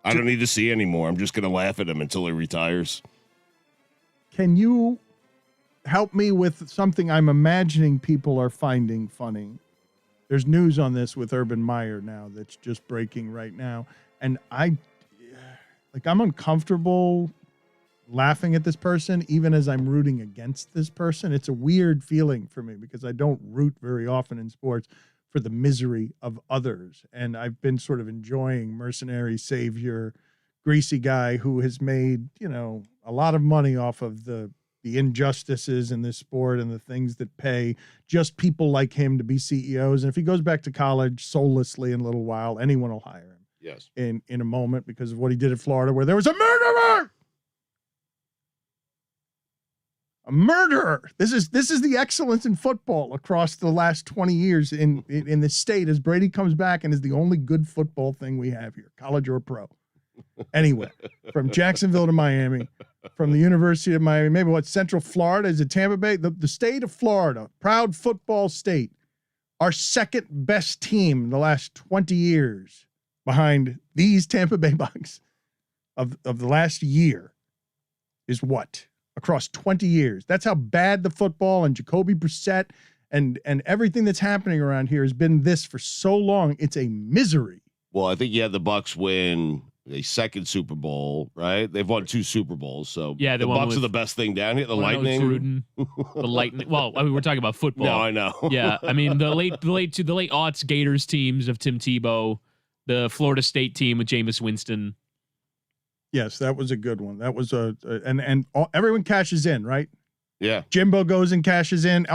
I don't need to see anymore. I'm just going to laugh at him until he retires. Can you help me with something I'm imagining people are finding funny? There's news on this with Urban Meyer now that's just breaking right now. And I'm uncomfortable laughing at this person, even as I'm rooting against this person. It's a weird feeling for me because I don't root very often in sports for the misery of others. And I've been sort of enjoying mercenary savior, greasy guy who has made, a lot of money off of the injustices in this sport and the things that pay just people like him to be CEOs. And if he goes back to college soullessly in a little while, anyone will hire him. Yes. In a moment because of what he did at Florida, where there was a murderer. A murderer. This is the excellence in football across the last 20 years in the state as Brady comes back and is the only good football thing we have here, college or pro. Anyway, from Jacksonville to Miami, from the University of Miami, maybe Central Florida, is it Tampa Bay? The state of Florida, proud football state, our second best team in the last 20 years behind these Tampa Bay Bucks of the last year is what? Across 20 years. That's how bad the football and Jacoby Brissett and everything that's happening around here has been this for so long. It's a misery. Well, I think you had the Bucks win a second Super Bowl, right? They've won 2 Super Bowls, so Yeah, the the one Bucks with- are the best thing down here. The Well, I know Lightning. Gruden, the Lightning. Well, I mean, we're talking about football. No, I know. Yeah, I mean the late aughts Gators teams of Tim Tebow, the Florida State team with Jameis Winston. Yes, that was a good one. That was everyone cashes in, right? Yeah. Jimbo goes and cashes in.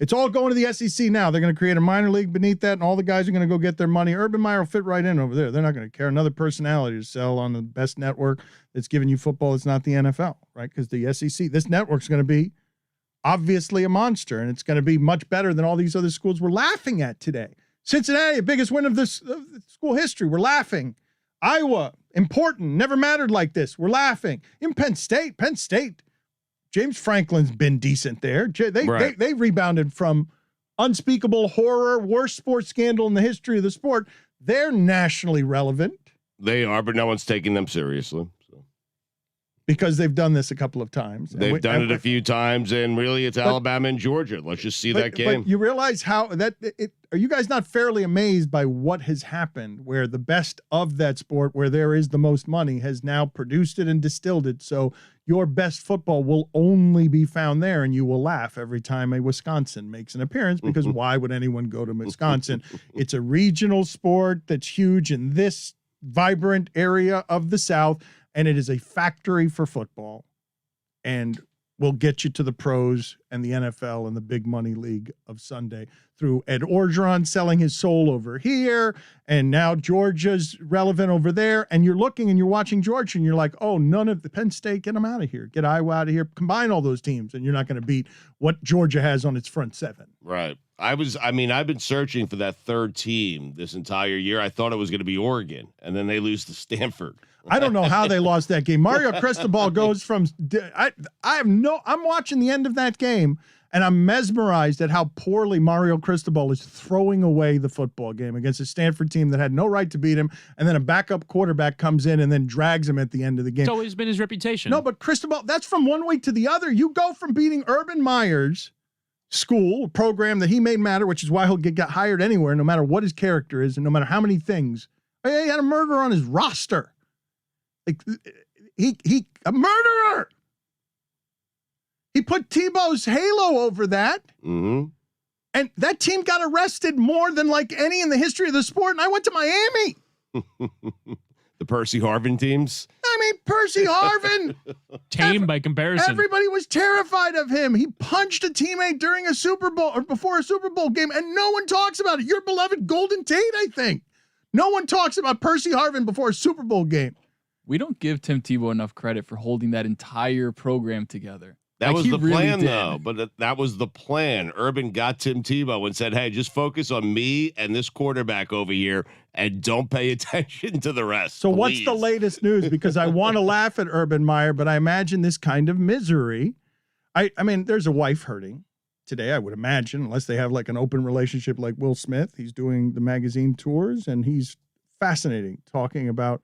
It's all going to the SEC now. They're going to create a minor league beneath that, and all the guys are going to go get their money. Urban Meyer will fit right in over there. They're not going to care. Another personality to sell on the best network that's giving you football. It's not the NFL, right? Because the SEC, this network's going to be obviously a monster, and it's going to be much better than all these other schools we're laughing at today. Cincinnati, biggest win of this school history. We're laughing. Iowa, important, never mattered like this. We're laughing. In Penn State, James Franklin's been decent there. They rebounded from unspeakable horror, worst sports scandal in the history of the sport. They're nationally relevant. They are, but no one's taking them seriously. So. Because they've done this a couple of times. They've done it a few times, and really it's Alabama and Georgia. Let's just see that game. But you realize how are you guys not fairly amazed by what has happened where the best of that sport, where there is the most money, has now produced it and distilled it? So your best football will only be found there, and you will laugh every time a Wisconsin makes an appearance, because why would anyone go to Wisconsin? It's a regional sport that's huge in this vibrant area of the South, and it is a factory for football, and will get you to the pros and the NFL and the big money league of Sunday through Ed Orgeron selling his soul over here, and now Georgia's relevant over there, and you're looking and you're watching Georgia and you're like, oh, none of the Penn State, get them out of here. Get Iowa out of here. Combine all those teams, and you're not going to beat what Georgia has on its front seven. Right. I've been searching for that third team this entire year. I thought it was going to be Oregon, and then they lose to Stanford. I don't know how they lost that game. Mario Cristobal goes from I'm watching the end of that game, and I'm mesmerized at how poorly Mario Cristobal is throwing away the football game against a Stanford team that had no right to beat him, and then a backup quarterback comes in and then drags him at the end of the game. It's always been his reputation. No, but Cristobal, that's from one week to the other. You go from beating Urban Meyer's school program that he made matter, which is why he'll get hired anywhere, no matter what his character is and no matter how many things. He had a murderer on his roster. Like he a murderer. He put Tebow's halo over that. Mm-hmm. And that team got arrested more than like any in the history of the sport. And I went to Miami. The Percy Harvin teams. I mean, Percy Harvin. Tame by comparison. Everybody was terrified of him. He punched a teammate during a Super Bowl or before a Super Bowl game, and no one talks about it. Your beloved Golden Tate, I think. No one talks about Percy Harvin before a Super Bowl game. We don't give Tim Tebow enough credit for holding that entire program together. That Like, was he the really plan, did. though. But that was the plan. Urban got Tim Tebow and said, hey, just focus on me and this quarterback over here and don't pay attention to the rest. So what's the please." latest news? Because I want to laugh at Urban Meyer, but I imagine this kind of misery. I mean, there's a wife hurting today, I would imagine, unless they have like an open relationship like Will Smith. He's doing the magazine tours, and he's fascinating talking about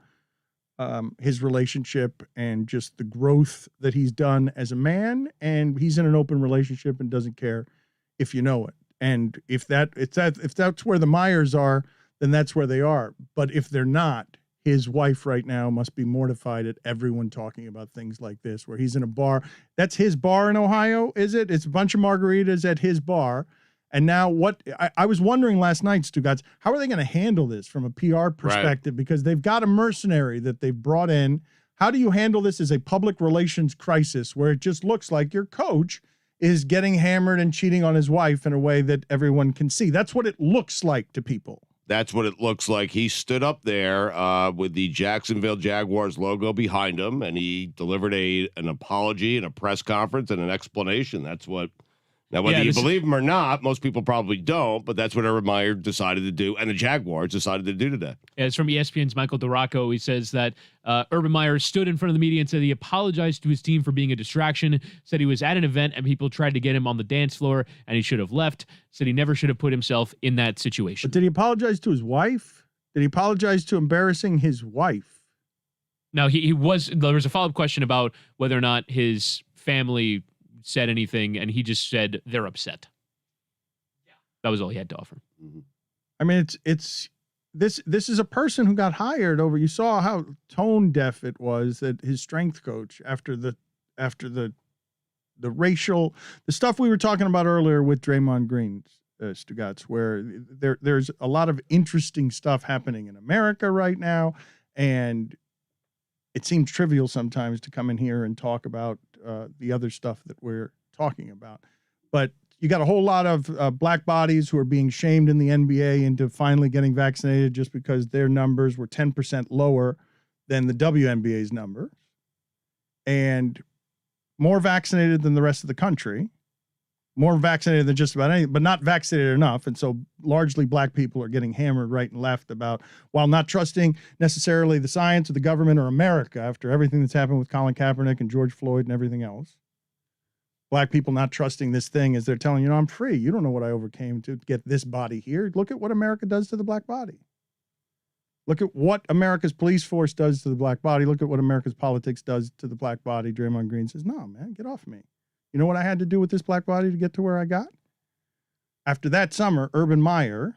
his relationship and just the growth that he's done as a man. And he's in an open relationship and doesn't care if you know it. And if that's where the Myers are, then that's where they are. But if they're not, his wife right now must be mortified at everyone talking about things like this, where he's in a bar. That's his bar in Ohio, is it? It's a bunch of margaritas at his bar. And now I was wondering last night, Stugotz, how are they going to handle this from a PR perspective? Right. Because they've got a mercenary that they've brought in. How do you handle this as a public relations crisis where it just looks like your coach is getting hammered and cheating on his wife in a way that everyone can see? That's what it looks like to people. That's what it looks like. He stood up there with the Jacksonville Jaguars logo behind him, and he delivered an apology and a press conference and an explanation. That's what. Now, whether you believe him or not, most people probably don't, but that's what Urban Meyer decided to do, and the Jaguars decided to do today. Yeah, it's from ESPN's Michael DeRocco. He says that Urban Meyer stood in front of the media and said he apologized to his team for being a distraction, said he was at an event and people tried to get him on the dance floor and he should have left, said he never should have put himself in that situation. But did he apologize to his wife? Did he apologize to embarrassing his wife? No, there was a follow-up question about whether or not his family said anything, and he just said they're upset. Yeah, that was all he had to offer. Mm-hmm. I mean, this is a person who got hired over. You saw how tone deaf it was that his strength coach after the racial, the stuff we were talking about earlier with Draymond Green, Stugotz, where there's a lot of interesting stuff happening in America right now, and it seems trivial sometimes to come in here and talk about the other stuff that we're talking about. But you got a whole lot of black bodies who are being shamed in the NBA into finally getting vaccinated just because their numbers were 10% lower than the WNBA's number, and more vaccinated than the rest of the country, more vaccinated than just about anything, but not vaccinated enough. And so largely black people are getting hammered right and left about, while not trusting necessarily the science or the government or America after everything that's happened with Colin Kaepernick and George Floyd and everything else. Black people not trusting this thing as they're telling you, I'm free. You don't know what I overcame to get this body here. Look at what America does to the black body. Look at what America's police force does to the black body. Look at what America's politics does to the black body. Draymond Green says, no, man, get off me. You know what I had to do with this black body to get to where I got? After that summer, Urban Meyer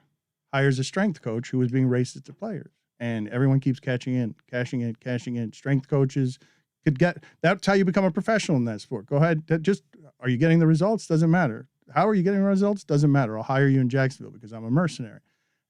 hires a strength coach who was being racist to players. And everyone keeps cashing in. Strength coaches could get, that's how you become a professional in that sport. Go ahead. Are you getting the results? Doesn't matter. How are you getting the results? Doesn't matter. I'll hire you in Jacksonville because I'm a mercenary.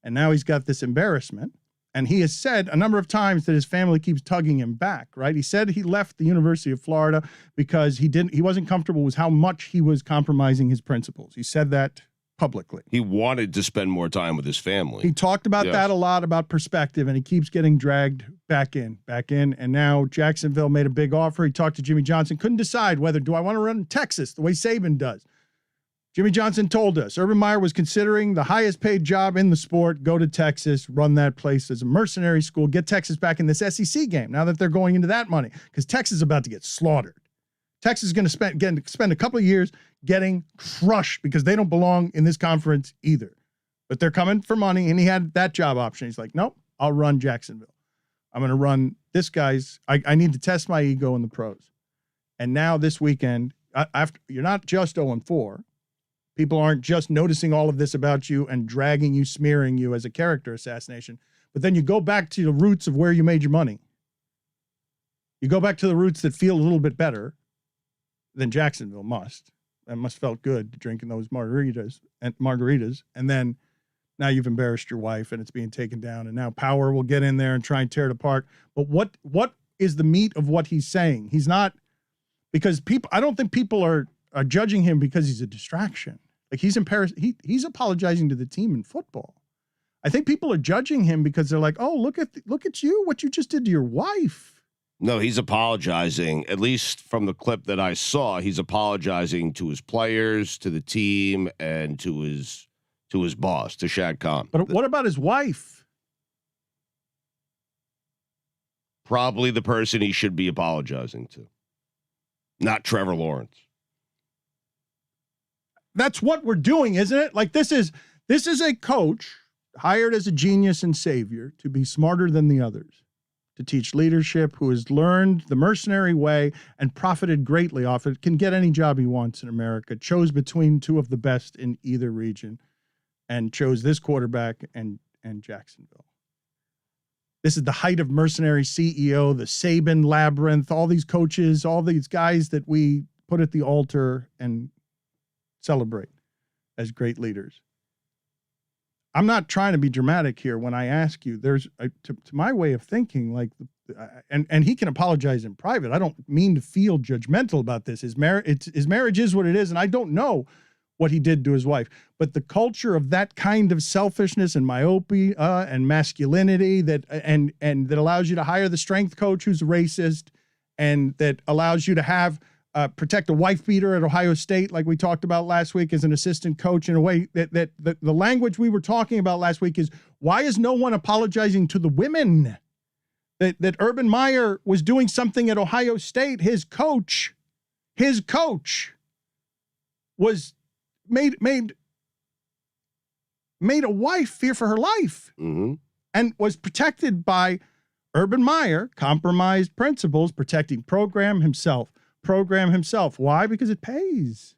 And now he's got this embarrassment. And he has said a number of times that his family keeps tugging him back, right? He said he left the University of Florida because he wasn't comfortable with how much he was compromising his principles. He said that publicly. He wanted to spend more time with his family. He talked about that a lot, about perspective, and he keeps getting dragged back in. And now Jacksonville made a big offer. He talked to Jimmy Johnson, couldn't decide whether, do I want to run in Texas the way Saban does? Jimmy Johnson told us Urban Meyer was considering the highest paid job in the sport. Go to Texas, run that place as a mercenary school, get Texas back in this SEC game now that they're going into that money, because Texas is about to get slaughtered. Texas is going to spend a couple of years getting crushed because they don't belong in this conference either. But they're coming for money, and he had that job option. He's like, nope, I'll run Jacksonville. I'm going to run this guy's. I need to test my ego in the pros. And now this weekend, after you're not just 0-4. People aren't just noticing all of this about you and dragging you, smearing you as a character assassination. But then you go back to the roots of where you made your money. You go back to the roots that feel a little bit better than Jacksonville must. That must felt good drinking those margaritas. And then now you've embarrassed your wife and it's being taken down. And now power will get in there and try and tear it apart. But what is the meat of what he's saying? He's not, because I don't think people are judging him because he's a distraction. Like he's he's apologizing to the team in football. I think people are judging him because they're like, oh, look at you, what you just did to your wife. No, he's apologizing, at least from the clip that I saw. He's apologizing to his players, to the team, and to his boss, to Shad Khan. But what about his wife? Probably the person he should be apologizing to, not Trevor Lawrence. That's what we're doing, isn't it? Like this is a coach hired as a genius and savior to be smarter than the others, to teach leadership, who has learned the mercenary way and profited greatly off it, can get any job he wants in America, chose between two of the best in either region, and chose this quarterback and Jacksonville. This is the height of mercenary CEO, the Saban labyrinth, all these coaches, all these guys that we put at the altar and celebrate as great leaders. I'm not trying to be dramatic here when I ask you. There's to my way of thinking, like, and he can apologize in private. I don't mean to feel judgmental about this. His marriage is what it is, and I don't know what he did to his wife. But the culture of that kind of selfishness and myopia and masculinity that that allows you to hire the strength coach who's racist, and that allows you to have protect a wife beater at Ohio State, like we talked about last week, as an assistant coach, in a way that the language we were talking about last week is, why is no one apologizing to the women? That Urban Meyer was doing something at Ohio State. His coach was made a wife fear for her life, and was protected by Urban Meyer, compromised principles, protecting program himself. Why? Because it pays.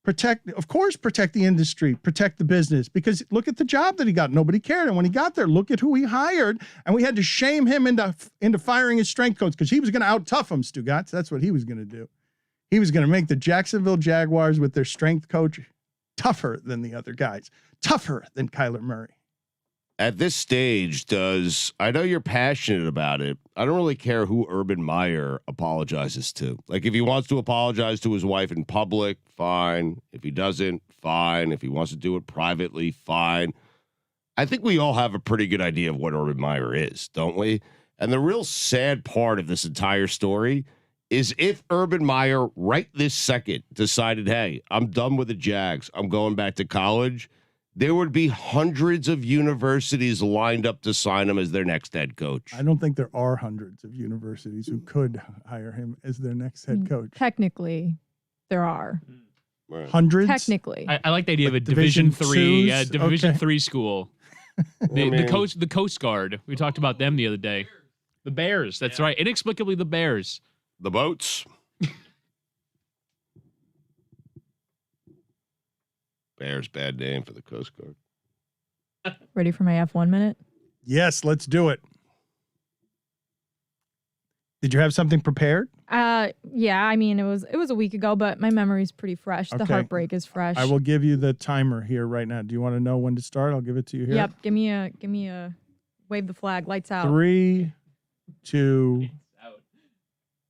Protect the industry, protect the business, because look at the job that he got. Nobody cared. And when he got there, look at who he hired. And we had to shame him into firing his strength coach, because he was going to out-tough him, Stugotz. That's what he was going to do. He was going to make the Jacksonville Jaguars with their strength coach tougher than the other guys, tougher than Kyler Murray. At this stage, I know you're passionate about it. I don't really care who Urban Meyer apologizes to. Like, if he wants to apologize to his wife in public, fine. If he doesn't, fine. If he wants to do it privately, fine. I think we all have a pretty good idea of what Urban Meyer is, don't we? And the real sad part of this entire story is if Urban Meyer right this second decided, hey, I'm done with the Jags, I'm going back to college, there would be hundreds of universities lined up to sign him as their next head coach. I don't think there are hundreds of universities who could hire him as their next head coach. Technically, there are. Right. Hundreds? Technically. I like the idea of a Division Division twos? 3 school. The Coast Guard. We talked about them the other day. The Bears. That's right. Inexplicably, the Bears. The boats. Bears, bad name for the Coast Guard. Ready for my F1 minute? Yes, let's do it. Did you have something prepared? Yeah, I mean, it was a week ago, but my memory's pretty fresh. The Okay. heartbreak is fresh. I will give you the timer here right now. Do you want to know when to start? I'll give it to you here. Yep, give me a wave the flag, lights out. 3, 2,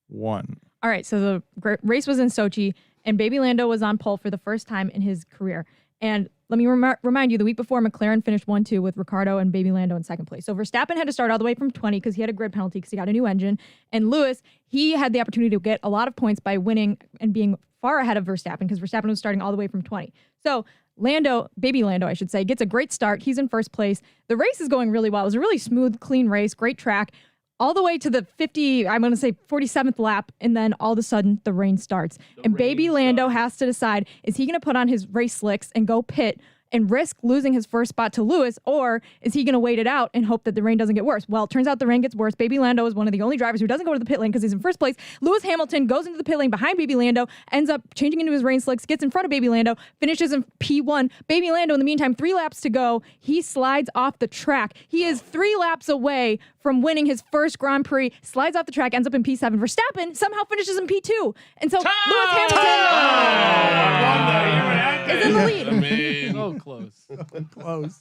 1. All right, so the race was in Sochi, and Baby Lando was on pole for the first time in his career. And let me remind you, the week before, McLaren finished 1-2 with Ricciardo and Baby Lando in second place. So Verstappen had to start all the way from 20 because he had a grid penalty because he got a new engine. And Lewis, he had the opportunity to get a lot of points by winning and being far ahead of Verstappen because Verstappen was starting all the way from 20. So Baby Lando, I should say, gets a great start. He's in first place. The race is going really well. It was a really smooth, clean race, great track, all the way to the 47th lap, and then all of a sudden the rain starts. And Baby Lando has to decide, is he going to put on his race slicks and go pit and risk losing his first spot to Lewis, or is he going to wait it out and hope that the rain doesn't get worse? Well, it turns out the rain gets worse. Baby Lando is one of the only drivers who doesn't go to the pit lane because he's in first place. Lewis Hamilton goes into the pit lane behind Baby Lando, ends up changing into his rain slicks, gets in front of Baby Lando, finishes in P1. Baby Lando, in the meantime, 3 laps to go. He slides off the track. He is 3 laps away from winning his first Grand Prix, slides off the track, ends up in P7. Verstappen somehow finishes in P2. And so Lewis Hamilton is in the lead. So close. Close.